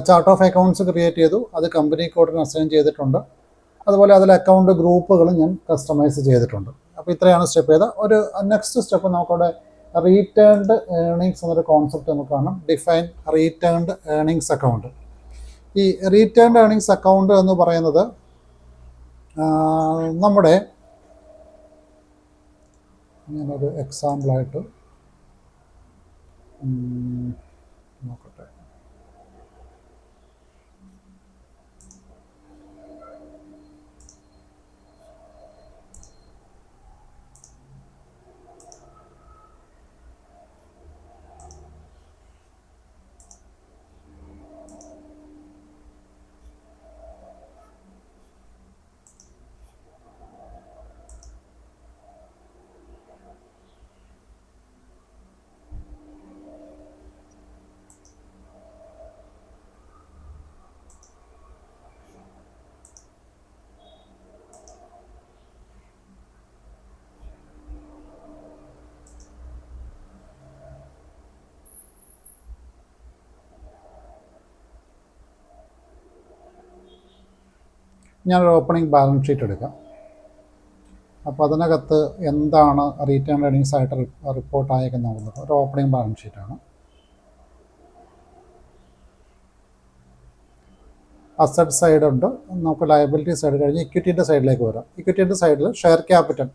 Chart of accounts create ചെയ്തു, അത് company കോഡിന് അസൈൻ ചെയ്തിട്ടുണ്ട്. അതുപോലെ അതിൽ അക്കൗണ്ട് ഗ്രൂപ്പുകളും ഞാൻ കസ്റ്റമൈസ് ചെയ്തിട്ടുണ്ട്. അപ്പോൾ ഇത്രയാണ് സ്റ്റെപ്പ് ചെയ്ത ഒരു നെക്സ്റ്റ് സ്റ്റെപ്പ്. നമുക്കവിടെ റീറ്റേൺഡ് ഏർണിങ്സ് എന്നൊരു കോൺസെപ്റ്റ് നമുക്ക് കാണാം. Define retained earnings account. ഈ റീറ്റേൺഡ് ഏർണിങ്സ് അക്കൗണ്ട് എന്ന് പറയുന്നത് നമ്മുടെ ഞാനൊരു എക്സാമ്പിളായിട്ട് നോക്കട്ടെ. ഞാനൊരു ഓപ്പണിംഗ് ബാലൻസ് ഷീറ്റ് എടുക്കാം. അപ്പോൾ അതിനകത്ത് എന്താണ് റീറ്റേൺ ഏർണിങ്സ് ആയിട്ട് റിപ്പോർട്ട് ആയേക്കുന്നത്? ഒരു ഓപ്പണിംഗ് ബാലൻസ് ഷീറ്റാണ്. അസറ്റ് സൈഡ് ഉണ്ട്, നമുക്ക് ലയബിലിറ്റി സൈഡ് കഴിഞ്ഞ് ഇക്വിറ്റീൻ്റെ സൈഡിലേക്ക് വരാം. ഇക്വിറ്റീൻ്റെ സൈഡിൽ share capital,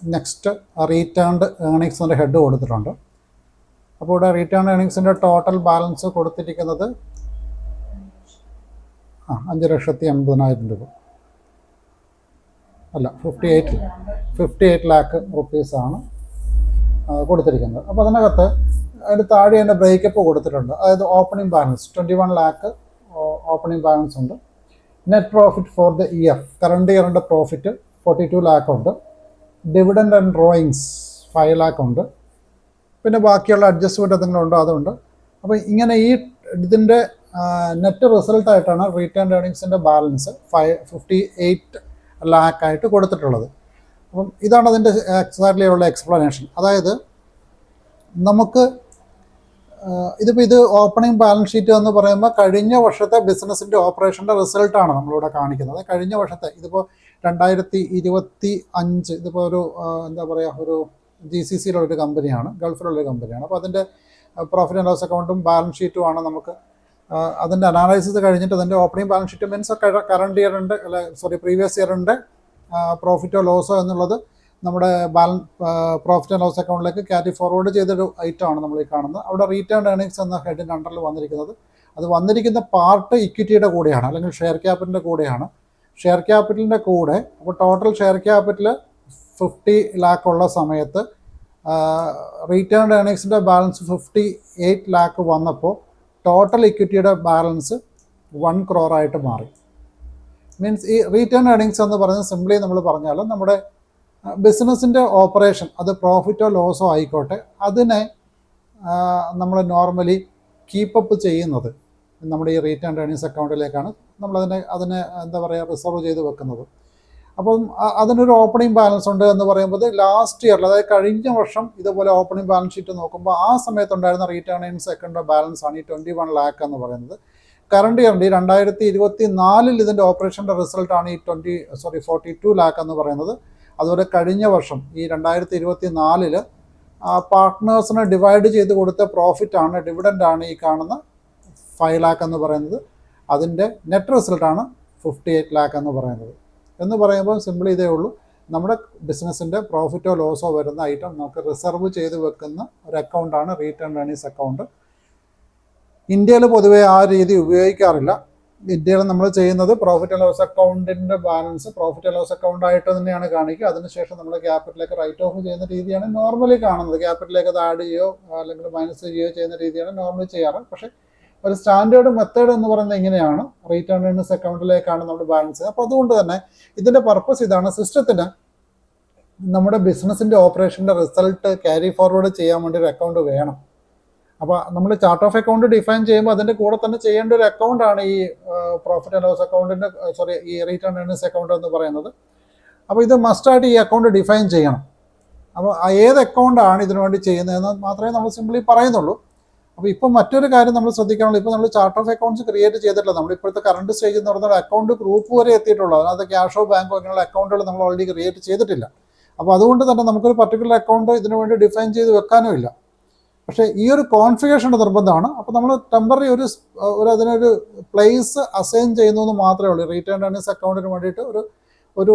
next retained earnings എന്നൊരു ഹെഡ് കൊടുത്തിട്ടുണ്ട്. അപ്പോൾ ഇവിടെ റീറ്റേൺ ഏർണിങ്സിൻ്റെ ടോട്ടൽ ബാലൻസ് കൊടുത്തിരിക്കുന്നത് 5,80,000 രൂപ അല്ല 58 ലാക്ക് റുപ്പീസാണ് കൊടുത്തിരിക്കുന്നത്. അപ്പോൾ അതിനകത്ത് അതിന് താഴെ തന്നെ ബ്രേക്കപ്പ് കൊടുത്തിട്ടുണ്ട്. അതായത് opening balance 21 lakh opening balance ഉണ്ട്. Net profit for the year, current ഇയറിൻ്റെ പ്രോഫിറ്റ് 42 ലാക്ക് ഉണ്ട്. ഡിവിഡൻഡ് ആൻഡ് ഡ്രോയിങ്സ് 5 ലാക്ക് ഉണ്ട്. പിന്നെ ബാക്കിയുള്ള അഡ്ജസ്റ്റ്മെൻറ്റ് എന്തെങ്കിലും ഉണ്ടോ അതുണ്ട്. അപ്പോൾ ഇങ്ങനെ ഈ ഇതിൻ്റെ നെറ്റ് റിസൾട്ടായിട്ടാണ് റീറ്റേൺ ഏർണിങ്സിൻ്റെ ബാലൻസ് 58 ലാക്കായിട്ട് കൊടുത്തിട്ടുള്ളത്. അപ്പം ഇതാണ് അതിൻ്റെ എക്സാക്ട്ലി ഉള്ള എക്സ്പ്ലനേഷൻ. അതായത് നമുക്ക് ഇത് ഓപ്പണിംഗ് ബാലൻസ് ഷീറ്റ് എന്ന് പറയുമ്പോൾ കഴിഞ്ഞ വർഷത്തെ ബിസിനസ്സിൻ്റെ ഓപ്പറേഷൻ്റെ റിസൾട്ടാണ് നമ്മളിവിടെ കാണിക്കുന്നത്. കഴിഞ്ഞ വർഷത്തെ ഇതിപ്പോൾ 2025, ഇതിപ്പോൾ ഒരു എന്താ പറയുക, ഒരു GCCയിലുള്ളൊരു കമ്പനിയാണ്, ഗൾഫിലുള്ളൊരു കമ്പനിയാണ്. അപ്പോൾ അതിൻ്റെ പ്രോഫിറ്റ് ആൻഡ് ലോസ് അക്കൗണ്ടും ബാലൻസ് ഷീറ്റുമാണ് നമുക്ക് അതിൻ്റെ അനാലിസിസ് കഴിഞ്ഞിട്ട് അതിൻ്റെ opening balance sheet means current ഇയറിൻ്റെ പ്രീവിയസ് ഇയറിൻ്റെ പ്രോഫിറ്റോ ലോസോ എന്നുള്ളത് നമ്മുടെ പ്രോഫിറ്റ് ആൻഡ് ലോസ് അക്കൗണ്ടിലേക്ക് ക്യാരി ഫോർവേഡ് ചെയ്തൊരു ഐറ്റമാണ് നമ്മൾ ഈ കാണുന്നത്. അവിടെ റീറ്റേൺ ഏർണിങ്സ് എന്ന ഹെഡിൻ്റെ അണ്ടറിൽ വന്നിരിക്കുന്നത്, അത് വന്നിരിക്കുന്ന പാർട്ട് ഇക്വിറ്റിയുടെ കൂടെയാണ്, അല്ലെങ്കിൽ ഷെയർ ക്യാപിറ്റലിൻ്റെ കൂടെയാണ്. ഷെയർ ക്യാപിറ്റലിൻ്റെ കൂടെ അപ്പോൾ ടോട്ടൽ ഷെയർ ക്യാപിറ്റൽ 50 ലാക്ക് ഉള്ള സമയത്ത് റീറ്റേൺ ഏർണിങ്സിൻ്റെ ബാലൻസ് 58 ലാക്ക് വന്നപ്പോൾ ടോട്ടൽ ഇക്വിറ്റിയുടെ ബാലൻസ് 1 crore ആയിട്ട് മാറി. മീൻസ് ഈ റീറ്റേൺ ഏർണിങ്സ് എന്ന് പറയുന്നത് സിംപ്ലി നമ്മൾ പറഞ്ഞാൽ നമ്മുടെ ബിസിനസ്സിൻ്റെ ഓപ്പറേഷൻ, അത് പ്രോഫിറ്റോ ലോസോ ആയിക്കോട്ടെ, അതിനെ നമ്മൾ നോർമലി കീപ്പപ്പ് ചെയ്യുന്നത് നമ്മുടെ ഈ റീറ്റേൺ ഏർണിങ്സ് അക്കൗണ്ടിലേക്കാണ് അതിനെ എന്താ പറയുക റിസർവ് ചെയ്ത് വെക്കുന്നത്. അപ്പം അതിനൊരു ഓപ്പണിംഗ് ബാലൻസ് ഉണ്ട് എന്ന് പറയുമ്പോൾ ലാസ്റ്റ് ഇയറിൽ, അതായത് കഴിഞ്ഞ വർഷം ഇതുപോലെ ഓപ്പണിംഗ് ബാലൻസ് ഷീറ്റ് നോക്കുമ്പോൾ ആ സമയത്തുണ്ടായിരുന്ന റീറ്റേൺ ഏർണിങ്സ് അക്കൗണ്ട് ബാലൻസ് ആണ് ഈ 21 ലാക്ക് എന്ന് പറയുന്നത്. കറണ്ട് ഇയറിൻ്റെ 2024 ഇതിൻ്റെ ഓപ്പറേഷൻ്റെ റിസൾട്ടാണ് ഈ 42 ലാക്ക് എന്ന് പറയുന്നത്. അതുപോലെ കഴിഞ്ഞ വർഷം ഈ 2024 പാർട്ട്നേഴ്സിനെ ഡിവൈഡ് ചെയ്ത് കൊടുത്ത പ്രോഫിറ്റാണ്, ഡിവിഡൻ്റാണ് ഈ കാണുന്ന 5 ലാക്ക് എന്ന് പറയുന്നത്. അതിൻ്റെ നെറ്റ് റിസൾട്ടാണ് 58 ലാക്ക് എന്ന് പറയുന്നത്. എന്ന് പറയുമ്പോൾ സിമ്പിളി ഇതേ ഉള്ളൂ, നമ്മുടെ ബിസിനസ്സിൻ്റെ പ്രോഫിറ്റോ ലോസോ വരുന്ന ഐറ്റം നമുക്ക് റിസർവ് ചെയ്ത് വെക്കുന്ന ഒരു അക്കൗണ്ടാണ് റീറ്റേൺ ഏർണിങ്സ് അക്കൗണ്ട്. ഇന്ത്യയിൽ പൊതുവേ ആ രീതി ഉപയോഗിക്കാറില്ല. ഇന്ത്യയിൽ നമ്മൾ ചെയ്യുന്നത് പ്രോഫിറ്റ് ആൻഡ് ലോസ് അക്കൗണ്ടിൻ്റെ ബാലൻസ് പ്രോഫിറ്റ് ആൻഡ് ലോസ് അക്കൗണ്ടായിട്ട് തന്നെയാണ് കാണിക്കുക. അതിനുശേഷം നമ്മൾ ക്യാപിറ്റലിലേക്ക് റൈറ്റ് ഓഫ് ചെയ്യുന്ന രീതിയാണ് നോർമലി കാണുന്നത്. ക്യാപിറ്റലിലേക്ക് അത് ആഡ് ചെയ്യുകയോ അല്ലെങ്കിൽ മൈനസ് ചെയ്യുകയോ ചെയ്യുന്ന രീതിയാണ് നോർമലി ചെയ്യാറ്. പക്ഷേ ഒരു സ്റ്റാൻഡേർഡ് മെത്തേഡ് എന്ന് പറയുന്നത് ഇങ്ങനെയാണ്, റീറ്റേൺ ഏർണിങ്സ് അക്കൗണ്ടിലേക്കാണ് നമ്മൾ ബാലൻസ് ചെയ്യുക. അപ്പോൾ അതുകൊണ്ട് തന്നെ ഇതിൻ്റെ പർപ്പസ് ഇതാണ്, സിസ്റ്റത്തിന് നമ്മുടെ ബിസിനസ്സിൻ്റെ ഓപ്പറേഷൻ്റെ റിസൾട്ട് ക്യാരി ഫോർവേഡ് ചെയ്യാൻ വേണ്ടി ഒരു അക്കൗണ്ട് വേണം. അപ്പോൾ നമ്മൾ ചാർട്ട് ഓഫ് അക്കൗണ്ട് ഡിഫൈൻ ചെയ്യുമ്പോൾ അതിൻ്റെ കൂടെ തന്നെ ചെയ്യേണ്ട ഒരു അക്കൗണ്ടാണ് ഈ പ്രോഫിറ്റ് ആൻഡ് ലോസ് അക്കൗണ്ടിൻ്റെ ഈ റീറ്റേൺ ഏർണിങ്സ് അക്കൗണ്ട് എന്ന് പറയുന്നത്. അപ്പോൾ ഇത് മസ്റ്റായിട്ട് ഈ അക്കൗണ്ട് ഡിഫൈൻ ചെയ്യണം. അപ്പോൾ ഏത് അക്കൗണ്ടാണ് ഇതിനു വേണ്ടി ചെയ്യുന്നതെന്ന് മാത്രമേ നമ്മൾ സിംപ്ലി പറയുന്നുള്ളൂ. അപ്പോൾ ഇപ്പോൾ മറ്റൊരു കാര്യം നമ്മൾ ശ്രദ്ധിക്കാനുള്ളത്, ഇപ്പോൾ നമ്മൾ ചാർട്ട് ഓഫ് അക്കൗണ്ട്സ് ക്രിയേറ്റ് ചെയ്തിട്ടില്ല. നമ്മൾ ഇപ്പോഴത്തെ കറണ്ട് സ്റ്റേജ് എന്ന് പറഞ്ഞാൽ അക്കൗണ്ട് ഗ്രൂപ്പ് വരെ എത്തിയിട്ടുള്ളൂ. അതിനകത്ത് ക്യാഷോ ബാങ്കോ അങ്ങനെയുള്ള അക്കൗണ്ടുകൾ നമ്മൾ ഓൾറെഡി ക്രിയേറ്റ് ചെയ്തിട്ടില്ല. അപ്പോൾ അതുകൊണ്ട് തന്നെ നമുക്കൊരു പർട്ടിക്കുലർ അക്കൗണ്ട് ഇതിനു വേണ്ടി ഡിഫൈൻ ചെയ്ത് വെക്കാനും ഇല്ല. പക്ഷേ ഈ ഒരു കോൺഫിഗറേഷൻ നിർബന്ധമാണ്. അപ്പോൾ നമ്മൾ ടെമ്പററി അതിനൊരു പ്ലേസ് അസൈൻ ചെയ്യുന്നതെന്ന് മാത്രമേ ഉള്ളൂ. റീറ്റേൺ ഏർണിങ്സ് അക്കൗണ്ടിന് വേണ്ടിയിട്ട് ഒരു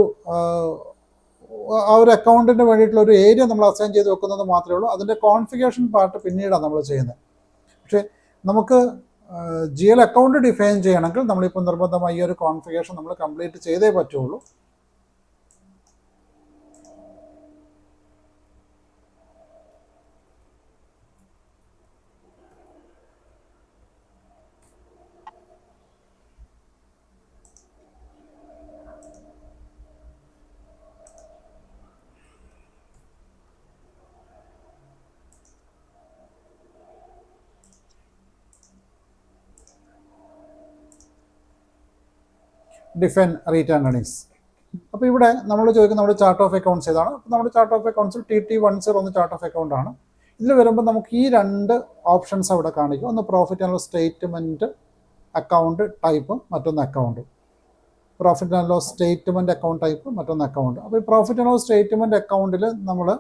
ആ ഒരു അക്കൗണ്ടിന് വേണ്ടിയിട്ടുള്ള ഒരു ഏരിയ നമ്മൾ അസൈൻ ചെയ്ത് വെക്കുന്നത് മാത്രമേ ഉള്ളൂ. അതിൻ്റെ കോൺഫിഗറേഷൻ പാർട്ട് പിന്നീടാണ് നമ്മൾ ചെയ്യുന്നത്. പക്ഷേ നമുക്ക് GL അക്കൗണ്ട് ഡിഫൈൻ ചെയ്യണമെങ്കിൽ നമ്മളിപ്പോൾ നിർബന്ധമായി ഈ ഒരു കോൺഫിഗറേഷൻ നമ്മൾ കംപ്ലീറ്റ് ചെയ്തേ പറ്റുള്ളൂ. Define return earnings. അപ്പോൾ ഇവിടെ നമ്മൾ ചോദിക്കുന്നത് നമ്മുടെ ചാർട്ട് ഓഫ് അക്കൗണ്ട്സ് ഏതാണ്. അപ്പോൾ നമ്മുടെ ചാർട്ട് ഓഫ് അക്കൗണ്ട്സിൽ TT10 ചാർട്ട് ഓഫ് അക്കൗണ്ട് ആണ്. ഇതിൽ വരുമ്പോൾ നമുക്ക് ഈ രണ്ട് ഓപ്ഷൻസ് അവിടെ കാണിക്കും. ഒന്ന് profit and loss statement account type, മറ്റൊന്ന് അക്കൗണ്ട്. Profit and loss statement account type, മറ്റൊന്ന് അക്കൗണ്ട്. അപ്പോൾ ഈ പ്രോഫിറ്റ് ആൻഡ് ലോസ് സ്റ്റേറ്റ്മെൻറ്റ് അക്കൗണ്ടിൽ നമ്മൾ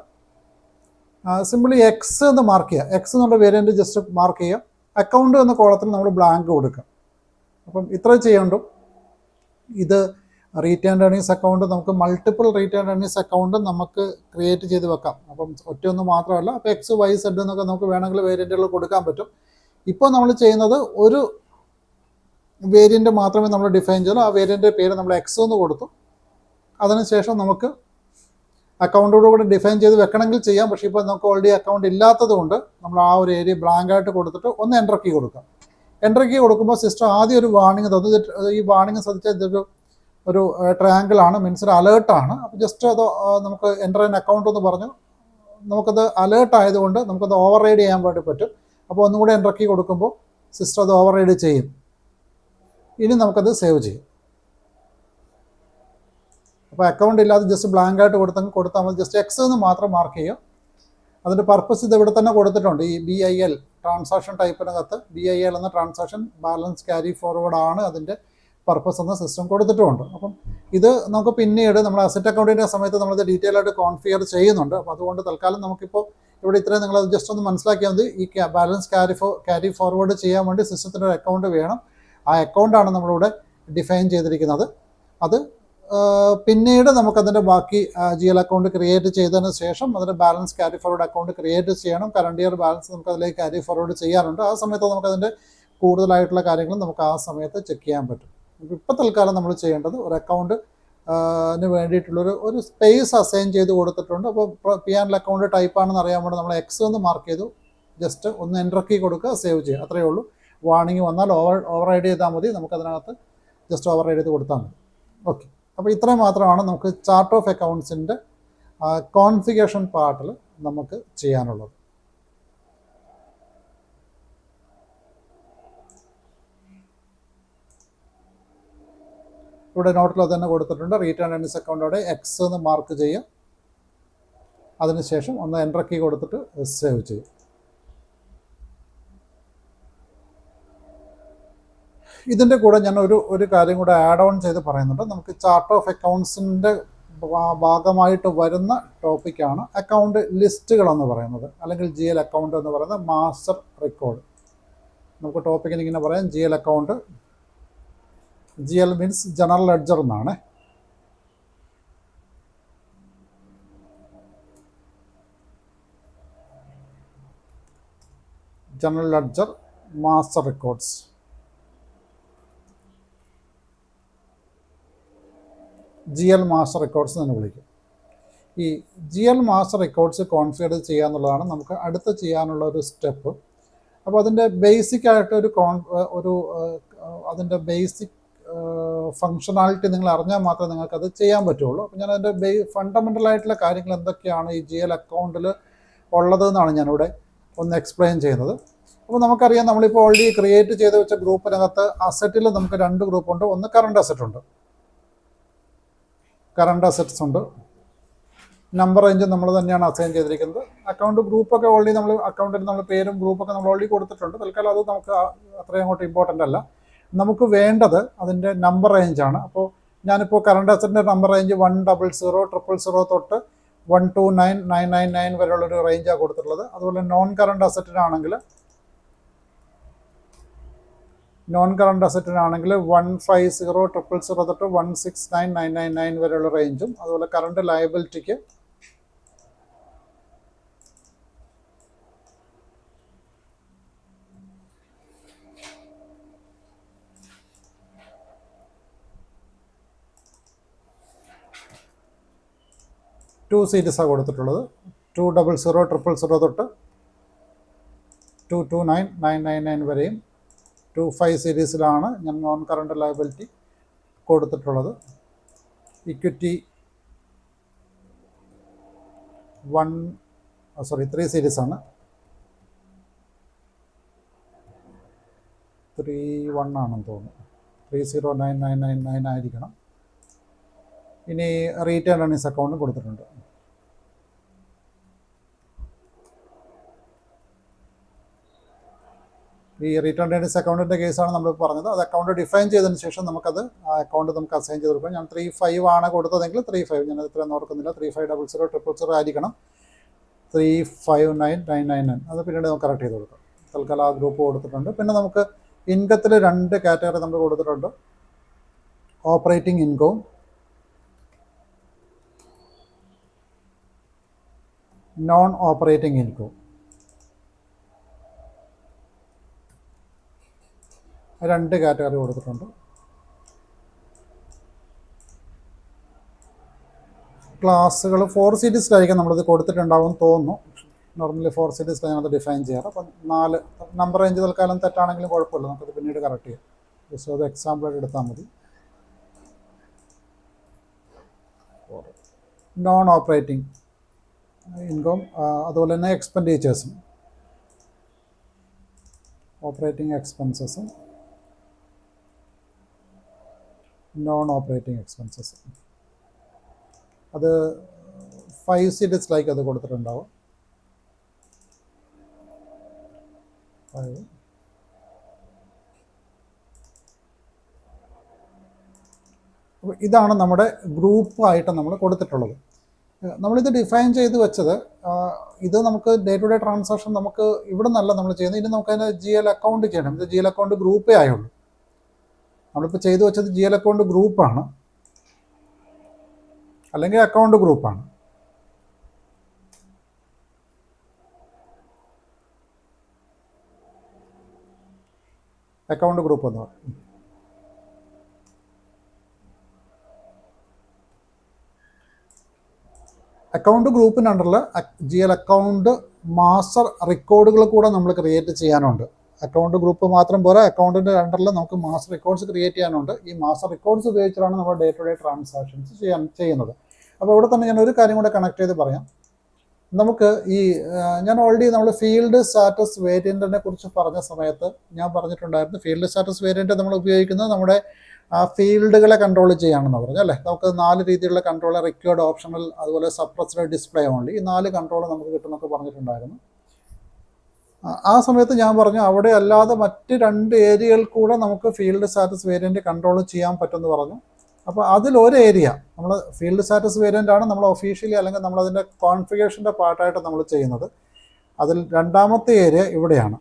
സിമ്പിളി എക്സ് എന്ന് മാർക്ക് ചെയ്യുക. എക്സ് എന്നുള്ള വേരിയൻറ്റ് ജസ്റ്റ് മാർക്ക് ചെയ്യുക. അക്കൗണ്ട് എന്ന കോളത്തിൽ നമ്മൾ ബ്ലാങ്ക് കൊടുക്കുക. അപ്പം ഇത്ര ചെയ്യണ്ടു. ഇത് റീറ്റേൺ ഏർണിങ്സ് അക്കൗണ്ട് നമുക്ക് മൾട്ടിപ്പിൾ റീറ്റേൺ ഏർണിങ്സ് അക്കൗണ്ട് നമുക്ക് ക്രിയേറ്റ് ചെയ്ത് വെക്കാം. അപ്പം ഒറ്റയൊന്നും മാത്രമല്ല, അപ്പോൾ XYZ എന്നൊക്കെ നമുക്ക് വേണമെങ്കിൽ വേരിയൻറ്റുകൾ കൊടുക്കാൻ പറ്റും. ഇപ്പോൾ നമ്മൾ ചെയ്യുന്നത് ഒരു വേരിയൻറ്റ് മാത്രമേ നമ്മൾ ഡിഫൈൻ ചെയ്യുള്ളൂ. ആ വേരിയൻ്റെ പേര് നമ്മൾ X എന്ന് കൊടുത്തു. അതിനുശേഷം നമുക്ക് അക്കൗണ്ടോടുകൂടി ഡിഫൈൻ ചെയ്ത് വെക്കണമെങ്കിൽ ചെയ്യാം. പക്ഷേ ഇപ്പോൾ നമുക്ക് ഓൾറെഡി അക്കൗണ്ട് ഇല്ലാത്തത് കൊണ്ട് നമ്മൾ ആ ഒരു ഏരിയ ബ്ലാങ്ക് ആയിട്ട് കൊടുത്തിട്ട് ഒന്ന് എൻ്റർ കീ കൊടുക്കാം. എൻ്റർ കീ കൊടുക്കുമ്പോൾ സിസ്റ്റം ആദ്യം ഒരു വാർണിംഗ് തന്നു. ഈ വാർണിംഗ് ശ്രദ്ധിച്ചാൽ ഇതൊരു ട്രയാങ്കിൾ ആണ്, മീൻസ് ഒരു അലേർട്ടാണ്. അപ്പോൾ ജസ്റ്റ് അത് നമുക്ക് എൻ്റർ ഇൻ അക്കൗണ്ട് എന്ന് പറഞ്ഞു. നമുക്കത് അലേർട്ട് ആയതുകൊണ്ട് നമുക്കത് ഓവർ റൈഡ് ചെയ്യാൻ വേണ്ടി പറ്റും. അപ്പോൾ ഒന്നും കൂടെ എൻ്റർ കീ കൊടുക്കുമ്പോൾ സിസ്റ്റം അത് ഓവർ റൈഡ് ചെയ്യും. ഇനി നമുക്കത് സേവ് ചെയ്യും. അപ്പോൾ അക്കൗണ്ട് ഇല്ലാതെ ജസ്റ്റ് ബ്ലാങ്ക് ആയിട്ട് കൊടുത്താൽ മതി. ജസ്റ്റ് X എന്ന് മാത്രം മാർക്ക് ചെയ്യുക. അതിൻ്റെ പർപ്പസ് ഇത് ഇവിടെ തന്നെ കൊടുത്തിട്ടുണ്ട്. ഈ BIL ട്രാൻസാക്ഷൻ ടൈപ്പിനകത്ത് BIL എന്ന ട്രാൻസാക്ഷൻ ബാലൻസ് ക്യാരി ഫോർവേഡ് ആണ് അതിൻ്റെ പർപ്പസ് എന്ന സിസ്റ്റം കൊടുത്തിട്ടുമുണ്ട്. അപ്പം ഇത് നമുക്ക് പിന്നീട് നമ്മൾ അസറ്റ് അക്കൗണ്ടിൻ്റെ സമയത്ത് നമ്മളിത് ഡീറ്റെയിൽ ആയിട്ട് കോൺഫിഗർ ചെയ്യുന്നുണ്ട്. അപ്പോൾ അതുകൊണ്ട് തൽക്കാലം നമുക്കിപ്പോൾ ഇവിടെ ഇത്രയും നിങ്ങളത് ജസ്റ്റ് ഒന്ന് മനസ്സിലാക്കിയാൽ മതി. ഈ ബാലൻസ് ക്യാരി ഫോർവേഡ് ചെയ്യാൻ വേണ്ടി സിസ്റ്റത്തിൻ്റെ ഒരു അക്കൗണ്ട് വേണം. ആ അക്കൗണ്ടാണ് നമ്മളിവിടെ ഡിഫൈൻ ചെയ്തിരിക്കുന്നത്. അത് പിന്നീട് നമുക്കതിൻ്റെ ബാക്കി GL അക്കൗണ്ട് ക്രിയേറ്റ് ചെയ്തതിന് ശേഷം അതിൻ്റെ balance carry forward account create ചെയ്യണം. കറണ്ട് ഇയർ ബാലൻസ് നമുക്ക് അതിലേക്ക് ക്യാരി ഫോർവേഡ് ചെയ്യാറുണ്ട്. ആ സമയത്ത് നമുക്കതിൻ്റെ കൂടുതലായിട്ടുള്ള കാര്യങ്ങൾ നമുക്ക് ആ സമയത്ത് ചെക്ക് ചെയ്യാൻ പറ്റും. ഇപ്പോൾ തൽക്കാലം നമ്മൾ ചെയ്യേണ്ടത് ഒരു അക്കൗണ്ട് വേണ്ടിയിട്ടുള്ളൊരു സ്പേസ് അസൈൻ ചെയ്ത് കൊടുത്തിട്ടുണ്ട്. അപ്പോൾ P&L അക്കൗണ്ട് ടൈപ്പാണെന്ന് അറിയാൻ വേണ്ടി നമ്മൾ X എന്ന് മാർക്ക് ചെയ്തു. ജസ്റ്റ് ഒന്ന് എൻ്റർ കീ കൊടുക്കുക, സേവ് ചെയ്യുക, അത്രയേ ഉള്ളൂ. വാർണിംഗ് വന്നാൽ ഓവർ റൈഡ് ചെയ്താൽ മതി. നമുക്കതിനകത്ത് ജസ്റ്റ് ഓവർ റൈഡ് ചെയ്ത് കൊടുത്താൽ മതി. ഓക്കെ, അപ്പോൾ ഇത്രയും മാത്രമാണ് നമുക്ക് ചാർട്ട് ഓഫ് അക്കൗണ്ട്സിൻ്റെ കോൺഫിഗറേഷൻ പാർട്ടിൽ നമുക്ക് ചെയ്യാനുള്ളത്. ഇവിടെ നോട്ടിൽ തന്നെ കൊടുത്തിട്ടുണ്ട്. റീറ്റേൺ ഏർണിങ്സ് അക്കൗണ്ടോടെ X എന്ന് മാർക്ക് ചെയ്യുക. അതിനുശേഷം ഒന്ന് എൻ്റർ കീ കൊടുത്തിട്ട് സേവ് ചെയ്യും. ഇതിൻ്റെ കൂടെ ഞാൻ ഒരു കാര്യം കൂടെ ആഡ് ഓൺ ചെയ്ത് പറയുന്നുണ്ട്. നമുക്ക് ചാർട്ട് ഓഫ് അക്കൗണ്ട്സിൻ്റെ ഭാഗമായിട്ട് വരുന്ന ടോപ്പിക്കാണ് അക്കൗണ്ട് ലിസ്റ്റുകളെന്ന് പറയുന്നത്, അല്ലെങ്കിൽ GL അക്കൗണ്ട് എന്ന് പറയുന്നത് മാസ്റ്റർ റെക്കോർഡ്. നമുക്ക് ടോപ്പിക്കിന് ഇങ്ങനെ പറയാം, GL account. GL means general ledger എന്നാണ്. General ledger master records. GL master records എന്ന് വിളിക്കും. ഈ GL മാസ്റ്റർ റെക്കോർഡ്സ് കോൺഫിഗർ ചെയ്യുക എന്നുള്ളതാണ് നമുക്ക് അടുത്ത് ചെയ്യാനുള്ള ഒരു സ്റ്റെപ്പ്. അപ്പോൾ അതിൻ്റെ ബേസിക് ആയിട്ട് അതിൻ്റെ ബേസിക് ഫങ്ഷണാലിറ്റി നിങ്ങൾ അറിഞ്ഞാൽ മാത്രമേ നിങ്ങൾക്കത് ചെയ്യാൻ പറ്റുള്ളൂ. അപ്പോൾ ഞാൻ അതിൻ്റെ ഫണ്ടമെൻ്റലായിട്ടുള്ള കാര്യങ്ങൾ എന്തൊക്കെയാണ് ഈ GL അക്കൗണ്ടിൽ ഉള്ളതെന്നാണ് ഞാനിവിടെ ഒന്ന് എക്സ്പ്ലെയിൻ ചെയ്യുന്നത്. അപ്പോൾ നമുക്കറിയാം, നമ്മളിപ്പോൾ ഓൾറെഡി ക്രിയേറ്റ് ചെയ്ത് വെച്ച ഗ്രൂപ്പിനകത്ത് അസറ്റിൽ നമുക്ക് 2 ഗ്രൂപ്പുണ്ട്. ഒന്ന് കറണ്ട് അസറ്റ് ഉണ്ട്, കറണ്ട് അസറ്റ്സ് ഉണ്ട്. നമ്പർ റേഞ്ച് നമ്മൾ തന്നെയാണ് അസൈൻ ചെയ്തിരിക്കുന്നത്. അക്കൗണ്ട് ഗ്രൂപ്പൊക്കെ ഓൾറെഡി നമ്മൾ അക്കൗണ്ടിൽ നമ്മൾ പേരും ഗ്രൂപ്പൊക്കെ നമ്മൾ ഓൾറെഡി കൊടുത്തിട്ടുണ്ട്. തൽക്കാലം അത് നമുക്ക് അത്രയും അങ്ങോട്ട് ഇമ്പോർട്ടൻ്റ് അല്ല. നമുക്ക് വേണ്ടത് അതിൻ്റെ നമ്പർ റേഞ്ചാണ്. അപ്പോൾ ഞാനിപ്പോൾ കറണ്ട് അസറ്റിൻ്റെ നമ്പർ റേഞ്ച് 100,000 തൊട്ട് 129,999 വരെയുള്ളൊരു റേഞ്ചാണ് കൊടുത്തിട്ടുള്ളത്. അതുപോലെ നോൺ കറണ്ട് അസറ്റിനാണെങ്കിൽ 150,000 തൊട്ട് 169,999 വരെയുള്ള റേഞ്ചും, അതുപോലെ കറണ്ട് ലയബിലിറ്റിക്ക് 2 സീരീസാണ് കൊടുത്തിട്ടുള്ളത്. 200,000 തൊട്ട് 229,999 വരെയും 25 സീരീസിലാണ് ഞാൻ നോൺ കറണ്ട് ലയബിലിറ്റി കൊടുത്തിട്ടുള്ളത്. ഇക്വിറ്റി 3 സീരീസാണ്. 31 ആണെന്ന് തോന്നുന്നു. 30,999 ആയിരിക്കണം. ഇനി റീറ്റെയിൽ ഏർണിങ്സ് അക്കൗണ്ടും കൊടുത്തിട്ടുണ്ട്. ഈ റിട്ടേൺ ഏർണിങ്സ് അക്കൗണ്ടിൻ്റെ കേസാണ് നമ്മൾ പറഞ്ഞത്. അത് അക്കൗണ്ട് ഡിഫൈൻ ചെയ്തതിന് ശേഷം നമുക്കത് ആ അക്കൗണ്ട് നമുക്ക് അസൈൻ ചെയ്ത് കൊടുക്കാം. ഞാൻ 35 ആണ് കൊടുത്തതെങ്കിൽ 35, ഞാൻ ഇത്രയും ഓർക്കുന്നില്ല, 3500,000 ആയിരിക്കണം. 35,999 അത് പിന്നീട് നമുക്ക് കറക്റ്റ് ചെയ്ത് കൊടുക്കാം. തൽക്കാലം ആ ഗ്രൂപ്പ് കൊടുത്തിട്ടുണ്ട്. പിന്നെ നമുക്ക് ഇൻകത്തിൽ 2 കാറ്റഗറി നമ്മൾ കൊടുത്തിട്ടുണ്ട്. ഓപ്പറേറ്റിംഗ് ഇൻകവും നോൺ ഓപ്പറേറ്റിംഗ് ഇൻകവും. 2 കാറ്റഗറി കൊടുത്തിട്ടുണ്ട്. ക്ലാസ്സുകൾ 4 സീരീസിലായിരിക്കും നമ്മളിത് കൊടുത്തിട്ടുണ്ടാവും തോന്നുന്നു. നോർമലി 4 സീരീസിലാണ് അത് ഡിഫൈൻ ചെയ്യാറ്. അപ്പം 4 നമ്പർ റേഞ്ച് തൽക്കാലം തെറ്റാണെങ്കിലും കുഴപ്പമില്ല, നമുക്കത് പിന്നീട് കറക്റ്റ് ചെയ്യാം. ജസ്റ്റ് അത് എക്സാമ്പിളായിട്ട് എടുത്താൽ മതി. നോൺ ഓപ്പറേറ്റിംഗ് ഇൻകം, അതുപോലെ തന്നെ എക്സ്പെൻഡിച്ചേഴ്സും, ഓപ്പറേറ്റിംഗ് എക്സ്പെൻസസും നോൺ ഓപ്പറേറ്റിംഗ് എക്സ്പെൻസസ്. അത് 5 സീരീസിലേക്ക് അത് കൊടുത്തിട്ടുണ്ടാവും. അപ്പോൾ ഇതാണ് നമ്മുടെ ഗ്രൂപ്പായിട്ട് നമ്മൾ കൊടുത്തിട്ടുള്ളത്. നമ്മളിത് ഡിഫൈൻ ചെയ്ത് വെച്ചത്, ഇത് നമുക്ക് ഡേ ടു ഡേ ട്രാൻസാക്ഷൻ നമുക്ക് ഇവിടെ നിന്നല്ല നമ്മൾ ചെയ്യുന്നത്. ഇനി നമുക്കതിന് GL അക്കൗണ്ട് ചെയ്യണം. ഇത് GL അക്കൗണ്ട് ഗ്രൂപ്പേ ആയുള്ളൂ. നമ്മളിപ്പോൾ ചെയ്തു വെച്ചത് GL അക്കൗണ്ട് ഗ്രൂപ്പാണ്, അല്ലെങ്കിൽ അക്കൗണ്ട് ഗ്രൂപ്പാണ്. അക്കൗണ്ട് ഗ്രൂപ്പ് എന്ന് പറയും. അക്കൗണ്ട് ഗ്രൂപ്പിന് അണ്ടറിൽ GL അക്കൗണ്ട് മാസ്റ്റർ റെക്കോർഡുകൾ കൂടെ നമ്മൾ ക്രിയേറ്റ് ചെയ്യാനുണ്ട്. അക്കൗണ്ട് ഗ്രൂപ്പ് മാത്രം പോരാ, അക്കൗണ്ടിൻ്റെ അണ്ടറിൽ നമുക്ക് മാസ്റ്റർ റെക്കോർഡ്സ് ക്രിയേറ്റ് ചെയ്യാനുണ്ട്. ഈ മാസ്റ്റർ റെക്കോർഡ്സ് ഉപയോഗിച്ചിട്ടാണ് നമ്മൾ ഡേ ടു ഡേ ട്രാൻസാക്ഷൻസ് ചെയ്യുന്നത്. അപ്പോൾ ഇവിടെ തന്നെ ഞാൻ ഒരു കാര്യം കൂടെ കണക്ട് ചെയ്ത് പറയാം. നമുക്ക് ഞാൻ ഓൾറെഡി നമ്മൾ ഫീൽഡ് സ്റ്റാറ്റസ് വേരിയൻറ്റിനെ കുറിച്ച് പറഞ്ഞ സമയത്ത് ഞാൻ പറഞ്ഞിട്ടുണ്ടായിരുന്നു, ഫീൽഡ് സ്റ്റാറ്റസ് വേരിയൻറ്റ് നമ്മൾ ഉപയോഗിക്കുന്നത് നമ്മുടെ ഫീൽഡുകളെ കൺട്രോൾ ചെയ്യാമെന്ന് പറഞ്ഞു അല്ലേ. നമുക്ക് 4 രീതിയിലുള്ള കൺട്രോൾ, റിക്വേർഡ്, ഓപ്ഷണൽ, അതുപോലെ സപ്രസ്ഡ്, ഡിസ്പ്ലേ ഓൺലി, ഈ 4 കൺട്രോൾ നമുക്ക് കിട്ടുമെന്നൊക്കെ പറഞ്ഞിട്ടുണ്ടായിരുന്നു. ആ സമയത്ത് ഞാൻ പറഞ്ഞു അവിടെ അല്ലാതെ മറ്റ് 2 ഏരിയകൾ കൂടെ നമുക്ക് ഫീൽഡ് സ്റ്റാറ്റസ് വേരിയൻറ്റ് കൺട്രോൾ ചെയ്യാൻ പറ്റുമെന്ന് പറഞ്ഞു. അപ്പോൾ അതിലൊരു ഏരിയ നമ്മൾ ഫീൽഡ് സ്റ്റാറ്റസ് വേരിയൻ്റ് ആണ് നമ്മൾ ഒഫീഷ്യലി അല്ലെങ്കിൽ നമ്മളതിൻ്റെ കോൺഫിഗറേഷൻ്റെ പാർട്ടായിട്ട് നമ്മൾ ചെയ്യുന്നത്. അതിൽ രണ്ടാമത്തെ ഏരിയ ഇവിടെയാണ്.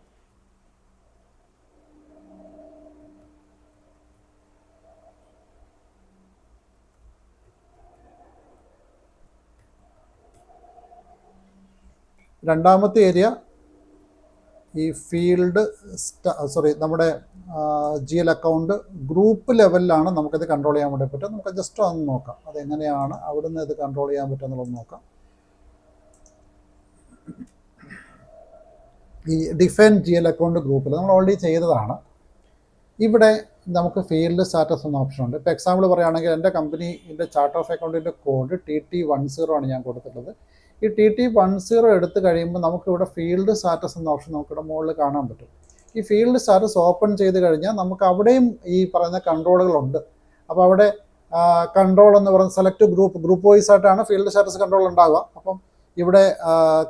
രണ്ടാമത്തെ ഏരിയ ഈ ഫീൽഡ് നമ്മുടെ GL അക്കൗണ്ട് ഗ്രൂപ്പ് ലെവലിലാണ് നമുക്കത് കൺട്രോൾ ചെയ്യാൻ വേണ്ടി പറ്റും. നമുക്ക് ജസ്റ്റ് ഒന്ന് നോക്കാം അതെങ്ങനെയാണ് അവിടുന്ന് ഇത് കൺട്രോൾ ചെയ്യാൻ പറ്റുമെന്നുള്ളത് നോക്കാം. ഈ ഡിഫൈൻ GL അക്കൗണ്ട് ഗ്രൂപ്പിൽ നമ്മൾ ഓൾറെഡി ചെയ്തതാണ്. ഇവിടെ നമുക്ക് ഫീൽഡ് സ്റ്റാറ്റസ് എന്ന ഓപ്ഷൻ ഉണ്ട്. ഇപ്പോൾ എക്സാമ്പിൾ പറയുകയാണെങ്കിൽ എൻ്റെ കമ്പനിൻ്റെ ചാർട്ട് ഓഫ് അക്കൗണ്ടിൻ്റെ കോഡ് TT10 ആണ് ഞാൻ കൊടുത്തിട്ടുള്ളത്. ഈ TT10 എടുത്തു കഴിയുമ്പോൾ നമുക്കിവിടെ ഫീൽഡ് സ്റ്റാറ്റസ് എന്ന ഓപ്ഷൻ നമുക്കിവിടെ മുകളിൽ കാണാൻ പറ്റും. ഈ ഫീൽഡ് സ്റ്റാറ്റസ് ഓപ്പൺ ചെയ്ത് കഴിഞ്ഞാൽ നമുക്ക് അവിടെയും ഈ പറയുന്ന കൺട്രോളുകളുണ്ട്. അപ്പോൾ അവിടെ കൺട്രോൾ എന്ന് പറയുന്നത് സെലക്ട് ഗ്രൂപ്പ് വൈസ് ആയിട്ടാണ് ഫീൽഡ് സ്റ്റാറ്റസ് കൺട്രോൾ ഉണ്ടാവുക. അപ്പം ഇവിടെ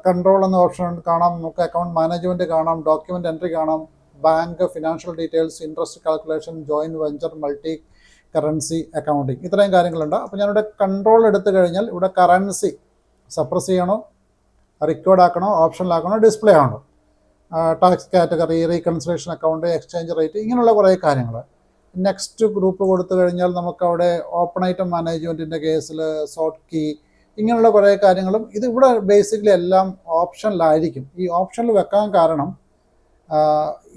കൺട്രോൾ എന്ന ഓപ്ഷൻ കാണാം, നമുക്ക് അക്കൗണ്ട് മാനേജ്മെൻറ്റ് കാണാം, ഡോക്യുമെൻ്റ് എൻട്രി കാണാം, bank, financial details, interest calculation, joint venture, multi currency accounting, ഇത്രയും കാര്യങ്ങളുണ്ട്. അപ്പോൾ ഞാനിവിടെ കൺട്രോൾ എടുത്തു കഴിഞ്ഞാൽ ഇവിടെ കറൻസി സപ്രസ് ചെയ്യണോ, റിക്കോർഡ് ആക്കണോ, ഓപ്ഷനിലാക്കണോ, ഡിസ്പ്ലേ ആണോ, tax category, reconciliation account, exchange rate, ഇങ്ങനെയുള്ള കുറേ കാര്യങ്ങൾ. നെക്സ്റ്റ് ഗ്രൂപ്പ് കൊടുത്തു കഴിഞ്ഞാൽ നമുക്കവിടെ ഓപ്പൺ ഐറ്റം മാനേജ്മെൻറ്റിൻ്റെ കേസിൽ സോർട്ട് കീ, ഇങ്ങനെയുള്ള കുറേ കാര്യങ്ങളും ഇതിവിടെ ബേസിക്കലി എല്ലാം ഓപ്ഷനിലായിരിക്കും. ഈ ഓപ്ഷനിൽ വെക്കാൻ കാരണം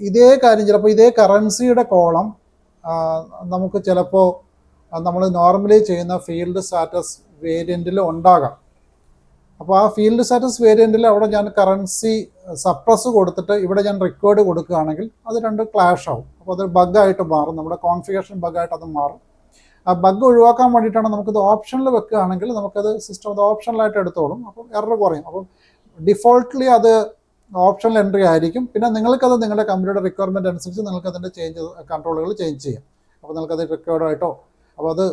ഇതേ കാര്യം ചിലപ്പോൾ ഇതേ കറൻസിയുടെ കോളം നമുക്ക് ചിലപ്പോൾ നമ്മൾ നോർമലി ചെയ്യുന്ന ഫീൽഡ് സ്റ്റാറ്റസ് വേരിയൻറ്റിൽ ഉണ്ടാകാം. അപ്പോൾ ആ ഫീൽഡ് സ്റ്റാറ്റസ് വേരിയൻറ്റിൽ അവിടെ ഞാൻ കറൻസി സപ്രസ് കൊടുത്തിട്ട് ഇവിടെ ഞാൻ റെക്കോർഡ് കൊടുക്കുകയാണെങ്കിൽ അത് രണ്ട് ക്ലാഷ് ആവും. അപ്പോൾ അത് ബഗ്ഗായിട്ട് മാറും, നമ്മുടെ കോൺഫിഗറേഷൻ ബഗ്ഗായിട്ട് അത് മാറും. ആ ബഗ് ഒഴിവാക്കാൻ വേണ്ടിയിട്ടാണ് നമുക്കിത് ഓപ്ഷനിൽ വെക്കുകയാണെങ്കിൽ നമുക്കത് സിസ്റ്റം അത് ഓപ്ഷനിലായിട്ട് എടുത്തോളും. അപ്പം എറർ കുറയും. അപ്പം ഡിഫോൾട്ട്ലി അത് ഓപ്ഷണൽ എൻട്രി ആയിരിക്കും. പിന്നെ നിങ്ങൾക്കത് നിങ്ങളുടെ കമ്പനിയുടെ റിക്വയർമെൻറ്റ് അനുസരിച്ച് നിങ്ങൾക്കതിൻ്റെ കൺട്രോളുകൾ ചേഞ്ച് ചെയ്യാം. അപ്പോൾ നിങ്ങൾക്കത് റെക്കോർഡായിട്ടോ, അപ്പോൾ അത്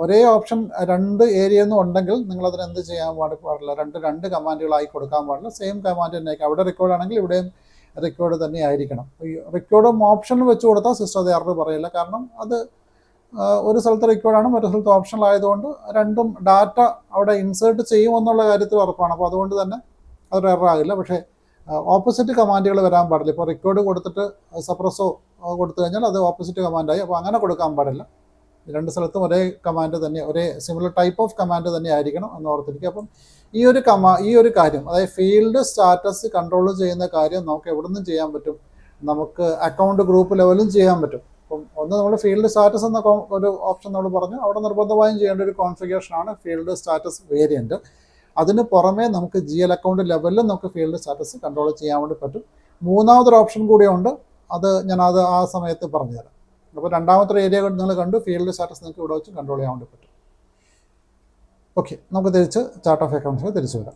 ഒരേ ഓപ്ഷൻ രണ്ട് ഏരിയ ഒന്നും ഉണ്ടെങ്കിൽ നിങ്ങളതിന് എന്ത് ചെയ്യാൻ പാടില്ല, രണ്ട് കമാൻഡുകളായി കൊടുക്കാൻ പാടില്ല. സെയിം കമാൻഡ് തന്നെ ആയിരിക്കും. അവിടെ റെക്കോർഡാണെങ്കിൽ ഇവിടെയും റെക്കോർഡ് തന്നെ ആയിരിക്കണം. ഈ റെക്കോർഡും ഓപ്ഷനിൽ വെച്ച് കൊടുത്താൽ സിസ്റ്റം അത് എറർ പറയില്ല. കാരണം അത് ഒരു സ്ഥലത്ത് റെക്കോർഡാണ്, മറ്റു സ്ഥലത്ത് ഓപ്ഷണൽ ആയതുകൊണ്ട് രണ്ടും ഡാറ്റ അവിടെ ഇൻസേർട്ട് ചെയ്യുമെന്നുള്ള കാര്യത്തിൽ ഉറപ്പാണ്. അപ്പോൾ അതുകൊണ്ട് തന്നെ അതൊരു എറർ ആകില്ല. പക്ഷേ ഓപ്പോസിറ്റ് കമാൻഡുകൾ വരാൻ പാടില്ല. ഇപ്പോൾ റെക്കോർഡ് കൊടുത്തിട്ട് സപ്രസോ കൊടുത്തു കഴിഞ്ഞാൽ അത് ഓപ്പോസിറ്റ് കമാൻഡായി. അപ്പോൾ അങ്ങനെ കൊടുക്കാൻ പാടില്ല. രണ്ട് സ്ഥലത്തും ഒരേ കമാൻഡ് തന്നെ, ഒരേ സിമിലർ ടൈപ്പ് ഓഫ് കമാൻഡ് തന്നെ ആയിരിക്കണം എന്ന് ഓർത്തിരിക്കുക. അപ്പം ഈ ഒരു കാര്യം, അതായത് ഫീൽഡ് സ്റ്റാറ്റസ് കൺട്രോൾ ചെയ്യുന്ന കാര്യം നമുക്ക് എവിടെ നിന്നും ചെയ്യാൻ പറ്റും, നമുക്ക് അക്കൗണ്ട് ഗ്രൂപ്പ് ലെവലും ചെയ്യാൻ പറ്റും. അപ്പം ഒന്ന് നമ്മൾ ഫീൽഡ് സ്റ്റാറ്റസ് എന്ന ഒരു ഓപ്ഷൻ നമ്മൾ പറഞ്ഞു, അവിടെ നിർബന്ധമായും ചെയ്യേണ്ട ഒരു കോൺഫിഗറേഷനാണ് ഫീൽഡ് സ്റ്റാറ്റസ് വേരിയൻറ്റ്. അതിന് പുറമേ നമുക്ക് GL അക്കൗണ്ട് ലെവലിലും നമുക്ക് ഫീൽഡ് സ്റ്റാറ്റസ് കൺട്രോൾ ചെയ്യാൻ വേണ്ടി പറ്റും. മൂന്നാമതൊരു ഓപ്ഷൻ കൂടിയുണ്ട്, അത് ഞാനത് ആ സമയത്ത് പറഞ്ഞുതരാം. അപ്പോൾ രണ്ടാമത്തെ ഏരിയ നിങ്ങൾ കണ്ടു, ഫീൽഡ് സ്റ്റാറ്റസ് നിങ്ങൾക്ക് ഇവിടെ വെച്ച് കൺട്രോൾ ചെയ്യാൻ വേണ്ടി പറ്റും. ഓക്കെ, നമുക്ക് തിരിച്ച് ചാർട്ട് ഓഫ് അക്കൗണ്ട്സിൽ തിരിച്ചു വരാം.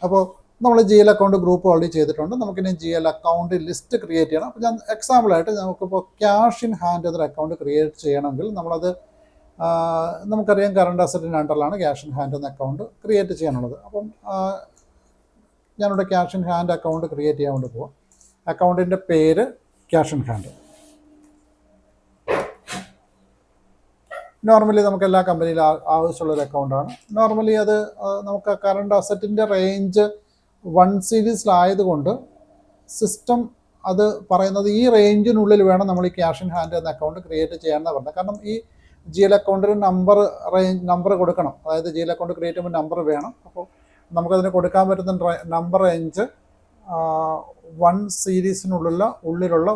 അപ്പോൾ നമ്മൾ GL അക്കൗണ്ട് ഗ്രൂപ്പ് ഓൾറെഡി ചെയ്തിട്ടുണ്ട്. നമുക്കിനി GL അക്കൗണ്ട് ലിസ്റ്റ് ക്രിയേറ്റ് ചെയ്യണം. അപ്പോൾ ഞാൻ എക്സാമ്പിളായിട്ട് നമുക്കിപ്പോൾ ക്യാഷ് ഇൻ ഹാൻഡ് എന്നൊരു അക്കൗണ്ട് ക്രിയേറ്റ് ചെയ്യണമെങ്കിൽ നമ്മളത് നമുക്കറിയാം കറണ്ട് അസറ്റിൻ്റെ അണ്ടറിലാണ് ക്യാഷ് ഇൻ ഹാൻഡ് എന്ന അക്കൗണ്ട് ക്രിയേറ്റ് ചെയ്യാനുള്ളത്. അപ്പം ഞാനിവിടെ cash in hand account create ചെയ്യാൻ വേണ്ടി പോവാം. അക്കൗണ്ടിൻ്റെ പേര് ക്യാഷ് ഇൻ ഹാൻഡ്. നോർമലി നമുക്ക് എല്ലാ കമ്പനിയിലും ആവശ്യമുള്ളൊരു അക്കൗണ്ടാണ്. നോർമലി അത് നമുക്ക് കറണ്ട് അസറ്റിൻ്റെ റേഞ്ച് 1 സീരീസിലായതുകൊണ്ട് സിസ്റ്റം അത് പറയുന്നത് ഈ റേഞ്ചിനുള്ളിൽ വേണം നമ്മൾ ഈ ക്യാഷ് ഇൻ ഹാൻഡ് എന്ന അക്കൗണ്ട് ക്രിയേറ്റ് ചെയ്യാമെന്നാണ് പറഞ്ഞത്. കാരണം ഈ GL അക്കൗണ്ടിന് നമ്പർ കൊടുക്കണം. അതായത് GL അക്കൗണ്ട് ക്രിയേറ്റ് ചെയ്യുമ്പോൾ നമ്പർ വേണം. അപ്പോൾ നമുക്കതിന് കൊടുക്കാൻ പറ്റുന്ന നമ്പർ റേഞ്ച് 1 സീരീസിനുള്ളിലുള്ള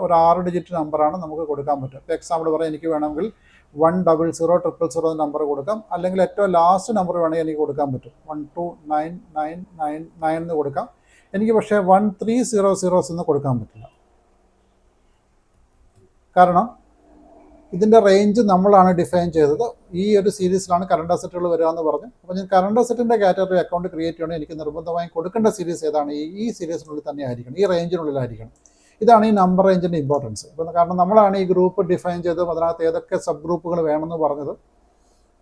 ഒരു 6 ഡിജിറ്റ് നമ്പറാണ് നമുക്ക് കൊടുക്കാൻ പറ്റും. ഇപ്പോൾ എക്സാമ്പിൾ പറയാം, എനിക്ക് വേണമെങ്കിൽ 1000000 നമ്പർ കൊടുക്കാം, അല്ലെങ്കിൽ ഏറ്റവും ലാസ്റ്റ് നമ്പർ വേണമെങ്കിൽ എനിക്ക് കൊടുക്കാൻ പറ്റും 129999 എന്ന് കൊടുക്കാം. എനിക്ക് പക്ഷേ 1300 എന്ന് കൊടുക്കാൻ പറ്റില്ല. കാരണം ഇതിൻ്റെ റേഞ്ച് നമ്മളാണ് ഡിഫൈൻ ചെയ്തത്. ഈ ഒരു സീരീസിലാണ് കറണ്ട് അസറ്റുകൾ വരിക എന്ന് പറഞ്ഞു. അപ്പോൾ ഞാൻ കറണ്ട് അസറ്റിൻ്റെ കാറ്റഗറി അക്കൗണ്ട് ക്രിയേറ്റ് ചെയ്യണമെങ്കിൽ എനിക്ക് നിർബന്ധമായും കൊടുക്കേണ്ട സീരീസ് ഏതാണ്, ഈ സീരീസിനുള്ളിൽ തന്നെ ആയിരിക്കണം, ഈ റേഞ്ചിനുള്ളിലായിരിക്കണം. ഇതാണ് ഈ നമ്പർ റേഞ്ചിൻ്റെ ഇമ്പോർട്ടൻസ്. ഇപ്പം കാരണം നമ്മളാണ് ഈ ഗ്രൂപ്പ് ഡിഫൈൻ ചെയ്തതും അതിനകത്ത് ഏതൊക്കെ സബ് ഗ്രൂപ്പുകൾ വേണമെന്ന് പറഞ്ഞത്.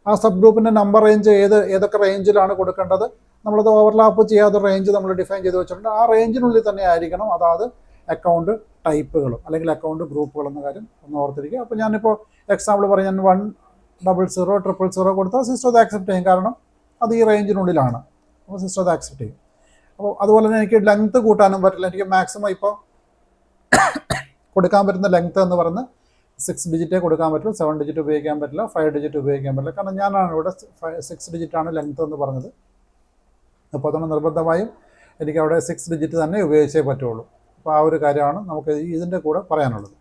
ആ സബ് ഗ്രൂപ്പിൻ്റെ നമ്പർ റേഞ്ച് ഏതൊക്കെ റേഞ്ചിലാണ് കൊടുക്കേണ്ടത്, നമ്മളത് ഓവർലാപ്പ് ചെയ്യാതെ റേഞ്ച് നമ്മൾ ഡിഫൈൻ ചെയ്ത് വെച്ചിട്ടുണ്ട്. ആ റേഞ്ചിനുള്ളിൽ തന്നെ ആയിരിക്കണം അതാത് അക്കൗണ്ട് ടൈപ്പുകളും അല്ലെങ്കിൽ അക്കൗണ്ട് ഗ്രൂപ്പുകൾ എന്ന കാര്യം ഒന്ന് ഓർത്തിരിക്കുക. അപ്പോൾ ഞാനിപ്പോൾ എക്സാമ്പിൾ പറയാം, ഞാൻ 10000000 കൊടുത്താൽ സിസ്റ്റം അത് ആക്സെപ്റ്റ് ചെയ്യും. കാരണം അത് ഈ റേഞ്ചിനുള്ളിലാണ്. അപ്പോൾ സിസ്റ്റം അത് ആക്സെപ്റ്റ് ചെയ്യും. അപ്പോൾ അതുപോലെ തന്നെ എനിക്ക് ലെങ്ത്ത് കൂട്ടാനും പറ്റില്ല. എനിക്ക് മാക്സിമം ഇപ്പോൾ കൊടുക്കാൻ പറ്റുന്ന ലെങ്ത്ത് എന്ന് പറഞ്ഞ് 6 ഡിജിറ്റേ കൊടുക്കാൻ പറ്റുള്ളൂ. 7 ഡിജിറ്റ് ഉപയോഗിക്കാൻ പറ്റില്ല, 5 ഡിജിറ്റ് ഉപയോഗിക്കാൻ പറ്റില്ല. കാരണം ഞാനാണ് ഇവിടെ 6 ഡിജിറ്റാണ് ലെങ്ത്ത് എന്ന് പറഞ്ഞത്. അപ്പോൾ അതുകൊണ്ട് നിർബന്ധമായും എനിക്ക് അവിടെ 6 ഡിജിറ്റ് തന്നെ ഉപയോഗിച്ചേ പറ്റുള്ളൂ. അപ്പോൾ ആ ഒരു കാര്യമാണ് നമുക്ക് ഇതിൻ്റെ കൂടെ പറയാനുള്ളത്.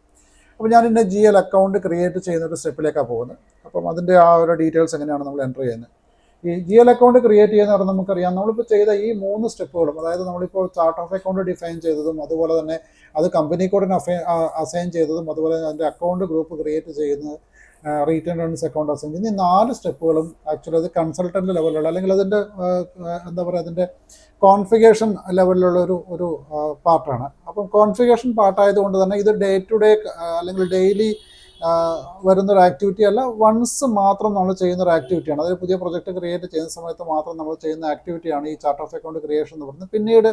അപ്പോൾ ഞാനിൻ്റെ GL അക്കൗണ്ട് ക്രിയേറ്റ് ചെയ്യുന്ന ഒരു സ്റ്റെപ്പിലേക്കാണ് പോകുന്നത്. അപ്പം അതിൻ്റെ ആ ഒരു ഡീറ്റെയിൽസ് എങ്ങനെയാണ് നമ്മൾ എൻ്റർ ചെയ്യുന്നത്. ഈ GL അക്കൗണ്ട് ക്രിയേറ്റ് ചെയ്യുന്ന പറഞ്ഞാൽ നമുക്കറിയാം, നമ്മളിപ്പോൾ ചെയ്ത ഈ 3 സ്റ്റെപ്പുകളും, അതായത് നമ്മളിപ്പോൾ ചാർട്ട് ഓഫ് അക്കൗണ്ട് ഡിഫൈൻ ചെയ്തതും, അതുപോലെ തന്നെ അത് കമ്പനി കോഡിന് അസൈൻ ചെയ്തതും, അതുപോലെ അതിൻ്റെ അക്കൗണ്ട് ഗ്രൂപ്പ് ക്രിയേറ്റ് ചെയ്യുന്നത്, റീറ്റേൺ ഏൺസ് അക്കൗണ്ട് അസൈൻ ചെയ്യുന്ന ഈ 4 സ്റ്റെപ്പുകളും ആക്ച്വലി അത് കൺസൾട്ടൻ്റ് ലെവലിലുള്ള അല്ലെങ്കിൽ അതിൻ്റെ എന്താ പറയുക അതിൻ്റെ കോൺഫിഗറേഷൻ ലെവലിലുള്ള ഒരു പാർട്ടാണ്. അപ്പം കോൺഫിഗറേഷൻ പാർട്ടായതുകൊണ്ട് തന്നെ ഇത് ഡേ ടു ഡേ അല്ലെങ്കിൽ ഡെയിലി വരുന്നൊരു ആക്ടിവിറ്റി അല്ല, വൺസ് മാത്രം നമ്മൾ ചെയ്യുന്നൊരു ആക്ടിവിറ്റിയാണ്. അതായത് പുതിയ പ്രൊജക്റ്റ് ക്രിയേറ്റ് ചെയ്യുന്ന സമയത്ത് മാത്രം നമ്മൾ ചെയ്യുന്ന ആക്ടിവിറ്റിയാണ് ഈ ചാർട്ട് ഓഫ് അക്കൗണ്ട് ക്രിയേഷൻ എന്ന് പറയുന്നത്. പിന്നീട്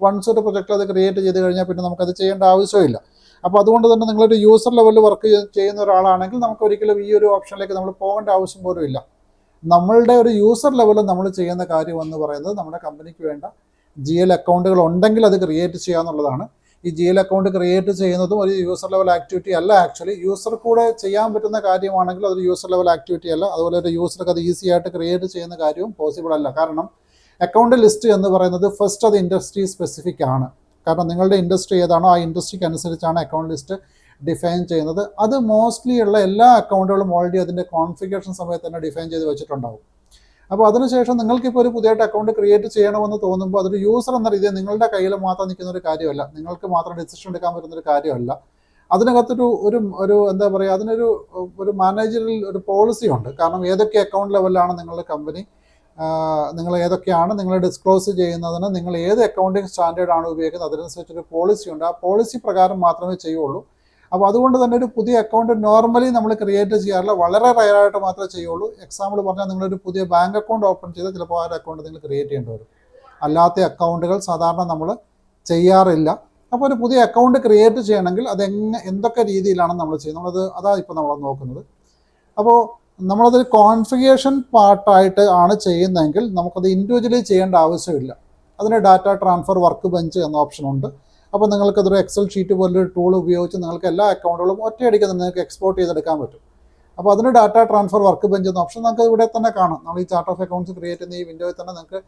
വൺസ് ഒരു പ്രൊജക്റ്റ് അത് ക്രിയേറ്റ് ചെയ്ത് കഴിഞ്ഞാൽ പിന്നെ നമുക്കത് ചെയ്യേണ്ട ആവശ്യമില്ല. അപ്പോൾ അതുകൊണ്ട് തന്നെ നിങ്ങളൊരു യൂസർ ലെവലിൽ വർക്ക് ചെയ്യുന്ന ഒരാളാണെങ്കിൽ നമുക്ക് ഒരിക്കലും ഈ ഒരു ഓപ്ഷനിലേക്ക് നമ്മൾ പോകേണ്ട ആവശ്യം പോലും ഇല്ല. നമ്മളുടെ ഒരു യൂസർ ലെവലിൽ നമ്മൾ ചെയ്യുന്ന കാര്യം എന്ന് പറയുന്നത് നമ്മുടെ കമ്പനിക്ക് വേണ്ട GL അക്കൗണ്ടുകൾ ഉണ്ടെങ്കിൽ അത് ക്രിയേറ്റ് ചെയ്യുക എന്നുള്ളതാണ്. ഈ GL അക്കൗണ്ട് ക്രിയേറ്റ് ചെയ്യുന്നതും ഒരു യൂസർ ലെവൽ ആക്ടിവിറ്റി അല്ല. ആക്ച്വലി യൂസർ കൂടെ ചെയ്യാൻ പറ്റുന്ന കാര്യമാണെങ്കിൽ അതൊരു യൂസർ ലെവൽ ആക്ടിവിറ്റി അല്ല. അതുപോലെ ഒരു യൂസർക്ക് അത് ഈസി ആയിട്ട് ക്രിയേറ്റ് ചെയ്യുന്ന കാര്യവും പോസിബിൾ അല്ല. കാരണം അക്കൗണ്ട് ലിസ്റ്റ് എന്ന് പറയുന്നത് ഫസ്റ്റ് അത് ഇൻഡസ്ട്രി സ്പെസിഫിക് ആണ്. കാരണം നിങ്ങളുടെ ഇൻഡസ്ട്രി ഏതാണോ ആ ഇൻഡസ്ട്രിക്ക് അനുസരിച്ചാണ് അക്കൗണ്ട് ലിസ്റ്റ് ഡിഫൈൻ ചെയ്യുന്നത്. അത് മോസ്റ്റ്ലി ഉള്ള എല്ലാ അക്കൗണ്ടുകളും ഓൾറെഡി അതിൻ്റെ കോൺഫിഗറേഷൻ സമയത്ത് തന്നെ ഡിഫൈൻ ചെയ്ത് വെച്ചിട്ടുണ്ടാകും. അപ്പോൾ അതിനുശേഷം നിങ്ങൾക്കിപ്പോൾ ഒരു പുതിയതായിട്ട് അക്കൗണ്ട് ക്രിയേറ്റ് ചെയ്യണമെന്ന് തോന്നുമ്പോൾ അതൊരു യൂസർ എന്ന രീതിയിൽ നിങ്ങളുടെ കയ്യിൽ മാത്രം നിൽക്കുന്ന ഒരു കാര്യമല്ല, നിങ്ങൾക്ക് മാത്രം ഡിസിഷൻ എടുക്കാൻ പറ്റുന്നൊരു കാര്യമല്ല. അതിനകത്തൊരു ഒരു ഒരു എന്താ പറയുക, അതിനൊരു ഒരു മാനേജറിൽ ഒരു പോളിസി ഉണ്ട്. കാരണം ഏതൊക്കെ അക്കൗണ്ട് ലെവലിലാണ് നിങ്ങളുടെ കമ്പനി, നിങ്ങൾ ഏതൊക്കെയാണ് നിങ്ങൾ ഡിസ്ക്ലോസ് ചെയ്യുന്നതിന്, നിങ്ങൾ ഏത് അക്കൗണ്ടിങ് സ്റ്റാൻഡേർഡാണ് ഉപയോഗിക്കുന്നത്, അതിനനുസരിച്ചൊരു പോളിസി ഉണ്ട്. ആ പോളിസി പ്രകാരം മാത്രമേ ചെയ്യുള്ളൂ. അപ്പോൾ അതുകൊണ്ട് തന്നെ ഒരു പുതിയ അക്കൗണ്ട് നോർമലി നമ്മൾ ക്രിയേറ്റ് ചെയ്യാറില്ല, വളരെ റയറായിട്ട് മാത്രമേ ചെയ്യുള്ളൂ. എക്സാമ്പിൾ പറഞ്ഞാൽ നിങ്ങളൊരു പുതിയ ബാങ്ക് അക്കൗണ്ട് ഓപ്പൺ ചെയ്താൽ ചിലപ്പോൾ ആ ഒരു അക്കൗണ്ട് നിങ്ങൾ ക്രിയേറ്റ് ചെയ്യേണ്ടി വരും. അല്ലാത്ത അക്കൗണ്ടുകൾ സാധാരണ നമ്മൾ ചെയ്യാറില്ല. അപ്പോൾ ഒരു പുതിയ അക്കൗണ്ട് ക്രിയേറ്റ് ചെയ്യണമെങ്കിൽ എന്തൊക്കെ രീതിയിലാണ് നമ്മൾ ചെയ്യുന്നത്, അതാണ് ഇപ്പോൾ നമ്മൾ നോക്കുന്നത്. അപ്പോൾ നമ്മളതൊരു കോൺഫിഗറേഷൻ പാർട്ടായിട്ട് ആണ് ചെയ്യുന്നതെങ്കിൽ നമുക്കത് ഇൻഡിവിജ്വലി ചെയ്യേണ്ട ആവശ്യമില്ല. അതിന് ഡാറ്റ ട്രാൻസ്ഫർ വർക്ക് ബെഞ്ച് എന്ന ഓപ്ഷൻ ഉണ്ട്. അപ്പോൾ നിങ്ങൾക്കതൊരു എക്സൽ ഷീറ്റ് പോലൊരു ടൂൾ ഉപയോഗിച്ച് നിങ്ങൾക്ക് എല്ലാ അക്കൗണ്ടുകളും ഒറ്റയടിക്ക് തന്നെ നിങ്ങൾക്ക് എക്സ്പോർട്ട് ചെയ്തെടുക്കാൻ പറ്റും. അപ്പോൾ അതിന് ഡാറ്റ ട്രാൻസ്ഫർ വർക്ക് ബെഞ്ച് എന്ന ഓപ്ഷൻ നമുക്ക് ഇവിടെ തന്നെ കാണാം. നമ്മൾ ഈ ചാർട്ട് ഓഫ് അക്കൗണ്ട്സ് ക്രിയേറ്റ് ചെയ്യുന്ന ഈ വിൻഡോയിൽ തന്നെ നിങ്ങൾക്ക്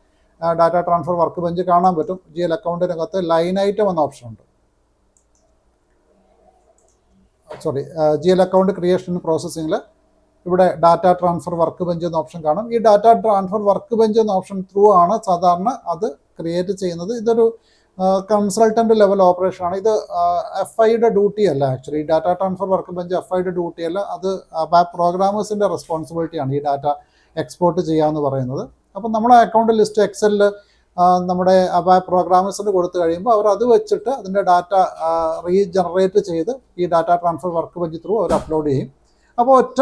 ഡാറ്റ ട്രാൻസ്ഫർ വർക്ക് ബെഞ്ച് കാണാൻ പറ്റും. GL അക്കൗണ്ടിനകത്ത് ലൈൻ ഐറ്റം എന്ന ഓപ്ഷൻ ഉണ്ട്. GL അക്കൗണ്ട് ക്രിയേഷൻ പ്രോസസ്സിങ്ങിൽ ഇവിടെ ഡാറ്റ ട്രാൻസ്ഫർ വർക്ക് ബെഞ്ച് എന്ന ഓപ്ഷൻ കാണും. ഈ ഡാറ്റ ട്രാൻസ്ഫർ വർക്ക് ബെഞ്ച് എന്ന ഓപ്ഷൻ ത്രൂ ആണ് സാധാരണ അത് ക്രിയേറ്റ് ചെയ്യുന്നത്. ഇതൊരു കൺസൾട്ടൻ്റ് ലെവൽ ഓപ്പറേഷനാണ്. ഇത് FIയുടെ ഡ്യൂട്ടി അല്ല. ആക്ച്വലി ഈ ഡാറ്റ ട്രാൻസ്ഫർ വർക്ക് ബെഞ്ച് FIയുടെ ഡ്യൂട്ടി അല്ല, അത് പ്രോഗ്രാമേഴ്സിൻ്റെ റെസ്പോൺസിബിലിറ്റിയാണ് ഈ ഡാറ്റ എക്സ്പോർട്ട് ചെയ്യുക എന്ന് പറയുന്നത്. അപ്പം നമ്മുടെ അക്കൗണ്ട് ലിസ്റ്റ് എക്സലിൽ നമ്മുടെ പ്രോഗ്രാമേഴ്സിന് കൊടുത്തു കഴിയുമ്പോൾ അവർ അത് വെച്ചിട്ട് അതിൻ്റെ ഡാറ്റ റീജനറേറ്റ് ചെയ്ത് ഈ data transfer work bench through അവർ അപ്ലോഡ് ചെയ്യും. അപ്പോൾ ഒറ്റ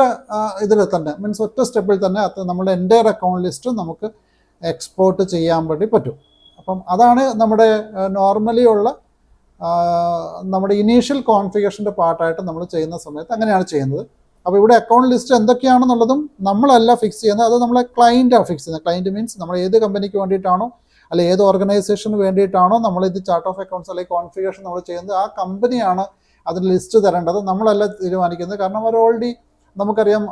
ഇതിൽ തന്നെ ഒറ്റ സ്റ്റെപ്പിൽ തന്നെ നമ്മുടെ എൻ്റയർ അക്കൗണ്ട് ലിസ്റ്റ് നമുക്ക് എക്സ്പോർട്ട് ചെയ്യാൻ വേണ്ടി പറ്റും. അപ്പം അതാണ് നമ്മുടെ നോർമലി ഉള്ള നമ്മുടെ ഇനീഷ്യൽ കോൺഫിഗറേഷൻ്റെ പാർട്ടായിട്ട് നമ്മൾ ചെയ്യുന്ന സമയത്ത് അങ്ങനെയാണ് ചെയ്യുന്നത്. അപ്പോൾ ഇവിടെ അക്കൗണ്ട് ലിസ്റ്റ് എന്തൊക്കെയാണെന്നുള്ളതും നമ്മളല്ല ഫിക്സ് ചെയ്യുന്നത്, അത് നമ്മളെ ക്ലയൻറ്റാണ് ഫിക്സ് ചെയ്യുന്നത്. ക്ലയൻറ്റ് മീൻസ് നമ്മൾ ഏത് കമ്പനിക്ക് വേണ്ടിയിട്ടാണോ അല്ലെ ഏത് ഓർഗനൈസേഷന് വേണ്ടിയിട്ടാണോ നമ്മളിത് ചാർട്ട് ഓഫ് അക്കൗണ്ട്സ് അല്ലെങ്കിൽ കോൺഫിഗറേഷൻ നമ്മൾ ചെയ്യുന്നത്, ആ കമ്പനിയാണ് അതിന് ലിസ്റ്റ് തരേണ്ടത്, നമ്മളല്ല തീരുമാനിക്കുന്നത്. കാരണം അവർ ഓൾറെഡി നമുക്കറിയാം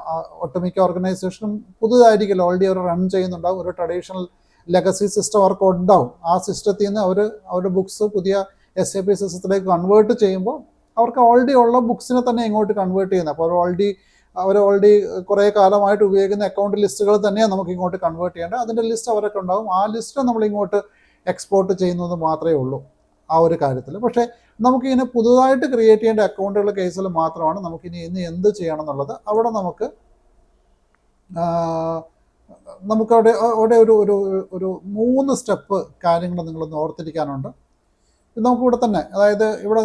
ഒട്ടുമിക്ക ഓർഗനൈസേഷനും പുതുതായിരിക്കില്ല, ഓൾറെഡി അവർ റൺ ചെയ്യുന്നുണ്ടാവും, ഒരു ട്രഡീഷണൽ ലെഗസി സിസ്റ്റം അവർക്ക് ഉണ്ടാവും. ആ സിസ്റ്റത്തിൽ നിന്ന് അവരുടെ ബുക്സ് പുതിയ SAP സിസ്റ്റത്തിലേക്ക് കൺവേർട്ട് ചെയ്യുമ്പോൾ അവർക്ക് ഓൾറെഡി ഉള്ള ബുക്സിനെ തന്നെ ഇങ്ങോട്ട് കൺവേർട്ട് ചെയ്യുന്നത്. അപ്പോൾ അവർ ഓൾറെഡി കുറേ കാലമായിട്ട് ഉപയോഗിക്കുന്ന അക്കൗണ്ട് ലിസ്റ്റുകൾ തന്നെയാണ് നമുക്ക് ഇങ്ങോട്ട് കൺവേർട്ട് ചെയ്യേണ്ടത്. അതിൻ്റെ ലിസ്റ്റ് അവരൊക്കെ ഉണ്ടാവും, ആ ലിസ്റ്റ് നമ്മളിങ്ങോട്ട് എക്സ്പോർട്ട് ചെയ്യുന്നത് മാത്രമേ ഉള്ളൂ ആ ഒരു കാര്യത്തിൽ. പക്ഷേ നമുക്കിങ്ങനെ പുതുതായിട്ട് ക്രിയേറ്റ് ചെയ്യേണ്ട അക്കൗണ്ടുകളുടെ കേസിൽ മാത്രമാണ് നമുക്കിനി ഇന്ന് എന്ത് ചെയ്യണം എന്നുള്ളത്. അവിടെ നമുക്കവിടെ ഒരു 3 സ്റ്റെപ്പ് കാര്യങ്ങൾ നിങ്ങളൊന്ന് ഓർത്തിരിക്കാനുണ്ട്. നമുക്കിവിടെ തന്നെ, അതായത് ഇവിടെ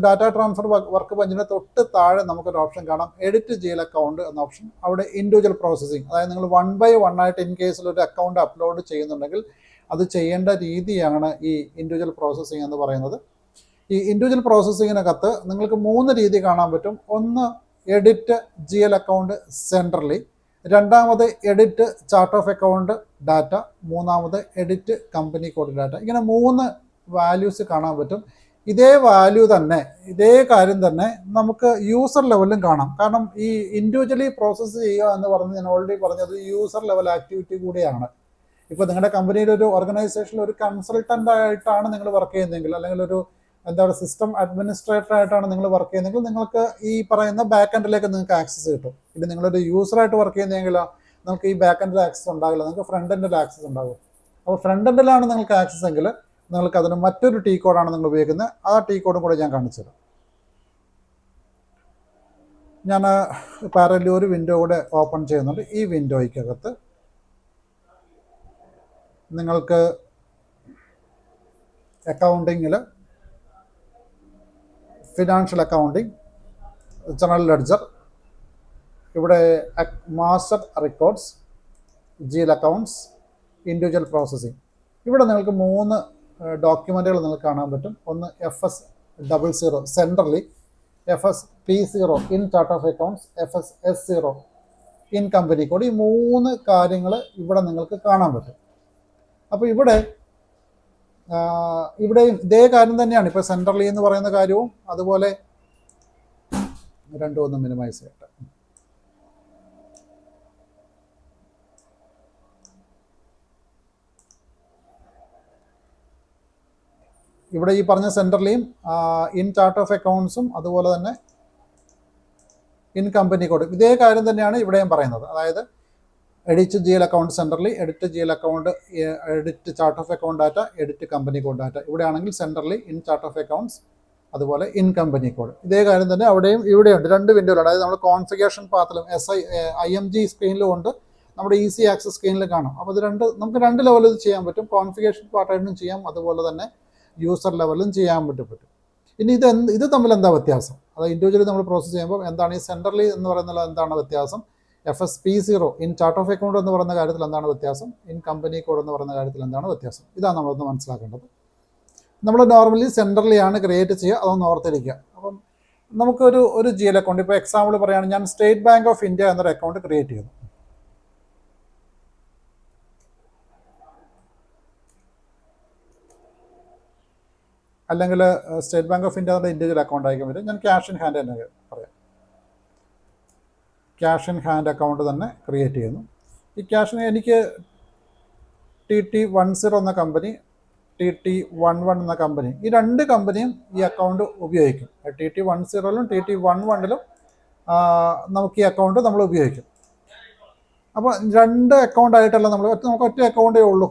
ഡാറ്റ ട്രാൻസ്ഫർ വർക്ക് ബെഞ്ചിന് തൊട്ട് താഴെ നമുക്കൊരു ഓപ്ഷൻ കാണാം, എഡിറ്റ് GL അക്കൗണ്ട് എന്ന ഓപ്ഷൻ. അവിടെ ഇൻഡിവിജ്വൽ പ്രോസസ്സിങ്, അതായത് നിങ്ങൾ 1 by 1 ആയിട്ട് ഇൻ കേസിൽ ഒരു അക്കൗണ്ട് അപ്ലോഡ് ചെയ്യുന്നുണ്ടെങ്കിൽ അത് ചെയ്യേണ്ട രീതിയാണ് ഈ ഇൻഡിവിജ്വൽ പ്രോസസ്സിങ് എന്ന് പറയുന്നത്. ഈ ഇൻഡിവിജ്വൽ പ്രോസസ്സിങ്ങിനകത്ത് നിങ്ങൾക്ക് 3 രീതി കാണാൻ പറ്റും. ഒന്ന്, എഡിറ്റ് GL അക്കൗണ്ട് സെൻട്രലി. രണ്ടാമത്, edit chart of account data. മൂന്നാമത്, എഡിറ്റ് കമ്പനി കോഡ് ഡാറ്റ. ഇങ്ങനെ 3 വാല്യൂസ് കാണാൻ പറ്റും. ഇതേ വാല്യൂ തന്നെ, ഇതേ കാര്യം തന്നെ നമുക്ക് യൂസർ ലെവലിലും കാണാം. കാരണം ഈ ഇൻഡിവിജ്വലി പ്രോസസ്സ് ചെയ്യുക എന്ന് പറഞ്ഞ് ഞാൻ ഓൾറെഡി പറഞ്ഞത് യൂസർ ലെവൽ ആക്ടിവിറ്റി കൂടിയാണ്. ഇപ്പോൾ നിങ്ങളുടെ കമ്പനിയിൽ ഒരു ഓർഗനൈസേഷനിൽ ഒരു കൺസൾട്ടൻ്റ് ആയിട്ടാണ് നിങ്ങൾ വർക്ക് ചെയ്യുന്നതെങ്കിൽ, അല്ലെങ്കിൽ ഒരു സിസ്റ്റം അഡ്മിനിസ്ട്രേറ്റർ ആയിട്ടാണ് നിങ്ങൾ വർക്ക് ചെയ്യുന്നതെങ്കിൽ നിങ്ങൾക്ക് ഈ പറയുന്ന ബാക്ക് എൻഡിലേക്ക് നിങ്ങൾക്ക് ആക്സസ് കിട്ടും. ഇത് നിങ്ങളൊരു യൂസറായിട്ട് വർക്ക് ചെയ്യുന്നതെങ്കിൽ നിങ്ങൾക്ക് ഈ ബാക്ക് എൻഡിൽ ആക്സസ് ഉണ്ടാകില്ല, നിങ്ങൾക്ക് ഫ്രണ്ട് എൻഡിൽ ആക്സസ് ഉണ്ടാകും. അപ്പോൾ ഫ്രണ്ട് എൻഡിലാണ് നിങ്ങൾക്ക് ആക്സസ് എങ്കിൽ നിങ്ങൾക്ക് അതിന് മറ്റൊരു T കോഡാണ് നിങ്ങൾ ഉപയോഗിക്കുന്നത്. ആ T കോഡും കൂടെ ഞാൻ കാണിച്ചു തരാം. ഞാൻ പാരലൽ ഒരു വിൻഡോ കൂടെ ഓപ്പൺ ചെയ്യുന്നുണ്ട്. ഈ വിൻഡോയ്ക്കകത്ത് നിങ്ങൾക്ക് അക്കൗണ്ടിങ്ങിൽ ഫിനാൻഷ്യൽ അക്കൗണ്ടിങ്, ജനറൽ ലെഡ്ജർ, ഇവിടെ master records, GL accounts, individual processing. ഇവിടെ നിങ്ങൾക്ക് 3 ഡോക്യുമെൻറ്റുകൾ നിങ്ങൾക്ക് കാണാൻ പറ്റും. ഒന്ന് FS00 centrally, FSP0 in chart of accounts, FSS0 in company code. ഈ 3 കാര്യങ്ങൾ ഇവിടെ നിങ്ങൾക്ക് കാണാൻ പറ്റും. അപ്പോൾ ഇവിടെയും ഇതേ കാര്യം തന്നെയാണ്. ഇപ്പോൾ സെൻട്രലി എന്ന് പറയുന്ന കാര്യവും അതുപോലെ രണ്ടും ഒന്ന് മിനിമൈസ് ചെയ്യട്ടെ. ഇവിടെ ഈ പറഞ്ഞ സെൻട്രലിയും ഇൻ ചാർട്ട് ഓഫ് അക്കൗണ്ട്സും അതുപോലെ തന്നെ ഇൻ കമ്പനി കോഡ് ഇതേ കാര്യം തന്നെയാണ് ഇവിടെയും പറയുന്നത്. അതായത് edit GL account centrally, edit GL account, edit chart of account data, edit company code data. ഇവിടെയാണെങ്കിൽ centrally in chart of accounts അതുപോലെ ഇൻ കമ്പനി കോഡ്. ഇതേ കാര്യം തന്നെ അവിടെയും ഇവിടെയുണ്ട്. 2 വിൻഡോയിലാണ്. അതായത് നമ്മൾ കോൺഫിഗറേഷൻ പാത്തിലും IMG സ്ക്രീനിലും ഉണ്ട്, നമ്മുടെ ഈസി ആക്സസ് സ്ക്രീനിൽ കാണാം. അപ്പോൾ ഇത് നമുക്ക് 2 ലെവലിൽ ചെയ്യാൻ പറ്റും. കോൺഫിഗറേഷൻ പാർട്ടായിട്ടും ചെയ്യാം, അതുപോലെ തന്നെ യൂസർ ലെവലും ചെയ്യാൻ പറ്റും. ഇനി ഇത് തമ്മിൽ എന്താ വ്യത്യാസം? അതായത് ഇൻഡിവിജ്വലി നമ്മൾ പ്രോസസ്സ് ചെയ്യുമ്പോൾ എന്താണ് ഈ സെൻട്രലി എന്ന് പറയുന്നത് എന്താണ് വ്യത്യാസം? FSP0 in chart of account എന്ന് പറയുന്ന കാര്യത്തിൽ എന്താണ് വ്യത്യാസം? ഇൻ കമ്പനി കോഡ് എന്ന് പറയുന്ന കാര്യത്തിൽ എന്താണ് വ്യത്യാസം? ഇതാണ് നമ്മളൊന്ന് മനസ്സിലാക്കേണ്ടത്. നമ്മൾ നോർമലി സെൻട്രലിയാണ് ക്രിയേറ്റ് ചെയ്യുക, അതൊന്ന് ഓർത്തിരിക്കുക. അപ്പം നമുക്കൊരു GL അക്കൗണ്ട്, ഇപ്പോൾ എക്സാമ്പിൾ പറയുകയാണെങ്കിൽ ഞാൻ സ്റ്റേറ്റ് ബാങ്ക് ഓഫ് ഇന്ത്യ എന്നൊരു അക്കൗണ്ട് ക്രിയേറ്റ് ചെയ്യുന്നു. അല്ലെങ്കിൽ സ്റ്റേറ്റ് ബാങ്ക് ഓഫ് ഇന്ത്യ എന്നുള്ള ഇൻഡിവിജ്വൽ അക്കൗണ്ട് ആയിരിക്കും വരും. ഞാൻ ക്യാഷ് ഇൻ ഹാൻഡ് തന്നെ പറയാം. ക്യാഷ് ഇൻ ഹാൻഡ് അക്കൗണ്ട് തന്നെ ക്രിയേറ്റ് ചെയ്യുന്നു. ഈ ക്യാഷിന് എനിക്ക് TT10 എന്ന കമ്പനി, TT11 എന്ന കമ്പനി, ഈ 2 കമ്പനിയും ഈ അക്കൗണ്ട് ഉപയോഗിക്കും. TT10ലും TT11ലും നമുക്ക് ഈ അക്കൗണ്ട് നമ്മൾ ഉപയോഗിക്കും. അപ്പോൾ 2 അക്കൗണ്ടായിട്ടല്ല നമുക്ക് ഒറ്റ അക്കൗണ്ടേ ഉള്ളൂ.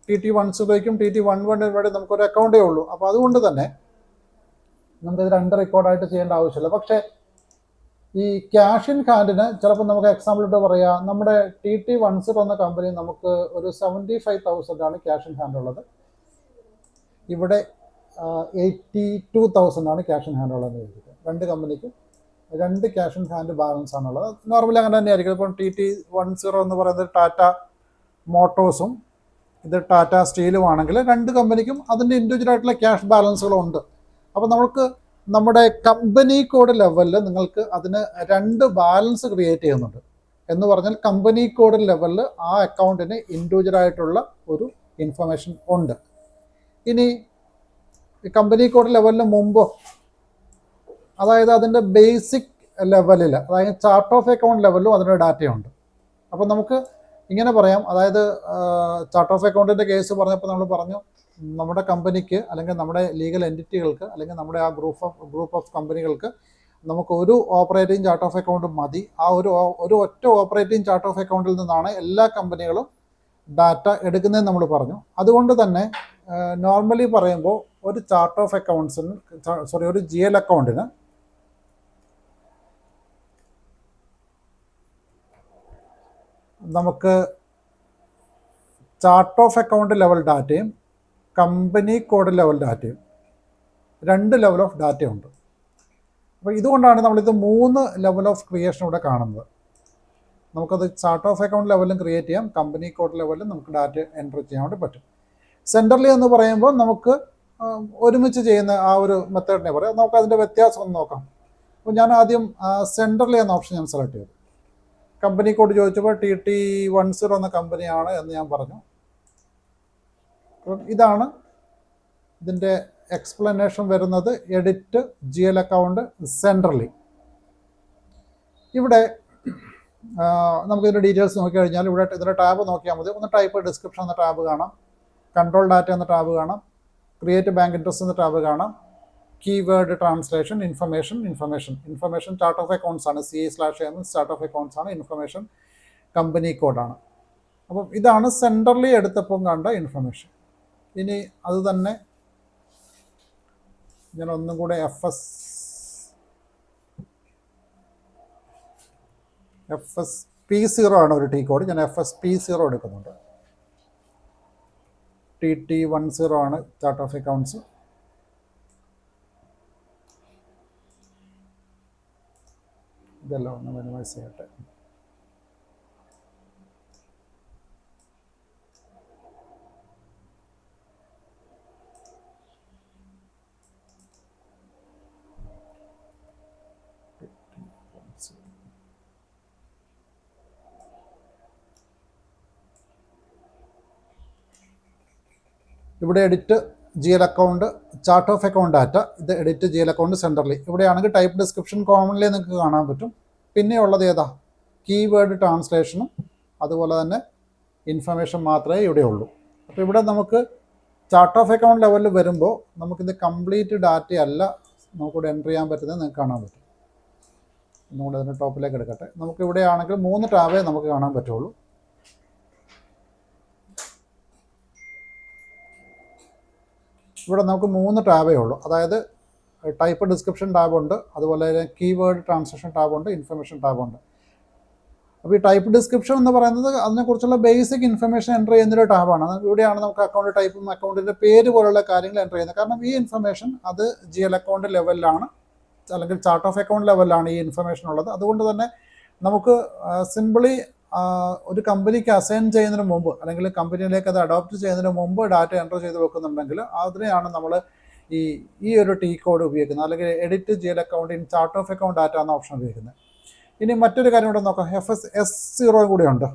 TT10 ഉപയോഗിക്കും, TT11 ഇവിടെ നമുക്കൊരു അക്കൗണ്ടേ ഉള്ളൂ. അപ്പോൾ അതുകൊണ്ട് തന്നെ നമുക്കിത് 2 റെക്കോർഡായിട്ട് ചെയ്യേണ്ട ആവശ്യമില്ല. പക്ഷേ ഈ ക്യാഷ് ഇൻ ഹാൻഡിന് ചിലപ്പോൾ നമുക്ക് എക്സാമ്പിൾ ഇട്ട് പറയാം, നമ്മുടെ TT10 എന്ന കമ്പനി നമുക്ക് ഒരു 75,000 ക്യാഷ് ഇൻ ഹാൻഡ് ഉള്ളത്. ഇവിടെ 82,000 ആണ് ക്യാഷ് ഇൻ ഹാൻഡ് ഉള്ളത്. 2 കമ്പനിക്കും 2 ക്യാഷ് ഇൻ ഹാൻഡ് ബാലൻസ് ആണുള്ളത്. നോർമലി അങ്ങനെ തന്നെയായിരിക്കും. ഇപ്പം TT10 എന്ന് പറയുന്നത് ടാറ്റ മോട്ടോഴ്സും ഇത് ടാറ്റ സ്റ്റീലും ആണെങ്കിൽ 2 കമ്പനിക്കും അതിൻ്റെ ഇൻഡിവിജ്വൽ ആയിട്ടുള്ള ക്യാഷ് ബാലൻസുകളുണ്ട്. അപ്പോൾ നമുക്ക് നമ്മുടെ കമ്പനി കോഡ് ലെവലിൽ നിങ്ങൾക്ക് അതിന് 2 ബാലൻസ് ക്രിയേറ്റ് ചെയ്യുന്നുണ്ട്. എന്ന് പറഞ്ഞാൽ കമ്പനി കോഡ് ലെവലിൽ ആ അക്കൗണ്ടിന് ഇൻഡിവിജ്വൽ ആയിട്ടുള്ള ഒരു ഇൻഫർമേഷൻ ഉണ്ട്. ഇനി കമ്പനി കോഡ് ലെവലിന് മുമ്പോ, അതായത് അതിൻ്റെ ബേസിക് ലെവലിൽ, അതായത് ചാർട്ട് ഓഫ് അക്കൗണ്ട് ലെവലിലും അതിൻ്റെ ഡാറ്റയുണ്ട്. അപ്പോൾ നമുക്ക് ഇങ്ങനെ പറയാം, അതായത് ചാർട്ട് ഓഫ് അക്കൗണ്ടിൻ്റെ കേസ് പറഞ്ഞപ്പോൾ നമ്മൾ പറഞ്ഞു, നമ്മുടെ കമ്പനിക്ക് അല്ലെങ്കിൽ നമ്മുടെ ലീഗൽ എൻറ്റിറ്റികൾക്ക് അല്ലെങ്കിൽ നമ്മുടെ ആ ഗ്രൂപ്പ് ഓഫ് കമ്പനികൾക്ക് നമുക്ക് ഒരു ഓപ്പറേറ്റിംഗ് ചാർട്ട് ഓഫ് അക്കൗണ്ട് മതി. ആ ഒരു ഒറ്റ ഓപ്പറേറ്റിംഗ് ചാർട്ട് ഓഫ് അക്കൗണ്ടിൽ നിന്നാണ് എല്ലാ കമ്പനികളും ഡാറ്റ എടുക്കുന്നതെന്ന് നമ്മൾ പറഞ്ഞു. അതുകൊണ്ട് തന്നെ നോർമലി പറയുമ്പോൾ ഒരു ചാർട്ട് ഓഫ് അക്കൗണ്ട്സിന് ഒരു GL അക്കൗണ്ടിന് നമുക്ക് ചാർട്ട് ഓഫ് അക്കൗണ്ട് ലെവൽ ഡാറ്റയും കമ്പനി കോഡ് ലെവൽ ഡാറ്റയും 2 ലെവൽ ഓഫ് ഡാറ്റയുണ്ട്. അപ്പോൾ ഇതുകൊണ്ടാണ് നമ്മളിത് 3 ലെവൽ ഓഫ് ക്രിയേഷൻ ഇവിടെ കാണുന്നത്. നമുക്കത് ചാർട്ട് ഓഫ് അക്കൗണ്ട് ലെവലിലും ക്രിയേറ്റ് ചെയ്യാം, കമ്പനി കോഡ് ലെവലിലും നമുക്ക് ഡാറ്റ എൻറ്റർ ചെയ്യാൻ വേണ്ടി പറ്റും. സെൻട്രലി എന്ന് പറയുമ്പോൾ നമുക്ക് ഒരുമിച്ച് ചെയ്യുന്ന ആ ഒരു മെത്തേഡിനെ പറയാം. നമുക്ക് അതിൻ്റെ വ്യത്യാസം ഒന്ന് നോക്കാം. അപ്പോൾ ഞാൻ ആദ്യം സെൻട്രലി എന്ന ഓപ്ഷൻ ഞാൻ സെലക്ട് ചെയ്തു. കമ്പനി കോഡ് ചോദിച്ചപ്പോൾ TT10 എന്ന കമ്പനിയാണ് എന്ന് ഞാൻ പറഞ്ഞു. അപ്പം ഇതാണ് ഇതിൻ്റെ എക്സ്പ്ലനേഷൻ വരുന്നത്. Edit GL account centrally. ഇവിടെ നമുക്കിതിൻ്റെ ഡീറ്റെയിൽസ് നോക്കിക്കഴിഞ്ഞാൽ ഇവിടെ ഇതിൻ്റെ ടാബ് നോക്കിയാൽ മതി. ഒന്ന് ടൈപ്പ് ഡിസ്ക്രിപ്ഷൻ എന്ന ടാബ് കാണാം, കൺട്രോൾ ഡാറ്റ എന്ന ടാബ് കാണാം, ക്രിയേറ്റ് ബാങ്ക് ഇൻട്രസ്റ്റ് എന്ന ടാബ് കാണാം, keyword translation, information chart of accounts ആണ്, CA/M ചാർട്ട് ഓഫ് അക്കൗണ്ട്സ് ആണ്, ഇൻഫർമേഷൻ കമ്പനി കോഡാണ്. അപ്പം ഇതാണ് സെൻട്രലി എടുത്തപ്പം കണ്ട ഇൻഫർമേഷൻ. ഇനി അത് തന്നെ ഞാൻ ഒന്നും കൂടെ FSP0 ആണ് ഒരു T കോഡ്. ഞാൻ FSP0 എടുക്കുന്നുണ്ട്. TT10 ആണ് ചാർട്ട് ഓഫ് അക്കൗണ്ട്സ്. ഇതെല്ലാം ഒന്ന് മിനിമൈസ് ചെയ്യട്ടെ. ഇവിടെ edit GL account, chart of account data, ഇത് എഡിറ്റ് GL അക്കൗണ്ട് സെൻട്രലി. ഇവിടെയാണെങ്കിൽ ടൈപ്പ് ഡിസ്ക്രിപ്ഷൻ കോമൺലി നിങ്ങൾക്ക് കാണാൻ പറ്റും. പിന്നെയുള്ളത് ഏതാ? കീവേഡ് ട്രാൻസ്ലേഷനും അതുപോലെ തന്നെ ഇൻഫർമേഷൻ മാത്രമേ ഇവിടെ ഉള്ളൂ. അപ്പോൾ ഇവിടെ നമുക്ക് ചാർട്ട് ഓഫ് അക്കൗണ്ട് ലെവലിൽ വരുമ്പോൾ നമുക്കിത് കംപ്ലീറ്റ് ഡാറ്റ അല്ല നമുക്കിവിടെ എൻ്റർ ചെയ്യാൻ പറ്റുന്നത് നിങ്ങൾക്ക് കാണാൻ പറ്റും. ഒന്നുകൂടെ അതിൻ്റെ ടോപ്പിലേക്ക് എടുക്കട്ടെ. നമുക്കിവിടെ ആണെങ്കിൽ 3 ടാബേ നമുക്ക് കാണാൻ പറ്റുള്ളൂ. ഇവിടെ നമുക്ക് 3 ടാബേ ഉള്ളൂ. അതായത് ടൈപ്പ് ഡിസ്ക്രിപ്ഷൻ ടാബുണ്ട്, അതുപോലെ തന്നെ കീവേഡ് ട്രാൻസ്ലേഷൻ ടാബുണ്ട്, ഇൻഫർമേഷൻ ടാബുണ്ട്. അപ്പോൾ ഈ ടൈപ്പ് ഡിസ്ക്രിപ്ഷൻ എന്ന് പറയുന്നത് അതിനെക്കുറിച്ചുള്ള ബേസിക് ഇൻഫർമേഷൻ എൻ്റർ ചെയ്യുന്നൊരു ടാബാണ്. ഇവിടെയാണ് നമുക്ക് അക്കൗണ്ട് ടൈപ്പും അക്കൗണ്ടിൻ്റെ പേര് പോലുള്ള കാര്യങ്ങൾ എൻ്റർ ചെയ്യുന്നത്. കാരണം ഈ ഇൻഫർമേഷൻ അത് GL അക്കൗണ്ട് ലെവലിലാണ്, അല്ലെങ്കിൽ ചാർട്ട് ഓഫ് അക്കൗണ്ട് ലെവലിലാണ് ഈ ഇൻഫർമേഷൻ ഉള്ളത്. അതുകൊണ്ട് തന്നെ നമുക്ക് സിംപിളി ഒരു കമ്പനിക്ക് അസൈൻ ചെയ്യുന്നതിന് മുമ്പ്, അല്ലെങ്കിൽ കമ്പനിയിലേക്ക് അത് അഡോപ്റ്റ് ചെയ്യുന്നതിന് മുമ്പ് ഡാറ്റ എൻ്റർ ചെയ്ത് വെക്കുന്നുണ്ടെങ്കിൽ അതിനെയാണ് നമ്മൾ ഈ ഒരു T കോഡ് ഉപയോഗിക്കുന്നത്, അല്ലെങ്കിൽ edit GL account in chart of account data എന്ന ഓപ്ഷൻ ഉപയോഗിക്കുന്നത്. ഇനി മറ്റൊരു കാര്യം കൂടെ നോക്കാം. S0 കൂടെ ഉണ്ട്.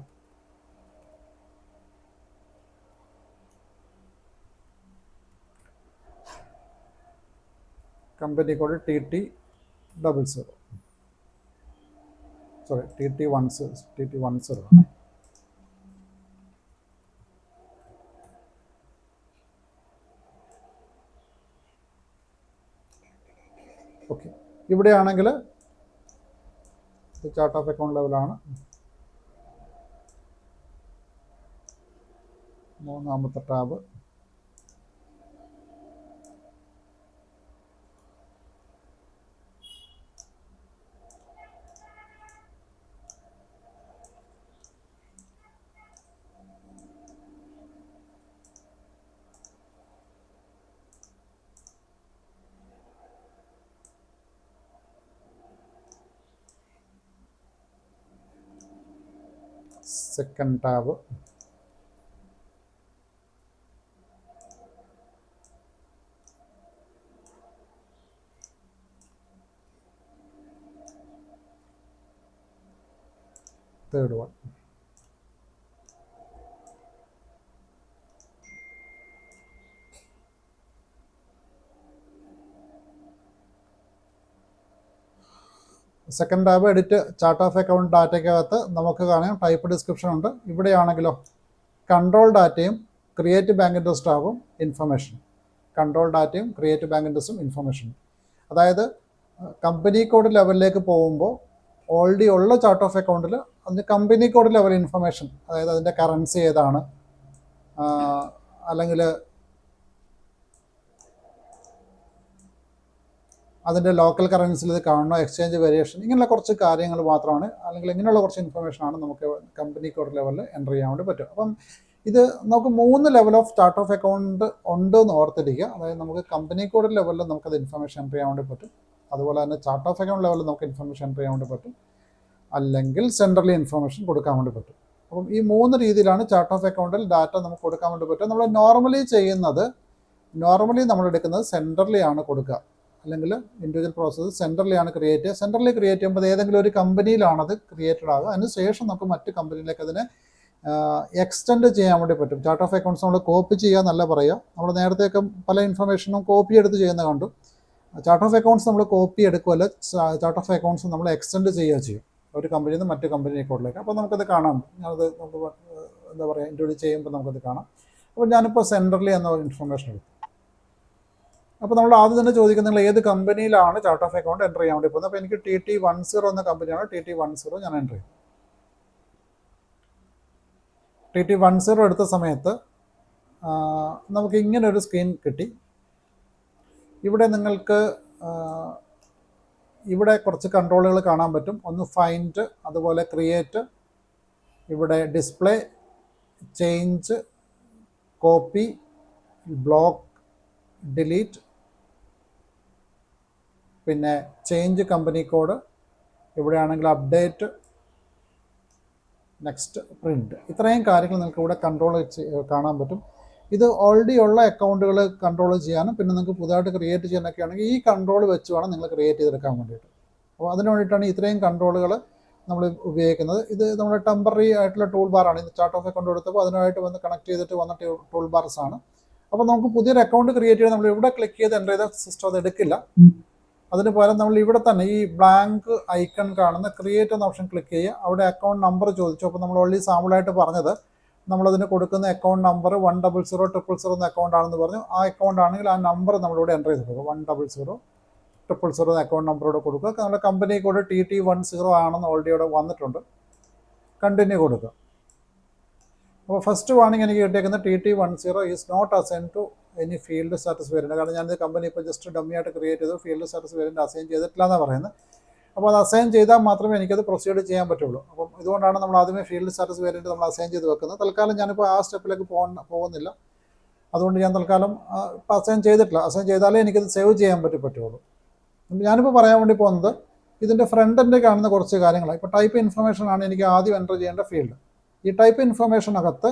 Company code TT00, sorry TT10 ആണ്. ഓക്കെ, ഇവിടെയാണെങ്കിൽ ചാർട്ട് ഓഫ് അക്കൗണ്ട് ലെവലാണ്. 3ാമത്തെ tab. Second tab. Third one. Second tab edit chart of account ഡാറ്റയ്ക്കകത്ത് നമുക്ക് കാണാം ടൈപ്പ് ഡിസ്ക്രിപ്ഷൻ ഉണ്ട്. ഇവിടെയാണെങ്കിലോ കൺട്രോൾ ഡാറ്റയും ക്രിയേറ്റ് ബാങ്ക് ഇൻട്രസ്റ്റ് ടാബും ഇൻഫർമേഷൻ. കൺട്രോൾ ഡാറ്റയും ക്രിയേറ്റ് ബാങ്ക് ഇൻട്രസ്റ്റും ഇൻഫർമേഷനും. അതായത് കമ്പനി കോഡ് ലെവലിലേക്ക് പോകുമ്പോൾ ഓൾറെഡി ഉള്ള ചാർട്ട് ഓഫ് അക്കൗണ്ടിൽ അതിന് കമ്പനി കോഡ് ലെവൽ ഇൻഫർമേഷൻ, അതായത് അതിൻ്റെ കറൻസി ഏതാണ്, അല്ലെങ്കിൽ അതിൻ്റെ ലോക്കൽ കറൻസിയിൽ ഇത് കാണണോ, എക്സ്ചേഞ്ച് വേരിയേഷൻ, ഇങ്ങനെയുള്ള കുറച്ച് കാര്യങ്ങൾ മാത്രമാണ്, അല്ലെങ്കിൽ ഇങ്ങനെയുള്ള കുറച്ച് ഇൻഫർമേഷനാണ് നമുക്ക് കമ്പനി കോഡ് ലെവലിൽ എൻ്റർ ചെയ്യാൻ വേണ്ടി പറ്റും. അപ്പം ഇത് നമുക്ക് 3 level of chart of account ഉണ്ട് എന്ന് ഓർത്തിരിക്കുക. അതായത് നമുക്ക് കമ്പനി കോഡ് ലെവലിൽ നമുക്കത് ഇൻഫർമേഷൻ എൻ്റർ ചെയ്യാൻ വേണ്ടി പറ്റും, അതുപോലെ തന്നെ ചാർട്ട് ഓഫ് അക്കൗണ്ട് ലെവലിൽ നമുക്ക് ഇൻഫർമേഷൻ എൻ്റർ ചെയ്യാൻ വേണ്ടി പറ്റും, അല്ലെങ്കിൽ സെൻട്രലി ഇൻഫർമേഷൻ കൊടുക്കാൻ വേണ്ടി പറ്റും. അപ്പം ഈ 3 രീതിയിലാണ് ചാർട്ട് ഓഫ് അക്കൗണ്ടിൽ ഡാറ്റ നമുക്ക് കൊടുക്കാൻ വേണ്ടി പറ്റും. നമ്മൾ നോർമലി നമ്മൾ എടുക്കുന്നത് സെൻട്രലി ആണ് കൊടുക്കുക, അല്ലെങ്കിൽ ഇൻഡിവിജ്വൽ പ്രോസസ്സ് സെൻട്രലിയാണ് ക്രിയേറ്റ് ചെയ്യുക. സെൻട്രലി ക്രിയേറ്റ് ചെയ്യുമ്പോൾ ഏതെങ്കിലും ഒരു കമ്പനിയിലാണത് ക്രിയേറ്റഡ് ആകുക. അതിനുശേഷം നമുക്ക് മറ്റ് കമ്പനിയിലേക്ക് അതിനെ എക്സ്റ്റെൻഡ് ചെയ്യാൻ വേണ്ടി പറ്റും. ചാർട്ട് ഓഫ് അക്കൗണ്ട്സ് നമ്മൾ കോപ്പി ചെയ്യുക എന്നല്ല പറയുക. നമ്മൾ നേരത്തെയൊക്കെ പല ഇൻഫർമേഷനും കോപ്പി എടുത്ത് ചെയ്യുന്ന കണ്ടു. ചാർട്ട് ഓഫ് അക്കൗണ്ട്സ് നമ്മൾ കോപ്പി എടുക്കുമല്ല, ചാർട്ട് ഓഫ് അക്കൗണ്ട്സ് നമ്മൾ എക്സ്റ്റെൻഡ് ചെയ്യുക ചെയ്യും ഒരു കമ്പനിയിൽ നിന്ന് മറ്റു കമ്പനി അക്കൗണ്ടിലേക്ക്. അപ്പോൾ നമുക്കത് കാണാം. ഞാനത് നമുക്ക് എന്താ പറയുക ഇൻട്രൊഡ്യൂസ് ചെയ്യുമ്പോൾ നമുക്കത് കാണാം. അപ്പോൾ ഞാനിപ്പോൾ സെൻട്രലി എന്ന ഇൻഫർമേഷൻ എടുത്തു. അപ്പോൾ നമ്മൾ ആദ്യം തന്നെ ചോദിക്കുന്നത് നിങ്ങൾ ഏത് കമ്പനിയിലാണ് ചാർട്ട് ഓഫ് അക്കൗണ്ട് എൻ്റർ ചെയ്യാൻ വേണ്ടി പോകുന്നത്. അപ്പോൾ എനിക്ക് TT10 എന്ന കമ്പനിയാണ്. TT10 ഞാൻ എൻ്റർ ചെയ്തു. TT10 എടുത്ത സമയത്ത് നമുക്ക് ഇങ്ങനെ ഒരു സ്ക്രീൻ കിട്ടി. ഇവിടെ നിങ്ങൾക്ക് ഇവിടെ കുറച്ച് കൺട്രോളുകൾ കാണാൻ പറ്റും. ഒന്ന് ഫൈൻഡ്, അതുപോലെ ക്രിയേറ്റ്, ഇവിടെ display, change, copy, block, delete, പിന്നെ ചേഞ്ച് കമ്പനി കോഡ്, ഇവിടെയാണെങ്കിൽ അപ്ഡേറ്റ്, നെക്സ്റ്റ്, പ്രിൻറ്റ്. ഇത്രയും കാര്യങ്ങൾ നിങ്ങൾക്ക് ഇവിടെ കൺട്രോൾ കാണാൻ പറ്റും. ഇത് ഓൾറെഡി ഉള്ള അക്കൗണ്ടുകൾ കൺട്രോൾ ചെയ്യാനും പിന്നെ നിങ്ങൾക്ക് പുതുതായിട്ട് ക്രിയേറ്റ് ചെയ്യാനൊക്കെ ആണെങ്കിൽ ഈ കൺട്രോൾ വെച്ച് വേണം നിങ്ങൾ ക്രിയേറ്റ് ചെയ്തെടുക്കാൻ വേണ്ടിയിട്ട്. അപ്പോൾ അതിന് വേണ്ടിയിട്ടാണ് ഇത്രയും കൺട്രോളുകൾ നമ്മൾ ഉപയോഗിക്കുന്നത്. ഇത് നമ്മുടെ ടെമ്പററി ആയിട്ടുള്ള ടൂൾ ബാറാണ്. ഇത് ചാർട്ട് ഓഫ് അക്കൗണ്ട് എടുത്തപ്പോൾ അതിനായിട്ട് വന്ന് കണക്ട് ചെയ്തിട്ട് വന്ന ടൂൾ ബാർസ് ആണ്. അപ്പോൾ നമുക്ക് പുതിയൊരു അക്കൗണ്ട് ക്രിയേറ്റ് ചെയ്ത് നമ്മൾ ഇവിടെ ക്ലിക്ക് ചെയ്ത് എൻ്റർ ചെയ്ത സിസ്റ്റം അത് എടുക്കില്ല. അതിന് പകരം നമ്മൾ ഇവിടെ തന്നെ ഈ ബ്ലാങ്ക് ഐക്കൺ കാണുന്ന ക്രിയേറ്റ് എന്ന ഓപ്ഷൻ ക്ലിക്ക് ചെയ്യുക. അവിടെ അക്കൗണ്ട് നമ്പർ ചോദിച്ചു. അപ്പോൾ നമ്മൾ ഓൾറെഡി സാമ്പിളായിട്ട് പറഞ്ഞത് നമ്മളതിന് കൊടുക്കുന്ന അക്കൗണ്ട് നമ്പർ 1000000 എന്ന അക്കൗണ്ട് ആണെന്ന് പറഞ്ഞു. ആ അക്കൗണ്ട് ആണെങ്കിൽ ആ നമ്പർ നമ്മളിവിടെ എൻ്റർ ചെയ്ത് കൊടുക്കുക. 1000000 എന്ന അക്കൗണ്ട് നമ്പറോടെ കൊടുക്കുക. നമ്മുടെ കമ്പനി കോഡ് TT10 ആണെന്ന് ഓൾറെഡി ഇവിടെ വന്നിട്ടുണ്ട്. കണ്ടിന്യൂ കൊടുക്കുക. അപ്പോൾ ഫസ്റ്റ് വാർണിംഗ് എനിക്ക് കിട്ടിയേക്കുന്നത് TT10 is not assign to any field status variant. കാരണം ഞാനിത് കമ്പനി ഇപ്പോൾ ജസ്റ്റ് ഡമ്മി ആയിട്ട് ക്രിയേറ്റ് ചെയ്തു, ഫീൽഡ് സ്റ്റാറ്റസ് വേരിയൻറ്റ് അസൈൻ ചെയ്തിട്ടില്ല എന്നാണ് പറയുന്നത്. അപ്പോൾ അത് അസൈൻ ചെയ്താൽ മാത്രമേ എനിക്കത് പ്രൊസീഡ് ചെയ്യാൻ പറ്റുള്ളൂ. അപ്പം ഇതുകൊണ്ടാണ് നമ്മൾ ആദ്യമേ ഫീൽഡ് സ്റ്റാറ്റസ് വേരിയൻറ്റ് നമ്മൾ അസൈൻ ചെയ്ത് വെക്കുന്നത്. തൽക്കാലം ഞാനിപ്പോൾ ആ സ്റ്റെപ്പിലേക്ക് പോകുന്നില്ല. അതുകൊണ്ട് ഞാൻ തൽക്കാലം ഇപ്പോൾ അസൈൻ ചെയ്തിട്ടില്ല. അസൈൻ ചെയ്താലേ എനിക്കത് സേവ് ചെയ്യാൻ പറ്റുള്ളൂ. ഞാനിപ്പോൾ പറയാൻ വേണ്ടി പോകുന്നത് ഇതിൻ്റെ ഫ്രണ്ട് എൻഡ് കാണുന്ന കുറച്ച് കാര്യങ്ങളാണ്. ഇപ്പോൾ ടൈപ്പ് ഇൻഫർമേഷൻ ആണ് എനിക്ക് ആദ്യം എൻ്റർ ചെയ്യേണ്ട ഫീൽഡ്. ഈ ടൈപ്പ് ഇൻഫർമേഷനകത്ത്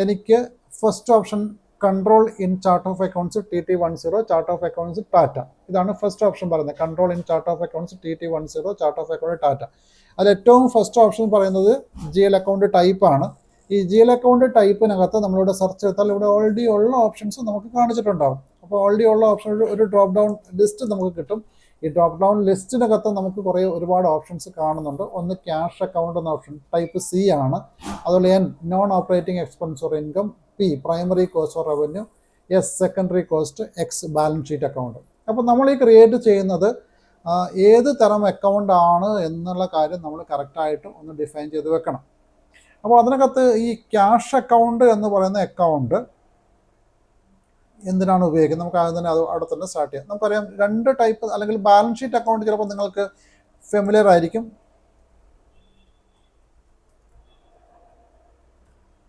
എനിക്ക് first option control in chart of accounts TT10 chart of accounts Tata. ഇതാണ് ഫസ്റ്റ് ഓപ്ഷൻ പറയുന്നത്. Control in chart of accounts TT10 chart of account Tata. അതിൽ ഏറ്റവും ഫസ്റ്റ് ഓപ്ഷൻ പറയുന്നത് GL അക്കൗണ്ട് ടൈപ്പാണ്. ഈ GL അക്കൗണ്ട് ടൈപ്പിനകത്ത് നമ്മളിവിടെ സെർച്ച് ചെയ്താൽ ഇവിടെ ഓൾറെഡി ഉള്ള ഓപ്ഷൻസ് നമുക്ക് കാണിച്ചിട്ടുണ്ടാകും. അപ്പോൾ ഓൾറെഡി ഉള്ള ഓപ്ഷൻ ഒരു ഡ്രോപ്പ് ഡൗൺ ലിസ്റ്റ് നമുക്ക് കിട്ടും. ഈ ഡ്രോപ്പ് ഡൗൺ ലിസ്റ്റിനകത്ത് നമുക്ക് ഒരുപാട് ഓപ്ഷൻസ് കാണുന്നുണ്ട്. ഒന്ന് ക്യാഷ് അക്കൗണ്ട് എന്ന ഓപ്ഷൻ ടൈപ്പ് C ആണ്. അതുപോലെ N non operating expense or income, P primary cost or revenue, S secondary cost, X balance sheet account. അപ്പോൾ നമ്മൾ ഈ ക്രിയേറ്റ് ചെയ്യുന്നത് ഏത് തരം അക്കൗണ്ട് ആണ് എന്നുള്ള കാര്യം നമ്മൾ കറക്റ്റായിട്ട് ഒന്ന് ഡിഫൈൻ ചെയ്ത് വെക്കണം. അപ്പോൾ അതിനകത്ത് ഈ ക്യാഷ് അക്കൗണ്ട് എന്ന് പറയുന്ന അക്കൗണ്ട് എന്തിനാണ് ഉപയോഗിക്കുന്നത് നമുക്ക് ആദ്യം തന്നെ അവിടെ തന്നെ സ്റ്റാർട്ട് ചെയ്യാം. നമുക്കറിയാം രണ്ട് ടൈപ്പ് അല്ലെങ്കിൽ ബാലൻസ് ഷീറ്റ് അക്കൗണ്ട് ചിലപ്പോൾ നിങ്ങൾക്ക് ഫെമിലിയർ ആയിരിക്കും.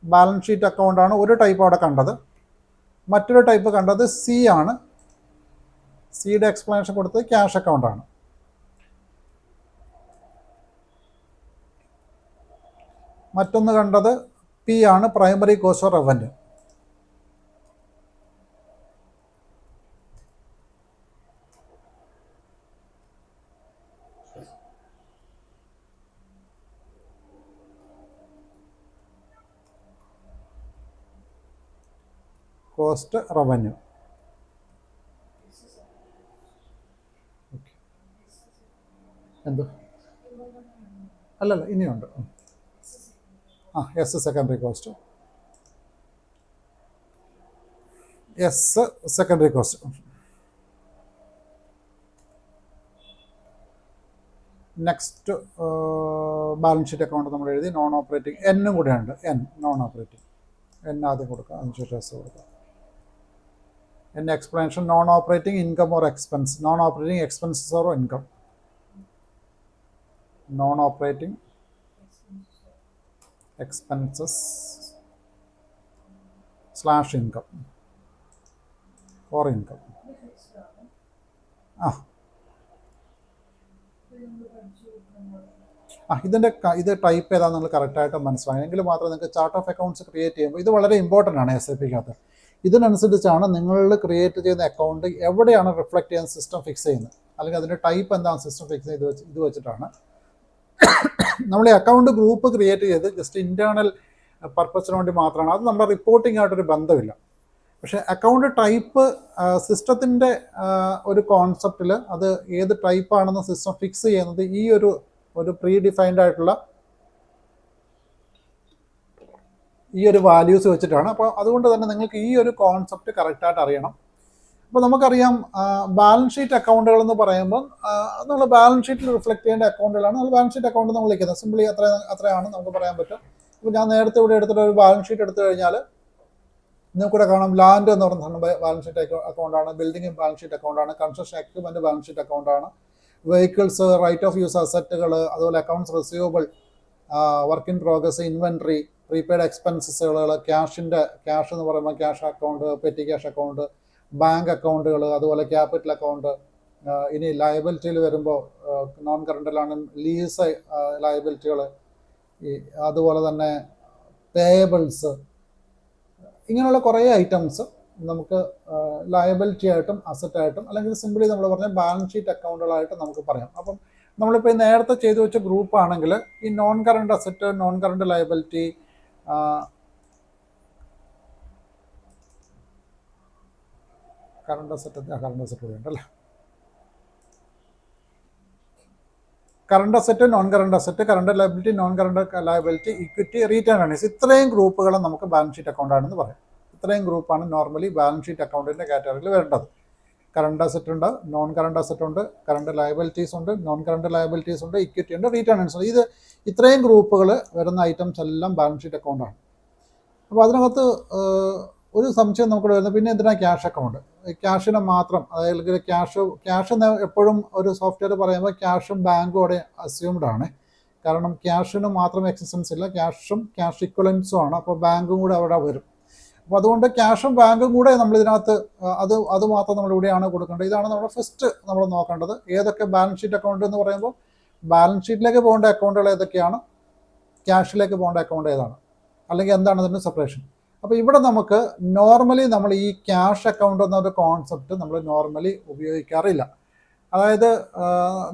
ബാലൻസ് ഷീറ്റ് അക്കൗണ്ടാണ് ഒരു ടൈപ്പ് അവിടെ കണ്ടത്. മറ്റൊരു ടൈപ്പ് കണ്ടത് C ആണ്. സിയുടെ എക്സ്പ്ലനേഷൻ കൊടുത്തത് ക്യാഷ് അക്കൗണ്ടാണ്. മറ്റൊന്ന് കണ്ടത് P ആണ്, primary cost or revenue. Cost, revenue. എന്തോ അല്ലല്ല ഇനിയുണ്ട്. S secondary cost, S secondary cost. Next balance sheet account നമ്മൾ എഴുതി. നോൺ ഓപ്പറേറ്റിംഗ് എന്നും കൂടെ ഉണ്ട്. നോൺ ഓപ്പറേറ്റിംഗ് ആദ്യം കൊടുക്കുക, അതിനുശേഷം S കൊടുക്കുക. Explanation non operating income or expense, non operating expenses or income, non operating expenses / income or income. ഇത് ടൈപ്പ് ഏതാണെന്ന് നിങ്ങൾ കറക്റ്റായിട്ട് മനസ്സിലായി എങ്കിൽ മാത്രമേ നിങ്ങൾക്ക് ചാർട്ട് ഓഫ് അക്കൗണ്ട്സ് ക്രിയേറ്റ് ചെയ്യുമ്പോൾ ഇത് വളരെ ഇമ്പോർട്ടൻ്റ് ആണ് SAPക്കകത്ത്. ഇതിനനുസരിച്ചാണ് നിങ്ങൾ ക്രിയേറ്റ് ചെയ്യുന്ന അക്കൗണ്ട് എവിടെയാണ് റിഫ്ലക്റ്റ് ചെയ്യുന്ന സിസ്റ്റം ഫിക്സ് ചെയ്യുന്നത്, അല്ലെങ്കിൽ അതിൻ്റെ ടൈപ്പ് എന്താണ് സിസ്റ്റം ഫിക്സ് ചെയ്ത് ഇത് വെച്ചിട്ടാണ് നമ്മൾ ഈ അക്കൗണ്ട് ഗ്രൂപ്പ് ക്രിയേറ്റ് ചെയ്ത് ജസ്റ്റ് ഇൻറ്റേർണൽ പർപ്പസിന് വേണ്ടി മാത്രമാണ്. അത് നമ്മുടെ റിപ്പോർട്ടിംഗ് ആയിട്ടൊരു ബന്ധമില്ല. പക്ഷേ അക്കൗണ്ട് ടൈപ്പ് സിസ്റ്റത്തിൻ്റെ ഒരു കോൺസെപ്റ്റിൽ അത് ഏത് ടൈപ്പാണെന്ന് സിസ്റ്റം ഫിക്സ് ചെയ്യുന്നത് ഈ ഒരു പ്രീ ഡിഫൈൻഡ് ആയിട്ടുള്ള ഈ ഒരു വാല്യൂസ് വെച്ചിട്ടാണ്. അപ്പോൾ അതുകൊണ്ട് തന്നെ നിങ്ങൾക്ക് ഈ ഒരു കോൺസെപ്റ്റ് കറക്റ്റായിട്ട് അറിയണം. അപ്പോൾ നമുക്കറിയാം ബാലൻസ് ഷീറ്റ് അക്കൗണ്ടുകൾ എന്ന് പറയുമ്പോൾ നമ്മൾ ബാലൻസ് ഷീറ്റിൽ റിഫ്ലക്റ്റ് ചെയ്യേണ്ട അക്കൗണ്ടുകളാണ് നമ്മൾ ബാലൻസ് ഷീറ്റ് അക്കൗണ്ട് നമ്മൾ വിളിക്കുന്നത്. സിംപ്ലി അത്രയാണ് നമുക്ക് പറയാൻ പറ്റും. ഇപ്പോൾ ഞാൻ നേരത്തെ ഇവിടെ എടുത്തിട്ട് ഒരു ബാലൻസ് ഷീറ്റ് എടുത്തു കഴിഞ്ഞാൽ നിങ്ങൾക്കിവിടെ കാണാം ലാൻഡ് എന്ന് പറയുന്ന ബാലൻസ് ഷീറ്റ് അക്കൗണ്ടാണ്, ബിൽഡിംഗ് ബാലൻസ് ഷീറ്റ് അക്കൗണ്ടാണ്, കൺസ്ട്രക്ഷൻ എക്യുപ്മെൻറ്റ് ബാലൻസ് ഷീറ്റ് അക്കൗണ്ടാണ്, വെഹിക്കിൾസ്, റൈറ്റ് ഓഫ് യൂസ് അസറ്റുകൾ, അതുപോലെ accounts receivable, work in progress, inventory, prepaid എക്സ്പെൻസസുകൾ, ക്യാഷ് എന്ന് പറയുമ്പോൾ cash account, petty cash account, bank അക്കൗണ്ടുകൾ, അതുപോലെ ക്യാപിറ്റൽ അക്കൗണ്ട്, ഇനി ലയബിലിറ്റിയിൽ വരുമ്പോൾ നോൺ കറണ്ടിലാണ് ലീസ് ലയബിലിറ്റികൾ, ഈ അതുപോലെ തന്നെ പേയബിൾസ്, ഇങ്ങനെയുള്ള കുറേ ഐറ്റംസ് നമുക്ക് ലയബിലിറ്റി ആയിട്ടും അസറ്റായിട്ടും അല്ലെങ്കിൽ സിംപിളി നമ്മൾ പറഞ്ഞ ബാലൻസ് ഷീറ്റ് അക്കൗണ്ടുകളായിട്ട് നമുക്ക് പറയാം. അപ്പം നമ്മളിപ്പോൾ നേരത്തെ ചെയ്തു വെച്ച ഗ്രൂപ്പ് ആണെങ്കിൽ ഈ non current asset, non current liability, current asset വേണ്ടല്ലേ, current asset, non current asset, current liability, non current liability, equity, retained earnings, ഇത്രയും ഗ്രൂപ്പുകൾ നമുക്ക് ബാലൻസ് ഷീറ്റ് അക്കൗണ്ടാണെന്ന് പറയാം. ഇത്രയും ഗ്രൂപ്പാണ് നോർമലി ബാലൻസ് ഷീറ്റ് അക്കൗണ്ടിൻ്റെ കാറ്റഗറിയിൽ വരേണ്ടത്. കറണ്ട് അസറ്റ് ഉണ്ട്, നോൺ കറണ്ട് അസറ്റ് ഉണ്ട്, കറണ്ട് ലയബിലിറ്റീസ് ഉണ്ട്, നോൺ കറണ്ട് ലയബിലിറ്റീസ് ഉണ്ട്, ഇക്വിറ്റി ഉണ്ട്, റീറ്റേൺ ഏർണിങ്സ് ഉണ്ട്. ഇത് ഇത്രയും ഗ്രൂപ്പുകൾ വരുന്ന ഐറ്റംസ് എല്ലാം ബാലൻസ് ഷീറ്റ് അക്കൗണ്ടാണ്. അപ്പോൾ അതിനകത്ത് ഒരു സംശയം നമുക്കിവിടെ വരുന്നത്, പിന്നെ എന്തിനാണ് ക്യാഷ് അക്കൗണ്ട്? ക്യാഷിനെ മാത്രം, അതായത് ക്യാഷ് എപ്പോഴും ഒരു സോഫ്റ്റ്വെയർ പറയുമ്പോൾ ക്യാഷും ബാങ്കും അവിടെ അസ്യൂംഡ് ആണ്. കാരണം ക്യാഷിന് മാത്രം എക്സിസ്റ്റൻസ് ഇല്ല, ക്യാഷും ക്യാഷ് ഇക്വലൻസും ആണ്. അപ്പോൾ ബാങ്കും കൂടെ അവിടെ വരും. അപ്പോൾ അതുകൊണ്ട് ക്യാഷും ബാങ്കും കൂടെ നമ്മളിതിനകത്ത് അത് മാത്രം നമ്മളിവിടെയാണ് കൊടുക്കേണ്ടത്. ഇതാണ് നമ്മുടെ ഫസ്റ്റ് നമ്മൾ നോക്കേണ്ടത്. ഏതൊക്കെ ബാലൻസ് ഷീറ്റ് അക്കൗണ്ട് എന്ന് പറയുമ്പോൾ ബാലൻസ് ഷീറ്റിലേക്ക് പോകേണ്ട അക്കൗണ്ടുകൾ ഏതൊക്കെയാണ്, ക്യാഷിലേക്ക് പോകേണ്ട അക്കൗണ്ട് ഏതാണ്, അല്ലെങ്കിൽ എന്താണ് അതിൻ്റെ സെപ്പറേഷൻ. അപ്പോൾ ഇവിടെ നമുക്ക് നോർമലി നമ്മൾ ഈ ക്യാഷ് അക്കൗണ്ട് എന്നൊരു കോൺസെപ്റ്റ് നമ്മൾ നോർമലി ഉപയോഗിക്കാറില്ല. അതായത്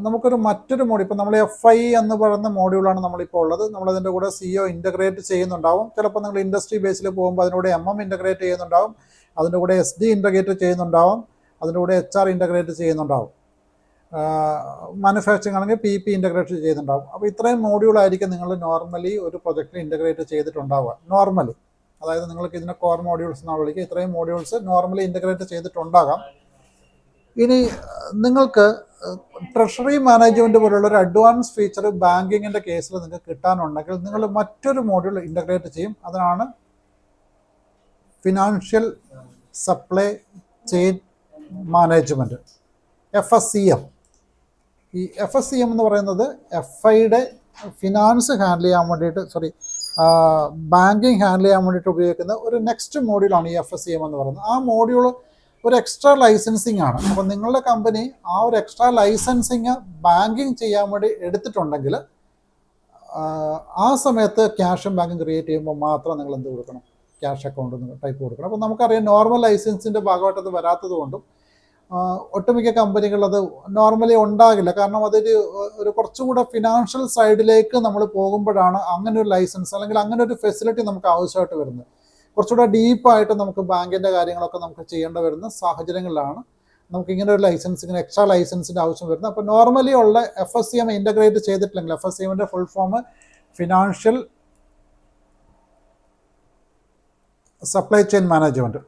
നമുക്കൊരു മറ്റൊരു മോഡ്യൂൾ, ഇപ്പോൾ നമ്മൾ FI എന്ന് പറയുന്ന മോഡ്യൂളാണ് നമ്മളിപ്പോൾ ഉള്ളത്. നമ്മളതിൻ്റെ കൂടെ CO ഇൻ്റഗ്രേറ്റ് ചെയ്യുന്നുണ്ടാവും. ചിലപ്പോൾ നിങ്ങൾ ഇൻഡസ്ട്രി ബേസിൽ പോകുമ്പോൾ അതിനൂടെ MM ഇൻ്റഗ്രേറ്റ് ചെയ്യുന്നുണ്ടാവും, അതിൻ്റെ കൂടെ SD ഇൻ്റഗ്രേറ്റ് ചെയ്യുന്നുണ്ടാവും, അതിൻ്റെ കൂടെ HR ഇൻ്റഗ്രേറ്റ് ചെയ്യുന്നുണ്ടാവും, മാനുഫാക്ചറിങ് ആണെങ്കിൽ PP ഇൻ്റഗ്രേറ്റ് ചെയ്യുന്നുണ്ടാവും. അപ്പോൾ ഇത്രയും മോഡ്യൂളായിരിക്കും നിങ്ങൾ നോർമലി ഒരു പ്രൊജക്റ്റിൽ ഇൻ്റഗ്രേറ്റ് ചെയ്തിട്ടുണ്ടാവുക നോർമലി. അതായത് നിങ്ങൾക്ക് ഇതിനെ കോർ മോഡ്യൂൾസ് എന്നാണ് വിളിക്കുക. ഇത്രയും മോഡ്യൂൾസ് നോർമലി ഇൻ്റഗ്രേറ്റ് ചെയ്തിട്ടുണ്ടാകാം. ഇനി നിങ്ങൾക്ക് ട്രഷറി മാനേജ്മെൻറ്റ് പോലുള്ള ഒരു അഡ്വാൻസ് ഫീച്ചർ ബാങ്കിങ്ങിൻ്റെ കേസിൽ നിങ്ങൾക്ക് കിട്ടാനുണ്ടെങ്കിൽ നിങ്ങൾ മറ്റൊരു മോഡ്യൂൾ ഇൻ്റഗ്രേറ്റ് ചെയ്യും. അതാണ് financial supply chain management, FSCM. ഈ FSCM എന്ന് പറയുന്നത് FIയുടെ ഫിനാൻസ് ഹാൻഡിൽ ചെയ്യാൻ വേണ്ടിയിട്ട്, ബാങ്കിങ് ഹാൻഡിൽ ചെയ്യാൻ വേണ്ടിയിട്ട് ഉപയോഗിക്കുന്ന ഒരു നെക്സ്റ്റ് മോഡ്യൂളാണ് ഈ FSCM എന്ന് പറയുന്നത്. ആ മോഡ്യൂൾ ഒരു എക്സ്ട്രാ ലൈസൻസിങ് ആണ്. അപ്പോൾ നിങ്ങളുടെ കമ്പനി ആ ഒരു എക്സ്ട്രാ ലൈസൻസിങ് ബാങ്കിങ് ചെയ്യാൻ വേണ്ടി എടുത്തിട്ടുണ്ടെങ്കിൽ ആ സമയത്ത് ക്യാഷും ബാങ്കും ക്രിയേറ്റ് ചെയ്യുമ്പോൾ മാത്രം നിങ്ങൾ എന്ത് കൊടുക്കണം, ക്യാഷ് അക്കൗണ്ട് ടൈപ്പ് കൊടുക്കണം. അപ്പോൾ നമുക്കറിയാം നോർമൽ ലൈസൻസിൻ്റെ ഭാഗമായിട്ട് അത് വരാത്തത് കൊണ്ടും ഒട്ടുമിക്ക കമ്പനികളത് നോർമലി ഉണ്ടാകില്ല. കാരണം ഒരു കുറച്ചുകൂടെ ഫിനാൻഷ്യൽ സൈഡിലേക്ക് നമ്മൾ പോകുമ്പോഴാണ് അങ്ങനെ ഒരു ലൈസൻസ് അല്ലെങ്കിൽ അങ്ങനെ ഒരു ഫെസിലിറ്റി നമുക്ക് ആവശ്യമായിട്ട് വരുന്നത്. കുറച്ചുകൂടെ ഡീപ്പായിട്ട് നമുക്ക് ബാങ്കിൻ്റെ കാര്യങ്ങളൊക്കെ നമുക്ക് ചെയ്യേണ്ടി വരുന്ന സാഹചര്യങ്ങളിലാണ് നമുക്ക് ഇങ്ങനെ ഒരു ലൈസൻസിങ്ങിന് എക്സ്ട്രാ ലൈസൻസിൻ്റെ ആവശ്യം വരുന്നത്. അപ്പോൾ നോർമലി ഉള്ള FSCM ഇൻ്റഗ്രേറ്റ് ചെയ്തിട്ടില്ലെങ്കിൽ, FSCMൻ്റെ full form financial supply chain management.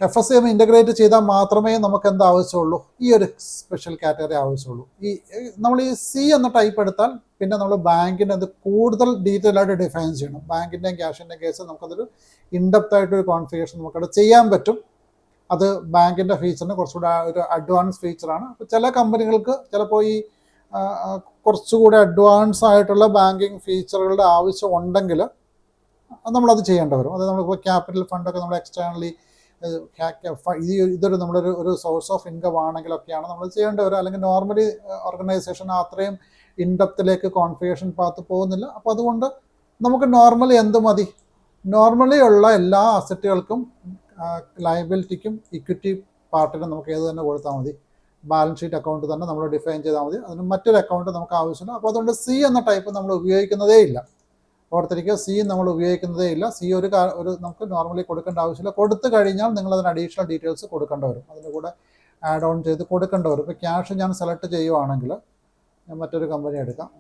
FSCM integrate ചെയ്താൽ മാത്രമേ നമുക്ക് എന്താ ആവശ്യമുള്ളൂ, ഈ ഒരു സ്പെഷ്യൽ കാറ്റഗറി ആവശ്യമുള്ളൂ. നമ്മൾ ഈ C എന്ന ടൈപ്പ് എടുത്താൽ പിന്നെ നമ്മൾ ബാങ്കിൻ്റെ അത് കൂടുതൽ ഡീറ്റെയിൽ ആയിട്ട് ഡിഫൈൻ ചെയ്യണം. ബാങ്കിൻ്റെയും ക്യാഷിൻ്റെയും കേസ് നമുക്കതൊരു ഇൻഡെപ്ത് ആയിട്ടൊരു കോൺഫിഗറേഷൻ നമുക്കത് ചെയ്യാൻ പറ്റും. അത് ബാങ്കിൻ്റെ ഫീച്ചറിന് കുറച്ചുകൂടെ ഒരു അഡ്വാൻസ് ഫീച്ചറാണ്. അപ്പോൾ ചില കമ്പനികൾക്ക് ചിലപ്പോൾ ഈ കുറച്ചുകൂടെ അഡ്വാൻസ് ആയിട്ടുള്ള ബാങ്കിങ് ഫീച്ചറുകളുടെ ആവശ്യം ഉണ്ടെങ്കിൽ നമ്മളത് ചെയ്യേണ്ടി വരും. അത് നമ്മളിപ്പോൾ ക്യാപിറ്റൽ ഫണ്ടൊക്കെ നമ്മൾ എക്സ്റ്റേണലി ഇതൊരു നമ്മളൊരു സോഴ്സ് ഓഫ് ഇൻകം ആണെങ്കിലൊക്കെയാണ് നമ്മൾ ചെയ്യേണ്ടി വരും. അല്ലെങ്കിൽ നോർമലി ഓർഗനൈസേഷൻ അത്രയും ഇൻഡെപ്തിലേക്ക് കോൺഫിഗറേഷൻ പാത്ത് പോകുന്നില്ല. അപ്പോൾ അതുകൊണ്ട് നമുക്ക് നോർമലി എന്ത് മതി, നോർമലി ഉള്ള എല്ലാ അസറ്റുകൾക്കും ലയബിലിറ്റിക്കും ഇക്വിറ്റി പാർട്ടിനും നമുക്ക് ഏത് തന്നെ കൊടുത്താൽ മതി. ബാലൻസ് ഷീറ്റ് അക്കൗണ്ട് തന്നെ നമ്മൾ ഡിഫൈൻ ചെയ്താൽ മതി. അതിന് മറ്റൊരു അക്കൗണ്ട് നമുക്ക് ആവശ്യമില്ല. അപ്പോൾ അതുകൊണ്ട് C എന്ന ടൈപ്പ് നമ്മൾ ഉപയോഗിക്കുന്നതേ ഇല്ല. ഓർത്തിരിക്കുക, C നമ്മൾ ഉപയോഗിക്കുന്നതേ ഇല്ല. C ഒരു നമുക്ക് നോർമലി കൊടുക്കേണ്ട ആവശ്യമില്ല. കൊടുത്തു കഴിഞ്ഞാൽ നിങ്ങൾ അതിന് അഡീഷണൽ ഡീറ്റെയിൽസ് കൊടുക്കേണ്ടി വരും, അതിൻ്റെ കൂടെ ആഡ് ഓൺ ചെയ്ത് കൊടുക്കേണ്ടി വരും. ഇപ്പോൾ ക്യാഷ് ഞാൻ സെലക്ട് ചെയ്യുവാണെങ്കിൽ ഞാൻ മറ്റൊരു കമ്പനി എടുക്കാം.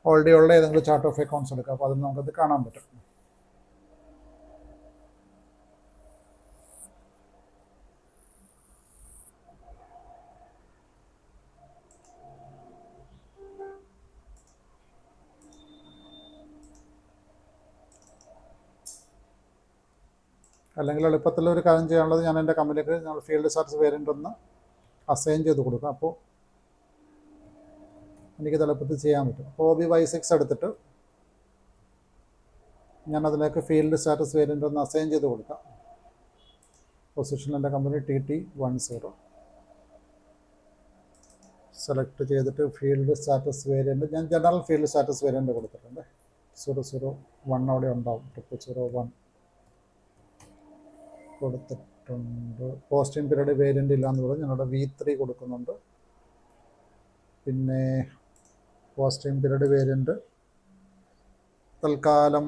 ഓൾറെഡി ഉള്ള ഏതെങ്കിലും ചാർട്ട് ഓഫ് അക്കൗണ്ട്സ് എടുക്കാം. അപ്പോൾ അതിന് നമുക്കത് കാണാൻ പറ്റും. അല്ലെങ്കിൽ എളുപ്പത്തിലൊരു കാര്യം ചെയ്യാനുള്ളത്, ഞാൻ എൻ്റെ കമ്പനിക്ക് ഞങ്ങൾ ഫീൽഡ് സർവീസ് വേരിയൻ്റ് ഒന്ന് അസൈൻ ചെയ്ത് കൊടുക്കാം. അപ്പോൾ എനിക്ക് എളുപ്പത്തിൽ ചെയ്യാൻ പറ്റും. അപ്പോൾ OB-Y6 എടുത്തിട്ട് ഞാൻ അതിലേക്ക് ഫീൽഡ് സ്റ്റാറ്റസ് വേരിയൻ്റ് ഒന്ന് അസൈൻ ചെയ്ത് കൊടുക്കാം. പൊസിഷൻ എൻ്റെ കമ്പനി TT10 സെലക്ട് ചെയ്തിട്ട് ഫീൽഡ് സ്റ്റാറ്റസ് വേരിയൻ്റ് ഞാൻ ജനറൽ ഫീൽഡ് സ്റ്റാറ്റസ് വേരിയൻ്റ് കൊടുത്തിട്ടുണ്ട്. 001 അവിടെ ഉണ്ടാവും. 001 കൊടുത്തിട്ടുണ്ട്. പോസ്റ്റിംഗ് പീരീഡ് വേരിയൻ്റ് ഇല്ലയെന്ന് പറഞ്ഞ് ഞാനിവിടെ V3 കൊടുക്കുന്നുണ്ട്. പിന്നെ പോസ്റ്റിംഗ് പീരീഡ് വേരിയൻ്റ് തൽക്കാലം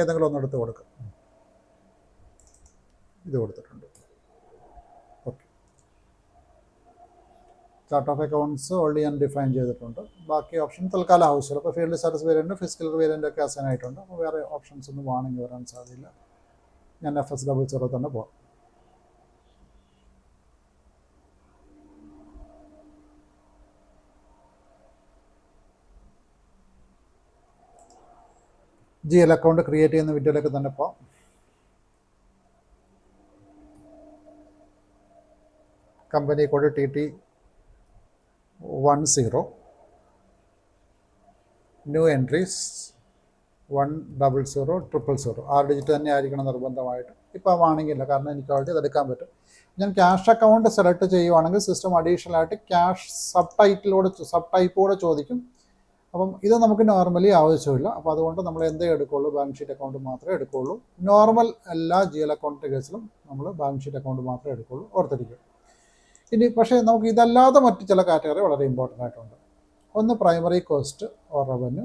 ഏതെങ്കിലും ഒന്ന് എടുത്ത് കൊടുക്കുക. ഇത് കൊടുത്തിട്ടുണ്ട്. Okay. Chart of accounts already ഞാൻ ഡിഫൈൻ ചെയ്തിട്ടുണ്ട്. ബാക്കി ഓപ്ഷൻ തൽക്കാലം ആവശ്യമില്ല. അപ്പോൾ field status variant physical variant ഒക്കെ അസൈൻ ആയിട്ടുണ്ട്. അപ്പോൾ വേറെ ഓപ്ഷൻസ് ഒന്നും വാണിംഗ് വരാൻ സാധ്യതയില്ല. ഞാൻ FS00 തന്നെ പോകാം. GL അക്കൗണ്ട് ക്രിയേറ്റ് ചെയ്യുന്ന വീഡിയോയിലേക്ക് തന്നെ പോകാം. Company code TT10, new entries 1000000. 6 digit തന്നെ ആയിരിക്കണം നിർബന്ധമായിട്ട്. ഇപ്പോൾ വാണിങ്ങില്ല, കാരണം എനിക്ക് ഓൾറെഡി അതെടുക്കാൻ പറ്റും. ഞാൻ ക്യാഷ് അക്കൗണ്ട് സെലക്ട് ചെയ്യുവാണെങ്കിൽ സിസ്റ്റം അഡീഷണൽ ആയിട്ട് ക്യാഷ് സബ് ടൈപ്പ് കൂടെ ചോദിക്കും. അപ്പം ഇത് നമുക്ക് നോർമലി ആവശ്യമില്ല. അപ്പോൾ അതുകൊണ്ട് നമ്മൾ എന്തേ എടുക്കുള്ളൂ, ബാലൻസ് ഷീറ്റ് അക്കൗണ്ട് മാത്രമേ എടുക്കുകയുള്ളൂ. നോർമൽ എല്ലാ GL അക്കൗണ്ടിൻ്റെ കേസിലും നമ്മൾ ബാലൻസ് ഷീറ്റ് അക്കൗണ്ട് മാത്രമേ എടുക്കുകയുള്ളൂ, ഓർത്തിരിക്കും. ഇനി പക്ഷേ നമുക്ക് ഇതല്ലാതെ മറ്റ് ചില കാറ്റഗറി വളരെ ഇമ്പോർട്ടൻ്റ് ആയിട്ടുണ്ട്. ഒന്ന് പ്രൈമറി കോസ്റ്റ് ഓർ റവന്യൂ,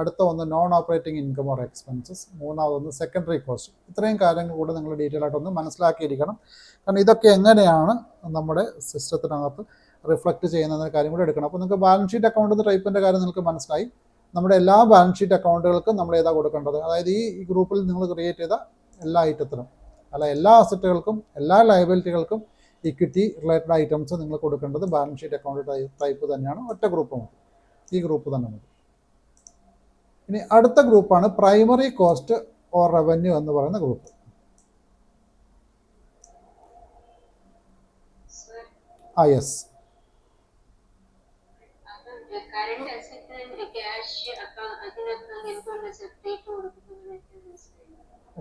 അടുത്ത ഒന്ന് non operating income or expenses, മൂന്നാമതൊന്ന് സെക്കൻഡറി കോസ്റ്റ്. ഇത്രയും കാര്യങ്ങൾ കൂടെ നിങ്ങൾ ഡീറ്റെയിൽ ആയിട്ടൊന്ന് മനസ്സിലാക്കിയിരിക്കണം. കാരണം ഇതൊക്കെ എങ്ങനെയാണ് നമ്മുടെ സിസ്റ്റത്തിനകത്ത് റിഫ്ലക്റ്റ് ചെയ്യുന്ന കാര്യം കൂടെ എടുക്കണം. അപ്പോൾ നിങ്ങൾക്ക് ബാലൻസ് ഷീറ്റ് അക്കൗണ്ട് ടൈപ്പിൻ്റെ കാര്യം നിങ്ങൾക്ക് മനസ്സിലായി. നമ്മുടെ എല്ലാ ബാലൻസ് ഷീറ്റ് അക്കൗണ്ടുകൾക്കും നമ്മൾ ഏതാ കൊടുക്കേണ്ടത്, അതായത് ഈ ഗ്രൂപ്പിൽ നിങ്ങൾ ക്രിയേറ്റ് ചെയ്ത എല്ലാ ഐറ്റത്തിനും, അല്ല എല്ലാ അസറ്റുകൾക്കും എല്ലാ ലയബിലിറ്റികൾക്കും ഇക്വിറ്റി റിലേറ്റഡ് ഐറ്റംസ് നിങ്ങൾ കൊടുക്കേണ്ടത് ബാലൻസ് ഷീറ്റ് അക്കൗണ്ട് ടൈപ്പ് തന്നെയാണ്. ഒറ്റ ഗ്രൂപ്പ് മതി, ഈ ഗ്രൂപ്പ് തന്നെ മതി. ഇനി അടുത്ത ഗ്രൂപ്പാണ് പ്രൈമറി കോസ്റ്റ് ഓർ റവന്യൂ എന്ന് പറയുന്ന ഗ്രൂപ്പ്. യെസ്.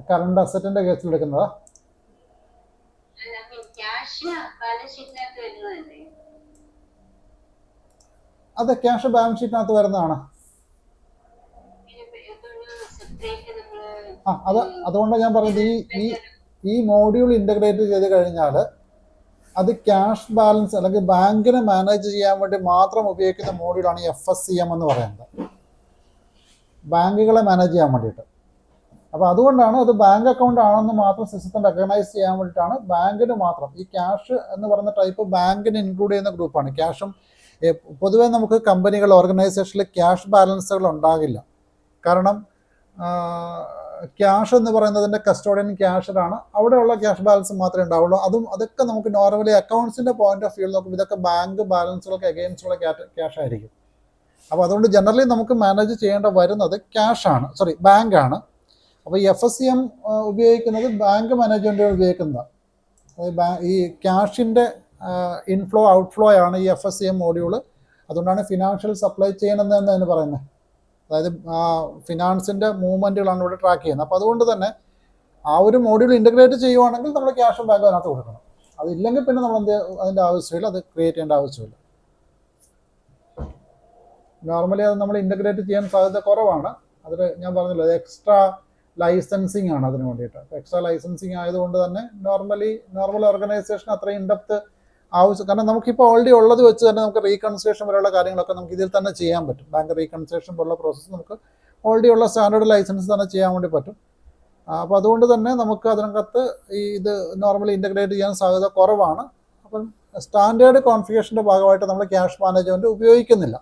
കറണ്ട് അസറ്റിന്റെ കേസിൽ എടുക്കുന്നതാ? അതെ, ക്യാഷ് ബാലൻസ് ഷീറ്റിനകത്ത് വരുന്നതാണ്. അതുകൊണ്ട് ഞാൻ പറയുന്നത് ഈ മോഡ്യൂൾ ഇൻ്റഗ്രേറ്റ് ചെയ്ത് കഴിഞ്ഞാൽ അത് ക്യാഷ് ബാലൻസ് അല്ലെങ്കിൽ ബാങ്കിനെ മാനേജ് ചെയ്യാൻ വേണ്ടി മാത്രം ഉപയോഗിക്കുന്ന മോഡ്യൂളാണ് FSCM എന്ന് പറയുന്നത്, ബാങ്കുകളെ മാനേജ് ചെയ്യാൻ വേണ്ടിയിട്ട്. അപ്പോൾ അതുകൊണ്ടാണ് അത് ബാങ്ക് അക്കൗണ്ട് ആണെന്ന് മാത്രം സിസ്റ്റം റെക്കഗ്നൈസ് ചെയ്യാൻ വേണ്ടിയിട്ടാണ് ബാങ്കിന് മാത്രം. ഈ ക്യാഷ് എന്ന് പറയുന്ന ടൈപ്പ് ബാങ്കിന് ഇൻക്ലൂഡ് ചെയ്യുന്ന ഗ്രൂപ്പാണ്. ക്യാഷും പൊതുവേ നമുക്ക് കമ്പനികൾ ഓർഗനൈസേഷനിൽ ക്യാഷ് ബാലൻസുകൾ ഉണ്ടാകില്ല. കാരണം ക്യാഷ് എന്ന് പറയുന്നതിൻ്റെ കസ്റ്റോഡിയൻ ക്യാഷിലാണ്, അവിടെയുള്ള ക്യാഷ് ബാലൻസ് മാത്രമേ ഉണ്ടാവുള്ളൂ. അതൊക്കെ നമുക്ക് നോർമലി അക്കൗണ്ട്സിൻ്റെ പോയിന്റ് ഓഫ് വ്യൂ നോക്കുമ്പോൾ ഇതൊക്കെ ബാങ്ക് ബാലൻസുകൾക്ക് എഗെയിൻസ്റ്റുള്ള ക്യാഷ് ആയിരിക്കും. അപ്പോൾ അതുകൊണ്ട് ജനറലി നമുക്ക് മാനേജ് ചെയ്യേണ്ട വരുന്നത് ബാങ്കാണ്. അപ്പോൾ ഈ FSCM ഉപയോഗിക്കുന്നത് ബാങ്ക് മാനേജ്മെൻറ്റുകൾ ഉപയോഗിക്കുന്നതാണ്. ഈ ക്യാഷിൻ്റെ ഇൻഫ്ലോ ഔട്ട്ഫ്ലോ ആണ് ഈ FSCM മോഡ്യൂള്. അതുകൊണ്ടാണ് ഫിനാൻഷ്യൽ സപ്ലൈ ചെയിൻ എന്ന് തന്നെ അതിന് പറയുന്നത്. അതായത് ഫിനാൻസിൻ്റെ മൂവ്മെൻറ്റുകളാണ് ഇവിടെ ട്രാക്ക് ചെയ്യുന്നത്. അപ്പോൾ അതുകൊണ്ട് തന്നെ ആ ഒരു മോഡ്യൂൾ ഇൻ്റഗ്രേറ്റ് ചെയ്യുവാണെങ്കിൽ നമ്മൾ ക്യാഷും ബാങ്കും അതിനകത്ത് കൊടുക്കണം. അതില്ലെങ്കിൽ പിന്നെ നമ്മൾ അതിൻ്റെ ആവശ്യമില്ല, അത് ക്രിയേറ്റ് ചെയ്യേണ്ട ആവശ്യമില്ല. നോർമലി അത് നമ്മൾ ഇൻ്റഗ്രേറ്റ് ചെയ്യാൻ സാധ്യത കുറവാണ്. അതിൽ ഞാൻ പറഞ്ഞല്ലോ, അത് എക്സ്ട്രാ ലൈസൻസിങ് ആണ് അതിന് വേണ്ടിയിട്ട്. എക്സ്ട്രാ ലൈസൻസിങ് ആയതുകൊണ്ട് തന്നെ നോർമൽ ഓർഗനൈസേഷൻ അത്രയും ഇൻഡെപ്ത് ആവശ്യം. കാരണം നമുക്കിപ്പോൾ ഓൾറെഡി ഉള്ളത് വെച്ച് തന്നെ നമുക്ക് റീകൺസ്ട്രക്ഷൻ വരെയുള്ള കാര്യങ്ങളൊക്കെ നമുക്ക് ഇതിൽ തന്നെ ചെയ്യാൻ പറ്റും. ബാങ്ക് റീകൺസ്ട്രക്ഷൻ പോലുള്ള പ്രോസസ്സ് നമുക്ക് ഓൾറെഡി ഉള്ള സ്റ്റാൻഡേർഡ് ലൈസൻസ് തന്നെ ചെയ്യാൻ വേണ്ടി പറ്റും. അപ്പോൾ അതുകൊണ്ട് തന്നെ നമുക്ക് അതിനകത്ത് ഇത് നോർമലി ഇൻ്റഗ്രേറ്റ് ചെയ്യാൻ സാധ്യത കുറവാണ്. അപ്പം സ്റ്റാൻഡേർഡ് കോൺഫിഗറേഷൻ്റെ ഭാഗമായിട്ട് നമ്മൾ ക്യാഷ് മാനേജ്മെൻറ്റ് ഉപയോഗിക്കുന്നില്ല,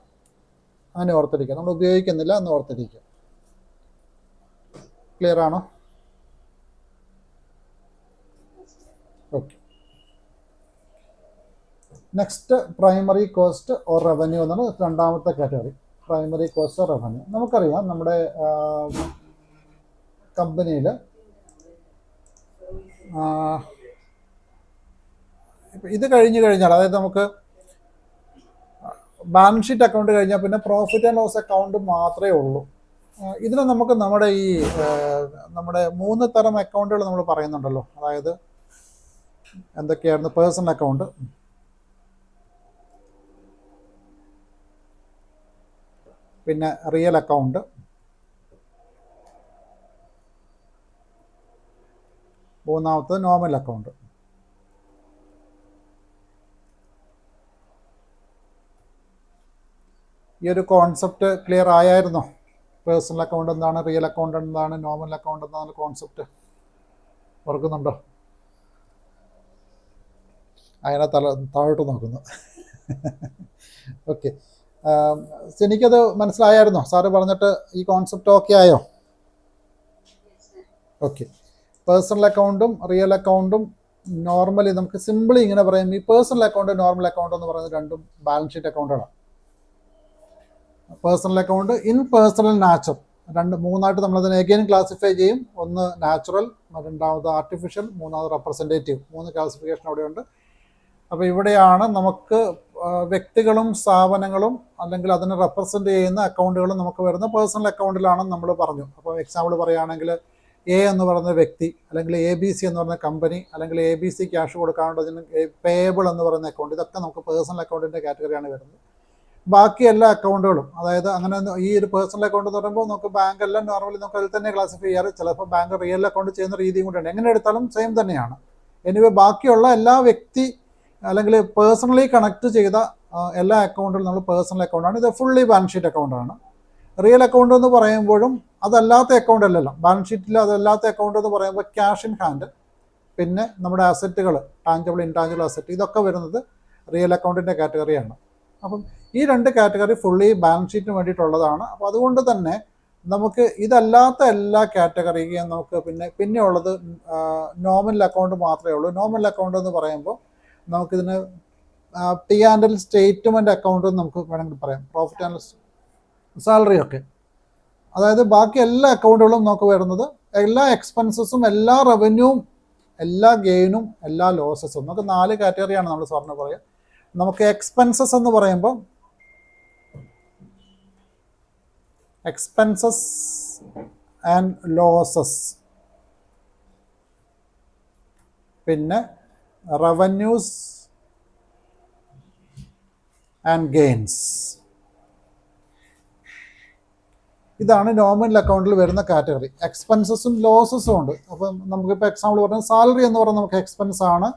അങ്ങനെ ഓർത്തിരിക്കുക. നമ്മൾ ഉപയോഗിക്കുന്നില്ല എന്ന് ഓർത്തിരിക്കുക. ക്ലിയർ ആണോ? Okay. Next primary cost or revenue എന്നാണ് രണ്ടാമത്തെ category. Primary cost or revenue. നമുക്കറിയാം നമ്മുടെ കമ്പനിയിൽ ഇത് കഴിഞ്ഞ് കഴിഞ്ഞാൽ, അതായത് നമുക്ക് ബാലൻസ് ഷീറ്റ് അക്കൗണ്ട് കഴിഞ്ഞാൽ പിന്നെ പ്രോഫിറ്റ് ആൻഡ് ലോസ് അക്കൗണ്ട് മാത്രമേ ഉള്ളൂ. ഇതിന് നമുക്ക് നമ്മുടെ 3 തരം അക്കൗണ്ടുകൾ നമ്മൾ പറയുന്നുണ്ടല്ലോ. അതായത് എന്തൊക്കെയായിരുന്നു? പേഴ്സണൽ അക്കൗണ്ട്, പിന്നെ റിയൽ അക്കൗണ്ട്, മൂന്നാമത്തത് നോർമൽ അക്കൗണ്ട്. ഈ ഒരു കോൺസെപ്റ്റ് ക്ലിയർ ആയായിരുന്നോ? പേഴ്സണൽ അക്കൗണ്ട് എന്താണ്, റിയൽ അക്കൗണ്ട് എന്താണ്, നോർമൽ അക്കൗണ്ട് എന്താണ് കോൺസെപ്റ്റ് ഓർക്കുന്നുണ്ടോ? അതിനെ താഴോട്ട് നോക്കുന്നു. ഓക്കെ, എനിക്കത് മനസ്സിലായായിരുന്നോ? സാറ് പറഞ്ഞിട്ട് ഈ കോൺസെപ്റ്റ് ഓക്കെ ആയോ? ഓക്കെ, പേഴ്സണൽ അക്കൗണ്ടും റിയൽ അക്കൗണ്ടും നോർമലി നമുക്ക് സിമ്പിളി ഇങ്ങനെ പറയാം. ഈ പേഴ്സണൽ അക്കൗണ്ട് നോർമൽ അക്കൗണ്ട് എന്ന് പറയുന്നത് രണ്ടും ബാലൻസ് ഷീറ്റ് അക്കൗണ്ടുകളാണ്. Personal account in personal nature, മൂന്നായിട്ട് നമ്മളതിനെ അഗെയിൻ ക്ലാസിഫൈ ചെയ്യും. ഒന്ന് നാച്ചുറൽ, രണ്ടാമത് ആർട്ടിഫിഷ്യൽ, മൂന്നാമത് റെപ്രസെൻറ്റേറ്റീവ്. 3 ക്ലാസിഫിക്കേഷൻ അവിടെയുണ്ട്. അപ്പോൾ ഇവിടെയാണ് നമുക്ക് വ്യക്തികളും സ്ഥാപനങ്ങളും അല്ലെങ്കിൽ അതിനെ റെപ്രസെൻ്റ് ചെയ്യുന്ന അക്കൗണ്ടുകളും നമുക്ക് വരുന്ന പേഴ്സണൽ അക്കൗണ്ടിലാണെന്ന് നമ്മൾ പറഞ്ഞു. അപ്പോൾ എക്സാമ്പിൾ പറയുകയാണെങ്കിൽ എ എന്ന് പറയുന്ന വ്യക്തി, അല്ലെങ്കിൽ ABC എന്ന് പറയുന്ന കമ്പനി, അല്ലെങ്കിൽ ABC ക്യാഷ് കൊടുക്കാനുള്ളതിന് പേയബിൾ എന്ന് പറയുന്ന അക്കൗണ്ട്, ഇതൊക്കെ നമുക്ക് പേഴ്സണൽ അക്കൗണ്ടിൻ്റെ കാറ്റഗറിയാണ് വരുന്നത്. ബാക്കി എല്ലാ അക്കൗണ്ടുകളും, അതായത് അങ്ങനെ ഈ ഒരു പേഴ്സണൽ അക്കൗണ്ട് എന്ന് പറയുമ്പോൾ നമുക്ക് ബാങ്ക് എല്ലാം നോർമലി നമുക്ക് അതിൽ തന്നെ ക്ലാസിഫൈ ചെയ്യാറ്. ചിലപ്പോൾ ബാങ്ക് റിയൽ അക്കൗണ്ട് ചെയ്യുന്ന രീതിയും കൂടെയാണ്. എങ്ങനെ എടുത്താലും സെയിം തന്നെയാണ്. എനിവേ ബാക്കിയുള്ള എല്ലാ വ്യക്തി അല്ലെങ്കിൽ പേഴ്സണലി കണക്ട് ചെയ്ത എല്ലാ അക്കൗണ്ടുകളും നമ്മൾ പേഴ്സണൽ അക്കൗണ്ടാണ്. ഇത് ഫുള്ളി ബാലൻസ് ഷീറ്റ് അക്കൗണ്ടാണ്. റിയൽ അക്കൗണ്ട് എന്ന് പറയുമ്പോഴും അതല്ലാത്ത അക്കൗണ്ട് അല്ലല്ലോ. ബാലൻസ് ഷീറ്റിൽ അതല്ലാത്ത അക്കൗണ്ട് എന്ന് പറയുമ്പോൾ ക്യാഷ് ഇൻ ഹാൻഡ്, പിന്നെ നമ്മുടെ അസറ്റുകൾ, ടാഞ്ചിബിൾ ഇൻടാഞ്ചിബിൾ അസറ്റ്, ഇതൊക്കെ വരുന്നത് റിയൽ അക്കൗണ്ടിൻ്റെ കാറ്റഗറിയാണ്. അപ്പം ഈ 2 കാറ്റഗറി ഫുള്ളി ബാലൻസ് ഷീറ്റിന് വേണ്ടിയിട്ടുള്ളതാണ്. അപ്പോൾ അതുകൊണ്ട് തന്നെ നമുക്ക് ഇതല്ലാത്ത എല്ലാ കാറ്റഗറിയും നമുക്ക് പിന്നെ ഉള്ളത് നോമിനൽ അക്കൗണ്ട് മാത്രമേ ഉള്ളൂ. നോമിനൽ അക്കൗണ്ട് എന്ന് പറയുമ്പോൾ നമുക്കിതിന് P&L സ്റ്റേറ്റ്മെൻറ്റ് അക്കൗണ്ട് നമുക്ക് വേണമെങ്കിൽ പറയാം, പ്രോഫിറ്റ് ആൻഡ് സാലറി ഒക്കെ. അതായത് ബാക്കി എല്ലാ അക്കൗണ്ടുകളും നമുക്ക് വരുന്നത് എല്ലാ എക്സ്പെൻസസും, എല്ലാ റവന്യൂവും, എല്ലാ ഗെയിനും, എല്ലാ ലോസസും. നമുക്ക് 4 കാറ്റഗറിയാണ് നമ്മൾ സാറിന് പറയാം. നമുക്ക് എക്സ്പെൻസസ് എന്ന് പറയുമ്പോൾ എക്സ്പെൻസസ് ആൻഡ് ലോസസ്, പിന്നെ റവന്യൂസ് ആൻഡ് ഗെയിൻസ്. ഇതാണ് നോമിനൽ അക്കൗണ്ടിൽ വരുന്ന കാറ്റഗറി. എക്സ്പെൻസസും ലോസസും ഉണ്ട്. അപ്പം നമുക്കിപ്പോൾ എക്സാമ്പിൾ പറഞ്ഞാൽ സാലറി എന്ന് പറയുന്നത് നമുക്ക് എക്സ്പെൻസ് ആണ്,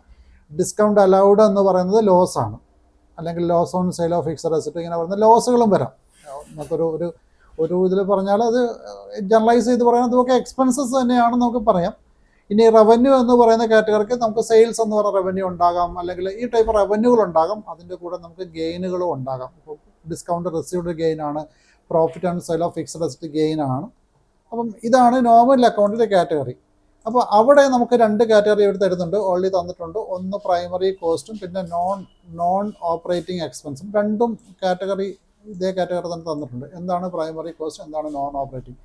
ഡിസ്കൗണ്ട് അലൗഡ് എന്ന് പറയുന്നത് ലോസ് ആണ്, അല്ലെങ്കിൽ loss on sale of fixed asset, ഇങ്ങനെ പറയുന്ന ലോസുകളും വരാം. നമുക്കൊരു ഇതിൽ പറഞ്ഞാൽ അത് ജനറലൈസ് ചെയ്ത് പറയുന്നത് നമുക്ക് എക്സ്പെൻസസ് തന്നെയാണെന്ന് നമുക്ക് പറയാം. ഇനി റവന്യൂ എന്ന് പറയുന്ന കാറ്റഗറിക്ക് നമുക്ക് സെയിൽസ് എന്ന് പറയുന്ന റവന്യൂ ഉണ്ടാകാം, അല്ലെങ്കിൽ ഈ ടൈപ്പ് റവന്യൂകൾ ഉണ്ടാകാം. അതിൻ്റെ കൂടെ നമുക്ക് ഗെയിനുകളും ഉണ്ടാകാം. ഇപ്പോൾ ഡിസ്കൗണ്ട് റിസീവ്ഡ് ഗെയിനാണ്, profit and sale of fixed asset ഗെയിനാണ്. അപ്പം ഇതാണ് നോമിനൽ അക്കൗണ്ടിൻ്റെ കാറ്റഗറി. അപ്പോൾ അവിടെ നമുക്ക് 2 കാറ്റഗറി ഇവിടെ തരുന്നുണ്ട്, ഓൾറെഡി തന്നിട്ടുണ്ട്. ഒന്ന് പ്രൈമറി കോസ്റ്റും പിന്നെ നോൺ ഓപ്പറേറ്റിംഗ് എക്സ്പെൻസും. രണ്ടും കാറ്റഗറി ഇതേ കാറ്റഗറി തന്നെ തന്നിട്ടുണ്ട്. എന്താണ് പ്രൈമറി കോസ്റ്റ്, എന്താണ് നോൺ ഓപ്പറേറ്റിംഗ്,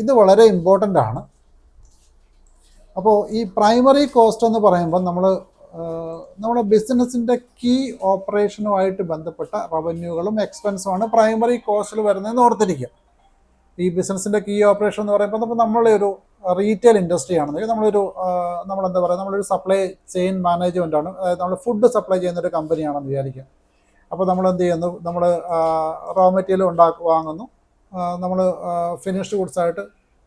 ഇത് വളരെ ഇമ്പോർട്ടൻ്റ് ആണ്. അപ്പോൾ ഈ പ്രൈമറി കോസ്റ്റ് എന്ന് പറയുമ്പോൾ നമ്മുടെ ബിസിനസ്സിൻ്റെ കീ ഓപ്പറേഷനുമായിട്ട് ബന്ധപ്പെട്ട റവന്യൂകളും എക്സ്പെൻസുമാണ് പ്രൈമറി കോസ്റ്റിൽ വരുന്നതെന്ന് ഓർത്തിരിക്കുക. ഈ ബിസിനസ്സിൻ്റെ കീ ഓപ്പറേഷൻ എന്ന് പറയുമ്പോൾ നമ്മളൊരു റീറ്റെയിൽ ഇൻഡസ്ട്രി ആണെന്നെങ്കിൽ നമ്മളൊരു സപ്ലൈ ചെയിൻ മാനേജ്മെൻ്റ് ആണ്. അതായത് നമ്മൾ ഫുഡ് സപ്ലൈ ചെയ്യുന്നൊരു കമ്പനിയാണെന്ന് വിചാരിക്കുക. അപ്പോൾ നമ്മൾ എന്ത് ചെയ്യുന്നു, നമ്മൾ റോ മെറ്റീരിയൽ വാങ്ങുന്നു, നമ്മൾ ഫിനിഷ്ഡ് ഗുഡ്സായിട്ട്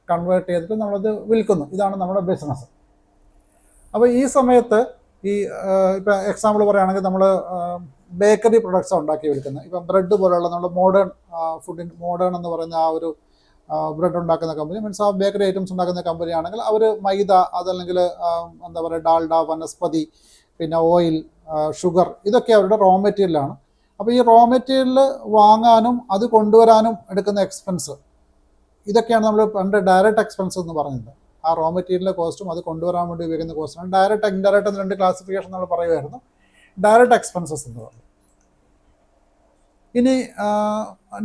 കൺവേർട്ട് ചെയ്തിട്ട് നമ്മളത് വിൽക്കുന്നു. ഇതാണ് നമ്മുടെ ബിസിനസ്. അപ്പോൾ ഈ സമയത്ത് ഇപ്പം എക്സാമ്പിൾ പറയുകയാണെങ്കിൽ നമ്മൾ ബേക്കറി പ്രൊഡക്ട്സ് ഉണ്ടാക്കി വിൽക്കുന്നത്. ഇപ്പം ബ്രെഡ് പോലെയുള്ള നമ്മൾ മോഡേൺ എന്ന് പറയുന്ന ആ ഒരു ബ്രെഡ് ഉണ്ടാക്കുന്ന കമ്പനി, മീൻസ് ആ ബേക്കറി ഐറ്റംസ് ഉണ്ടാക്കുന്ന കമ്പനി ആണെങ്കിൽ അവർ മൈദ, അതല്ലെങ്കിൽ ഡാൽഡ, വനസ്പതി, പിന്നെ ഓയിൽ, ഷുഗർ, ഇതൊക്കെ അവരുടെ റോ മെറ്റീരിയലാണ്. അപ്പോൾ ഈ റോ മെറ്റീരിയൽ വാങ്ങാനും അത് കൊണ്ടുവരാനും എടുക്കുന്ന എക്സ്പെൻസ്, ഇതൊക്കെയാണ് നമ്മൾ പണ്ട് ഡയറക്റ്റ് എക്സ്പെൻസ് എന്ന് പറയുന്നത്. ആ റോ മെറ്റീരിയലിൻ്റെ കോസ്റ്റും അത് കൊണ്ടുവരാൻ വേണ്ടി ഉപയോഗിക്കുന്ന കോസ്റ്റാണ്. ഡയറക്റ്റ്, ഇൻഡയറക്റ്റ് എന്ന് 2 ക്ലാസിഫിക്കേഷൻ നമ്മൾ പറയുമായിരുന്നു. ഡയറക്റ്റ് എക്സ്പെൻസസ് എന്ന് പറയുന്നത്. ഇനി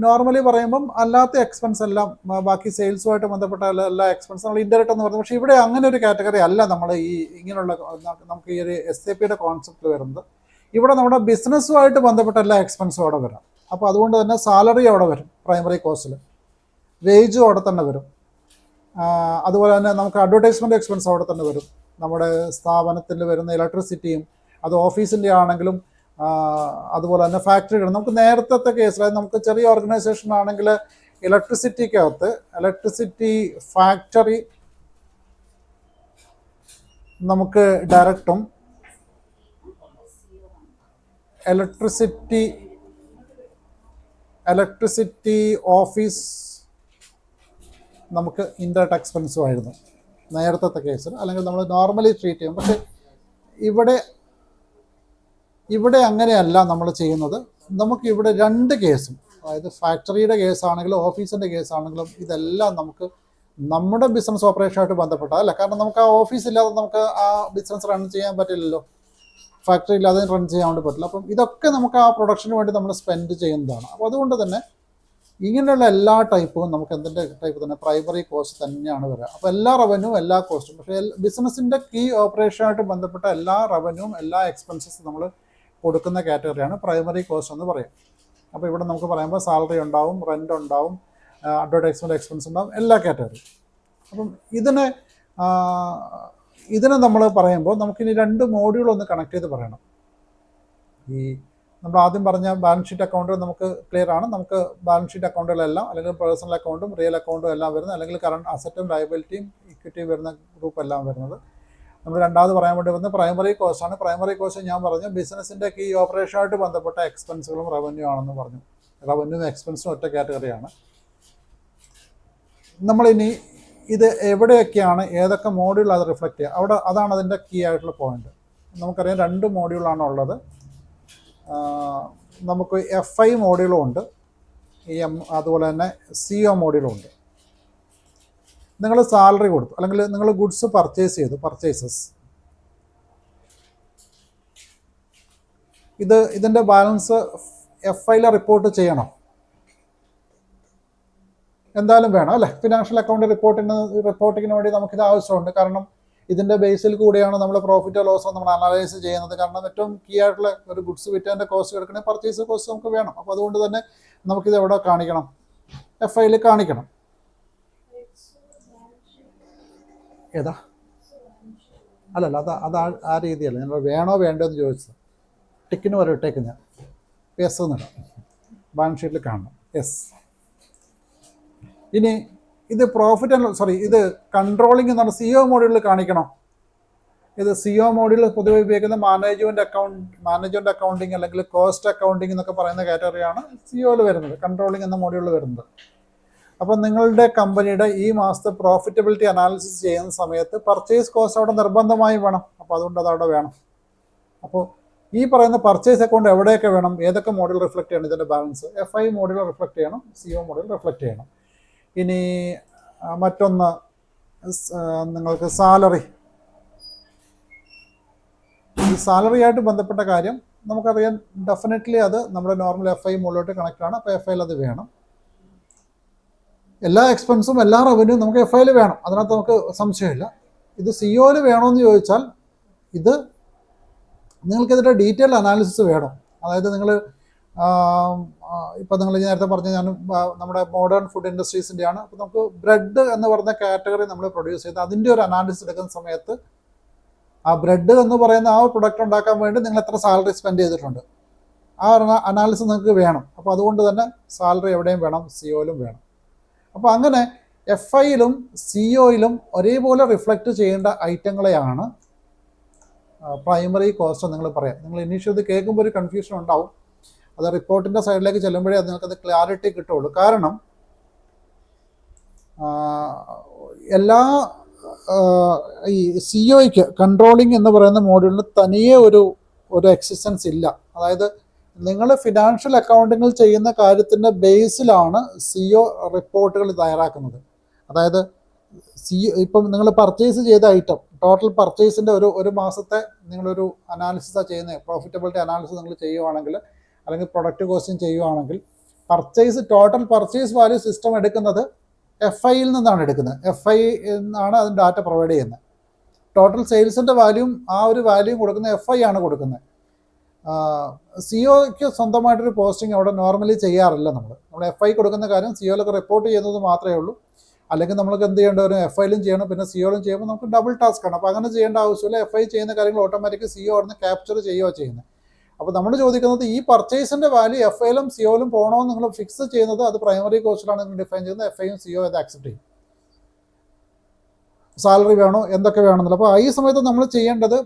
നോർമലി പറയുമ്പം അല്ലാത്ത എക്സ്പെൻസ് എല്ലാം, ബാക്കി സെയിൽസുമായിട്ട് ബന്ധപ്പെട്ട എല്ലാ എക്സ്പെൻസ് നമ്മൾ ഇൻഡയറക്റ്റ് എന്ന് പറയുന്നത്. പക്ഷേ ഇവിടെ അങ്ങനെ ഒരു കാറ്റഗറി അല്ല നമ്മൾ ഇങ്ങനെയുള്ള നമുക്ക് ഈ ഒരു SAPയുടെ കോൺസെപ്റ്റ് വരുന്നത്. ഇവിടെ നമ്മുടെ ബിസിനസ്സുമായിട്ട് ബന്ധപ്പെട്ട എല്ലാ എക്സ്പെൻസും അവിടെ വരാം. അപ്പോൾ അതുകൊണ്ട് തന്നെ സാലറി അവിടെ വരും, പ്രൈമറി കോസ്റ്റിൽ വേജും അവിടെ തന്നെ വരും. അതുപോലെ തന്നെ നമുക്ക് അഡ്വർടൈസ്മെൻറ്റ് എക്സ്പെൻസ് അവിടെ തന്നെ വരും. നമ്മുടെ സ്ഥാപനത്തിൽ വരുന്ന ഇലക്ട്രിസിറ്റിയും, അത് ഓഫീസിൻ്റെ ആണെങ്കിലും അതുപോലെ തന്നെ ഫാക്ടറികൾ. നമുക്ക് നേരത്തെ കേസിൽ നമുക്ക് ചെറിയ ഓർഗനൈസേഷൻ ആണെങ്കിൽ ഇലക്ട്രിസിറ്റി ഫാക്ടറി നമുക്ക് ഡയറക്റ്റും ഇലക്ട്രിസിറ്റി ഓഫീസ് നമുക്ക് ഇൻഡയറക്റ്റ് എക്സ്പെൻസും ആയിരുന്നു നേരത്തെ കേസിൽ, അല്ലെങ്കിൽ നമ്മൾ നോർമലി ട്രീറ്റ് ചെയ്യും. പക്ഷേ ഇവിടെ അങ്ങനെയല്ല നമ്മൾ ചെയ്യുന്നത്. നമുക്കിവിടെ രണ്ട് കേസും, അതായത് ഫാക്ടറിയുടെ കേസാണെങ്കിലും ഓഫീസിൻ്റെ കേസാണെങ്കിലും, ഇതെല്ലാം നമുക്ക് നമ്മുടെ ബിസിനസ് ഓപ്പറേഷനായിട്ട് ബന്ധപ്പെട്ടതല്ല. കാരണം നമുക്ക് ആ ഓഫീസ് ഇല്ലാതെ നമുക്ക് ആ ബിസിനസ് റൺ ചെയ്യാൻ പറ്റില്ലല്ലോ, ഫാക്ടറി ഇല്ലാതെ റൺ ചെയ്യാൻ വേണ്ടി പറ്റില്ല. അപ്പം ഇതൊക്കെ നമുക്ക് ആ പ്രൊഡക്ഷന് വേണ്ടി നമ്മൾ സ്പെൻഡ് ചെയ്യുന്നതാണ്. അപ്പോൾ അതുകൊണ്ട് തന്നെ ഇങ്ങനെയുള്ള എല്ലാ ടൈപ്പും നമുക്ക് എന്തിൻ്റെ ടൈപ്പ് തന്നെ പ്രൈമറി കോസ്റ്റ് തന്നെയാണ് വരിക. അപ്പോൾ എല്ലാ റവന്യൂവും എല്ലാ കോസ്റ്റും, പക്ഷേ ബിസിനസ്സിൻ്റെ കീ ഓപ്പറേഷനായിട്ട് ബന്ധപ്പെട്ട എല്ലാ റവന്യൂവും എല്ലാ എക്സ്പെൻസസും നമ്മൾ കൊടുക്കുന്ന കാറ്റഗറിയാണ് പ്രൈമറി കോസ്റ്റ് എന്ന് പറയും. അപ്പോൾ ഇവിടെ നമുക്ക് പറയുമ്പോൾ സാലറി ഉണ്ടാവും, റെൻ്റ് ഉണ്ടാവും, അഡ്വർടൈസ്മെൻറ്റ് എക്സ്പെൻസ് ഉണ്ടാവും, എല്ലാ കാറ്റഗറിയും. അപ്പം ഇതിനെ നമ്മൾ പറയുമ്പോൾ നമുക്കിനി രണ്ട് മോഡ്യൂളൊന്ന് കണക്ട് ചെയ്ത് പറയണം. ഈ നമ്മൾ ആദ്യം പറഞ്ഞ ബാലൻസ് ഷീറ്റ് അക്കൗണ്ട് നമുക്ക് ക്ലിയർ ആണ്. നമുക്ക് ബാലൻസ് ഷീറ്റ് അക്കൗണ്ടുകളെല്ലാം, അല്ലെങ്കിൽ പേഴ്സണൽ അക്കൗണ്ടും റിയൽ അക്കൗണ്ടും എല്ലാം വരുന്നത്, അല്ലെങ്കിൽ കറണ്ട് അസറ്റും ലയബിലിറ്റിയും ഇക്വിറ്റിയും വരുന്ന ഗ്രൂപ്പ് എല്ലാം വരുന്നത്. നമ്മൾ രണ്ടാമത് പറയാൻ വേണ്ടി വരുന്നത് പ്രൈമറി കോസ്റ്റ് ആണ്. പ്രൈമറി കോസ്റ്റ് ഞാൻ പറഞ്ഞു ബിസിനസ്സിൻ്റെ കീ ഓപ്പറേഷനായിട്ട് ബന്ധപ്പെട്ട എക്സ്പെൻസുകളും റവന്യൂ ആണെന്ന് പറഞ്ഞു. റവന്യൂ എക്സ്പെൻസും ഒറ്റ കാറ്റഗറിയാണ്. നമ്മളിനി ഇത് എവിടെയൊക്കെയാണ്, ഏതൊക്കെ മോഡ്യൂൾ അത് റിഫ്ലക്റ്റ് ചെയ്യുക, അതാണ് അതിൻ്റെ കീ ആയിട്ടുള്ള പോയിന്റ്. നമുക്കറിയാം രണ്ട് മോഡ്യൂളാണ് ഉള്ളത്. നമുക്ക് FI മോഡ്യൂളും ഉണ്ട്, അതുപോലെ തന്നെ CO മോഡ്യൂളും ഉണ്ട്. നിങ്ങൾ സാലറി കൊടുത്തു, അല്ലെങ്കിൽ നിങ്ങൾ ഗുഡ്സ് പർച്ചേസ് ചെയ്തു, പർച്ചേസസ്, ഇതിൻ്റെ ബാലൻസ് FIയിൽ റിപ്പോർട്ട് ചെയ്യണം, എന്തായാലും വേണം അല്ലേ? ഫിനാൻഷ്യൽ അക്കൗണ്ട് റിപ്പോർട്ടിങ്ങിന് വേണ്ടി നമുക്കിത് ആവശ്യമുണ്ട്. കാരണം ഇതിൻ്റെ ബേസിൽ കൂടിയാണ് നമ്മൾ പ്രോഫിറ്റോ ലോസോ നമ്മൾ അനലൈസ് ചെയ്യുന്നത്. കാരണം ഏറ്റവും കീ ആയിട്ടുള്ള ഒരു ഗുഡ്സ് വിറ്റതിൻ്റെ കോസ്റ്റ് എടുക്കണമെങ്കിൽ പർച്ചേസ് കോസ്റ്റ് നമുക്ക് വേണം. അപ്പോൾ അതുകൊണ്ട് തന്നെ നമുക്കിത് എവിടെ കാണിക്കണം? FIയിൽ കാണിക്കണം. ഏതാ? അല്ലല്ല, അത് ആ രീതിയല്ല. ഞങ്ങൾ വേണോ വേണ്ടോ എന്ന് ചോദിച്ചത്. ടിക്കിന് വരെ ഇട്ടേക്ക് ഞാൻ യെസ് എന്നിടാം, ബാലൻസ് ഷീറ്റിൽ കാണണം യെസ്. ഇനി ഇത് ഇത് കൺട്രോളിംഗ് എന്ന് പറഞ്ഞാൽ CO മോഡ്യൂളിൽ കാണിക്കണം. ഇത് CO മോഡ്യൂളിൽ പൊതുവെ ഉപയോഗിക്കുന്ന മാനേജ്മെൻറ്റ് അക്കൗണ്ടിങ് അല്ലെങ്കിൽ കോസ്റ്റ് അക്കൗണ്ടിങ് എന്നൊക്കെ പറയുന്ന കാറ്റഗറിയാണ് COയിൽ വരുന്നത്, കൺട്രോളിംഗ് എന്ന മോഡ്യൂളിൽ വരുന്നത്. അപ്പോൾ നിങ്ങളുടെ കമ്പനിയുടെ ഈ മാസത്തെ പ്രോഫിറ്റബിലിറ്റി അനാലിസിസ് ചെയ്യുന്ന സമയത്ത് പർച്ചേസ് കോസ്റ്റ് അവിടെ നിർബന്ധമായും വേണം. അപ്പോൾ അതുകൊണ്ട് അതവിടെ വേണം. അപ്പോൾ ഈ പറയുന്ന പർച്ചേസ് അക്കൗണ്ട് എവിടെയൊക്കെ വേണം, ഏതൊക്കെ മോഡ്യൂൾ റിഫ്ലക്റ്റ് ചെയ്യണം, ഇതിൻ്റെ ബാലൻസ് FI മോഡ്യൂൾ റിഫ്ലക്റ്റ് ചെയ്യണം, CO മോഡ്യൂൾ റിഫ്ലക്റ്റ് ചെയ്യണം. ഇനി മറ്റൊന്ന് നിങ്ങൾക്ക് സാലറി. ഈ സാലറിയായിട്ട് ബന്ധപ്പെട്ട കാര്യം നമുക്കറിയാം, ഡെഫിനറ്റ്ലി അത് നമ്മുടെ നോർമൽ FI മുകളിലോട്ട് കണക്റ്റ് ആണ്. അപ്പോൾ FIയിൽ അത് വേണം. എല്ലാ എക്സ്പെൻസും എല്ലാ റവന്യൂവും നമുക്ക് FIയിൽ വേണം, അതിനകത്ത് നമുക്ക് സംശയമില്ല. ഇത് COയിൽ വേണമെന്ന് ചോദിച്ചാൽ ഇത് നിങ്ങൾക്കിതിൻ്റെ ഡീറ്റെയിൽ അനാലിസിസ് വേണം. അതായത് നിങ്ങൾ ഇപ്പോൾ നിങ്ങൾ നേരത്തെ പറഞ്ഞ ഞാൻ നമ്മുടെ മോഡേൺ ഫുഡ് ഇൻഡസ്ട്രീസിൻ്റെയാണ്. അപ്പോൾ നമുക്ക് ബ്രെഡ് എന്ന് പറയുന്ന കാറ്റഗറി നമ്മൾ പ്രൊഡ്യൂസ് ചെയ്ത് അതിൻ്റെ ഒരു അനാലിസിസ് എടുക്കുന്ന സമയത്ത് ആ ബ്രെഡ് എന്ന് പറയുന്ന ആ പ്രൊഡക്റ്റ് ഉണ്ടാക്കാൻ വേണ്ടി നിങ്ങൾ എത്ര സാലറി സ്പെൻഡ് ചെയ്തിട്ടുണ്ട്, ആ അനാലിസിസ് നിങ്ങൾക്ക് വേണം. അപ്പോൾ അതുകൊണ്ട് തന്നെ സാലറി എവിടെയും വേണം, COയിലും വേണം. അപ്പോൾ അങ്ങനെ FIയിലും COയിലും ഒരേപോലെ റിഫ്ലക്റ്റ് ചെയ്യേണ്ട ഐറ്റങ്ങളെയാണ് പ്രൈമറി കോസ്റ്റ് നിങ്ങൾ പറയാം. നിങ്ങൾ ഇനീഷ്യൽ കേൾക്കുമ്പോൾ ഒരു കൺഫ്യൂഷൻ ഉണ്ടാവും. അത് റിപ്പോർട്ടിൻ്റെ സൈഡിലേക്ക് ചെല്ലുമ്പോഴേ അത് നിങ്ങൾക്കത് ക്ലാരിറ്റി കിട്ടുള്ളൂ. കാരണം എല്ലാ ഈ COയ്ക്ക് കൺട്രോളിംഗ് എന്ന് പറയുന്ന മോഡ്യൂളിന് തനിയെ ഒരു എക്സിസ്റ്റൻസ് ഇല്ല. അതായത് നിങ്ങൾ ഫിനാൻഷ്യൽ അക്കൗണ്ടിങ്ങിൽ ചെയ്യുന്ന കാര്യത്തിൻ്റെ ബേസിലാണ് CO റിപ്പോർട്ടുകൾ തയ്യാറാക്കുന്നത്. അതായത് ഇപ്പം നിങ്ങൾ പർച്ചേസ് ചെയ്ത ഐറ്റം ടോട്ടൽ പർച്ചേസിൻ്റെ ഒരു മാസത്തെ നിങ്ങളൊരു അനാലിസിസാണ് ചെയ്യുന്നത്, പ്രോഫിറ്റബിലിറ്റി അനാലിസിസ് നിങ്ങൾ ചെയ്യുവാണെങ്കിൽ, അല്ലെങ്കിൽ പ്രൊഡക്റ്റ് കോസ്റ്റിംഗ് ചെയ്യുവാണെങ്കിൽ, ടോട്ടൽ പർച്ചേസ് വാല്യൂ സിസ്റ്റം എടുക്കുന്നത് FIയിൽ നിന്നാണ് എടുക്കുന്നത്. FI എന്നാണ് അതിന് ഡാറ്റ പ്രൊവൈഡ് ചെയ്യുന്നത്. ടോട്ടൽ സെയിൽസിൻ്റെ വാല്യൂം ആ ഒരു വാല്യൂം കൊടുക്കുന്നത് FI ആണ് കൊടുക്കുന്നത്. സിഒക്ക് സ്വന്തമായിട്ടൊരു പോസ്റ്റിംഗ് അവിടെ നോർമലി ചെയ്യാറില്ല. നമ്മൾ FI കൊടുക്കുന്ന കാര്യം സിഒയിലൊക്കെ റിപ്പോർട്ട് ചെയ്യുന്നത് മാത്രമേ ഉള്ളൂ. അല്ലെങ്കിൽ നമ്മൾക്ക് എന്ത് ചെയ്യേണ്ട വരും, FIയിലും ചെയ്യണം, പിന്നെ സിഒയിലും ചെയ്യുമ്പോൾ നമുക്ക് ഡബിൾ ടാസ്ക് ആണ്. അപ്പോൾ അങ്ങനെ ചെയ്യേണ്ട ആവശ്യമില്ല. FI ചെയ്യുന്ന കാര്യങ്ങൾ ഓട്ടോമാറ്റിക് സിഒ അവിടെ നിന്ന് ക്യാപ്ചർ ചെയ്യുകയോ ചെയ്യുന്നത്. അപ്പോൾ നമ്മൾ ചോദിക്കുന്നത് ഈ പർച്ചേസിൻ്റെ വാല്യൂ FIയിലും സിഒയിലും പോകണമെന്ന് നിങ്ങൾ ഫിക്സ് ചെയ്യുന്നത് അത് പ്രൈമറി കോസ്റ്റിലാണ് നിങ്ങൾ ഡിഫൈൻ ചെയ്യുന്നത്. FIയും സിഒ അത് ആക്സെപ്റ്റ് ചെയ്യും. സാലറി വേണോ, എന്തൊക്കെ വേണമെന്നില്ല. അപ്പോൾ ഈ സമയത്ത് നമ്മൾ ചെയ്യേണ്ടത്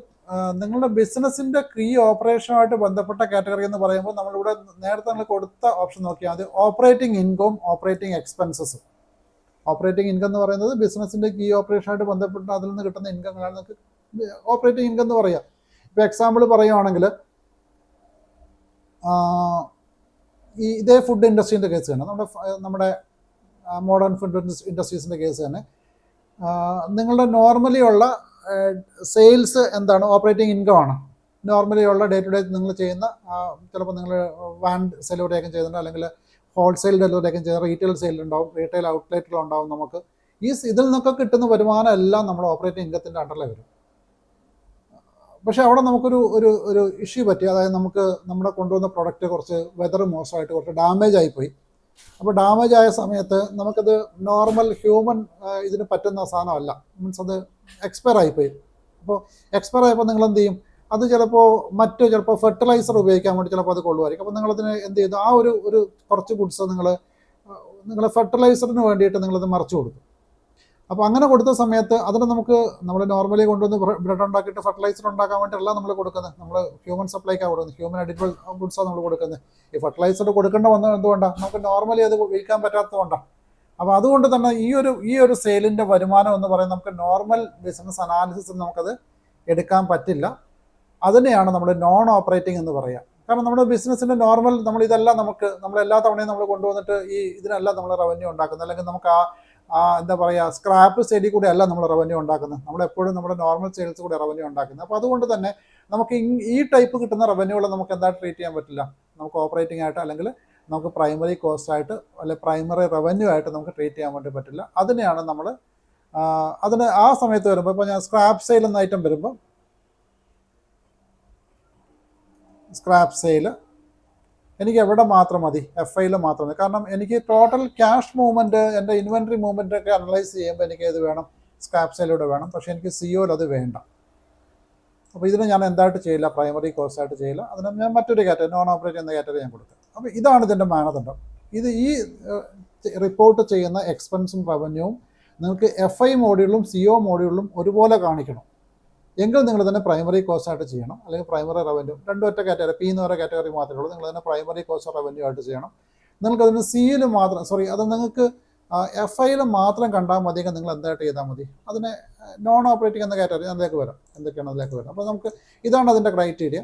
നിങ്ങളുടെ ബിസിനസ്സിൻ്റെ കീ ഓപ്പറേഷനുമായിട്ട് ബന്ധപ്പെട്ട കാറ്റഗറി എന്ന് പറയുമ്പോൾ നമ്മളിവിടെ നേരത്തെ നമ്മൾ കൊടുത്ത ഓപ്ഷൻ നോക്കിയാൽ മതി. Operating income, operating expenses. Operating income എന്ന് പറയുന്നത് ബിസിനസ്സിൻ്റെ കീ ഓപ്പറേഷനായിട്ട് ബന്ധപ്പെട്ട് അതിൽ നിന്ന് കിട്ടുന്ന ഇൻകങ്ങളാണ് നിങ്ങൾക്ക് ഓപ്പറേറ്റിംഗ് ഇൻകം എന്ന് പറയുക. ഇപ്പോൾ എക്സാമ്പിൾ പറയുവാണെങ്കിൽ ഇതേ ഫുഡ് ഇൻഡസ്ട്രീൻ്റെ കേസ് തന്നെ, നമ്മുടെ മോഡേൺ ഫുഡ് ഇൻഡസ്ട്രീസിൻ്റെ കേസ് തന്നെ, നിങ്ങളുടെ നോർമലി ഉള്ള സെയിൽസ് എന്താണ്, ഓപ്പറേറ്റിംഗ് ഇൻകം ആണ്. നോർമലി ഉള്ള ഡേ ടു ഡേ നിങ്ങൾ ചെയ്യുന്ന, ചിലപ്പോൾ നിങ്ങൾ വാൻ സെലൂടെയൊക്കെ ചെയ്യുന്നുണ്ട്, അല്ലെങ്കിൽ ഹോൾസെയിൽ ഡെലിവറിയൊക്കെ ചെയ്യുന്ന റീറ്റെയിൽ സെയിലുണ്ടാവും, റീറ്റെയിൽ ഔട്ട്ലെറ്റുകളുണ്ടാവും. നമുക്ക് ഇതിൽ നിന്നൊക്കെ കിട്ടുന്ന വരുമാനം എല്ലാം നമ്മൾ ഓപ്പറേറ്റിംഗ് ഇൻകത്തിൻ്റെ അണ്ടറിൽ വരും. പക്ഷേ അവിടെ നമുക്കൊരു ഒരു ഇഷ്യൂ പറ്റി. അതായത് നമുക്ക് നമ്മുടെ കൊണ്ടുവന്ന പ്രൊഡക്റ്റ് കുറച്ച് വെതർ മോശമായിട്ട് കുറച്ച് ഡാമേജ് ആയിപ്പോയി. അപ്പോൾ ഡാമേജ് ആയ സമയത്ത് നമുക്കത് നോർമൽ ഹ്യൂമൻ ഇതിന് പറ്റുന്ന സാധനമല്ല. മീൻസ് അത് എക്സ്പയർ ആയിപ്പോയി. അപ്പോൾ എക്സ്പയർ ആയപ്പോൾ നിങ്ങൾ എന്ത് ചെയ്യും, അത് ചിലപ്പോൾ ഫെർട്ടിലൈസർ ഉപയോഗിക്കാൻ വേണ്ടി ചിലപ്പോൾ അത് കൊള്ളുമായിരിക്കും. അപ്പോൾ നിങ്ങളതിന് എന്ത് ചെയ്തു, ആ ഒരു കുറച്ച് ഗുഡ്സ് നിങ്ങൾ ഫെർട്ടിലൈസറിന് വേണ്ടിയിട്ട് നിങ്ങളത് മറച്ചു കൊടുത്തു. അപ്പോൾ അങ്ങനെ കൊടുത്ത സമയത്ത് അതിന് നമ്മൾ നോർമലി കൊണ്ടുവന്ന് ബ്രെഡ് ഉണ്ടാക്കിയിട്ട് ഫെർട്ടിലൈസർ ഉണ്ടാക്കാൻ വേണ്ടിയല്ല നമ്മൾ കൊടുക്കുന്നത്. നമ്മൾ ഹ്യൂമൻ സപ്ലൈക്കാണ് കൊടുക്കുന്നത്, ഹ്യൂമൻ അഡിറ്റബിൾ ഗുഡ്സാണ് നമ്മൾ കൊടുക്കുന്നത്. ഈ ഫെർട്ടിലൈസർ കൊടുക്കേണ്ട വന്നത് എന്തുകൊണ്ടാണ്, നമുക്ക് നോർമലി അത് വിൽക്കാൻ പറ്റാത്തതുകൊണ്ടാണ്. അപ്പോൾ അതുകൊണ്ട് തന്നെ ഈ ഒരു സെയിലിൻ്റെ വരുമാനം എന്ന് പറയുന്നത് നമുക്ക് നോർമൽ ബിസിനസ് അനാലിസിസ് നമുക്കത് എടുക്കാൻ പറ്റില്ല. അതിനെയാണ് നമ്മൾ നോൺ ഓപ്പറേറ്റിംഗ് എന്ന് പറയുക. കാരണം നമ്മുടെ ബിസിനസ്സിൻ്റെ നോർമൽ നമ്മൾ എല്ലാ തവണയും നമ്മൾ കൊണ്ടുവന്നിട്ട് ഇതിനെല്ലാം നമ്മൾ റവന്യൂ ഉണ്ടാക്കുന്നത്, അല്ലെങ്കിൽ നമുക്ക് എന്താ പറയുക, സ്ക്രാപ്പ് സെയിലിൽ കൂടെ അല്ല നമ്മൾ റവന്യൂ ഉണ്ടാക്കുന്നത്. നമ്മളെപ്പോഴും നമ്മുടെ നോർമൽ സെയിൽസ് കൂടെ റവന്യൂ ഉണ്ടാക്കുന്നത്. അപ്പോൾ അതുകൊണ്ട് തന്നെ നമുക്ക് ഈ ടൈപ്പ് കിട്ടുന്ന റവന്യൂകൾ നമുക്ക് എന്താ ട്രീറ്റ് ചെയ്യാൻ പറ്റില്ല, നമുക്ക് ഓപ്പറേറ്റിംഗ് ആയിട്ട് അല്ലെങ്കിൽ നമുക്ക് പ്രൈമറി കോസ്റ്റ് ആയിട്ട് അല്ലെങ്കിൽ പ്രൈമറി റവന്യൂ ആയിട്ട് നമുക്ക് ട്രീറ്റ് ചെയ്യാൻ വേണ്ടി പറ്റില്ല. അതിനെയാണ് നമ്മൾ അതിന് ആ സമയത്ത് വരുമ്പോൾ, ഇപ്പോൾ ഞാൻ സ്ക്രാപ്പ് സെയിൽ എന്ന ഐറ്റം വരുമ്പോൾ, സ്ക്രാപ്പ് സെയിൽ എനിക്ക് എവിടെ മാത്രം മതി, FIയിൽ മാത്രം മതി. കാരണം എനിക്ക് ടോട്ടൽ ക്യാഷ് മൂവ്മെൻറ്റ്, എൻ്റെ ഇൻവെൻട്രി മൂവ്മെൻ്റ് ഒക്കെ അനലൈസ് ചെയ്യുമ്പോൾ എനിക്ക് ഇത് വേണം, സ്ക്രാപ്പ് സെയിലൂടെ വേണം. പക്ഷേ എനിക്ക് സിഒയിൽ അത് വേണ്ട. അപ്പോൾ ഇതിന് ഞാൻ എന്തായിട്ട് ചെയ്യില്ല, പ്രൈമറി കോസ്റ്റ് ആയിട്ട് ചെയ്യില്ല. അതിന് ഞാൻ മറ്റൊരു കാറ്റഗറി, നോൺ ഓപ്പറേറ്റ് എന്ന കാറ്റഗറി ഞാൻ കൊടുക്കുക. അപ്പോൾ ഇതാണ് ഇതിൻ്റെ മാനദണ്ഡം. ഈ റിപ്പോർട്ട് ചെയ്യുന്ന എക്സ്പെൻസും റവന്യൂവും നിങ്ങൾക്ക് FI മോഡ്യൂളിലും CO മോഡ്യൂളിലും ഒരുപോലെ കാണിക്കണം. എങ്കിൽ നിങ്ങൾ തന്നെ പ്രൈമറി കോസ്റ്റ് ആയിട്ട് ചെയ്യണം, അല്ലെങ്കിൽ പ്രൈമറി റവന്യൂ. രണ്ടും ഒറ്റ കാറ്റഗറി, P എന്ന് പറയുന്ന കാറ്റഗറി മാത്രമേ ഉള്ളൂ. നിങ്ങൾ തന്നെ പ്രൈമറി കോസ്റ്റ് റവന്യൂ ആയിട്ട് ചെയ്യണം. നിങ്ങൾക്കതിന് സിയിൽ മാത്രം അത് നിങ്ങൾക്ക് FIയിൽ മാത്രം കണ്ടാൽ മതിയെങ്കിൽ നിങ്ങൾ എന്തായിട്ട് ചെയ്താൽ മതി. അതിനെ നോൺ ഓപ്പറേറ്റിംഗ് എന്ന കാറ്റഗറി അതിലേക്ക് വരാം, എന്തൊക്കെയാണ് അതിലേക്ക് വരാം. അപ്പോൾ ഇതാണ് അതിൻ്റെ ക്രൈറ്റീരിയ.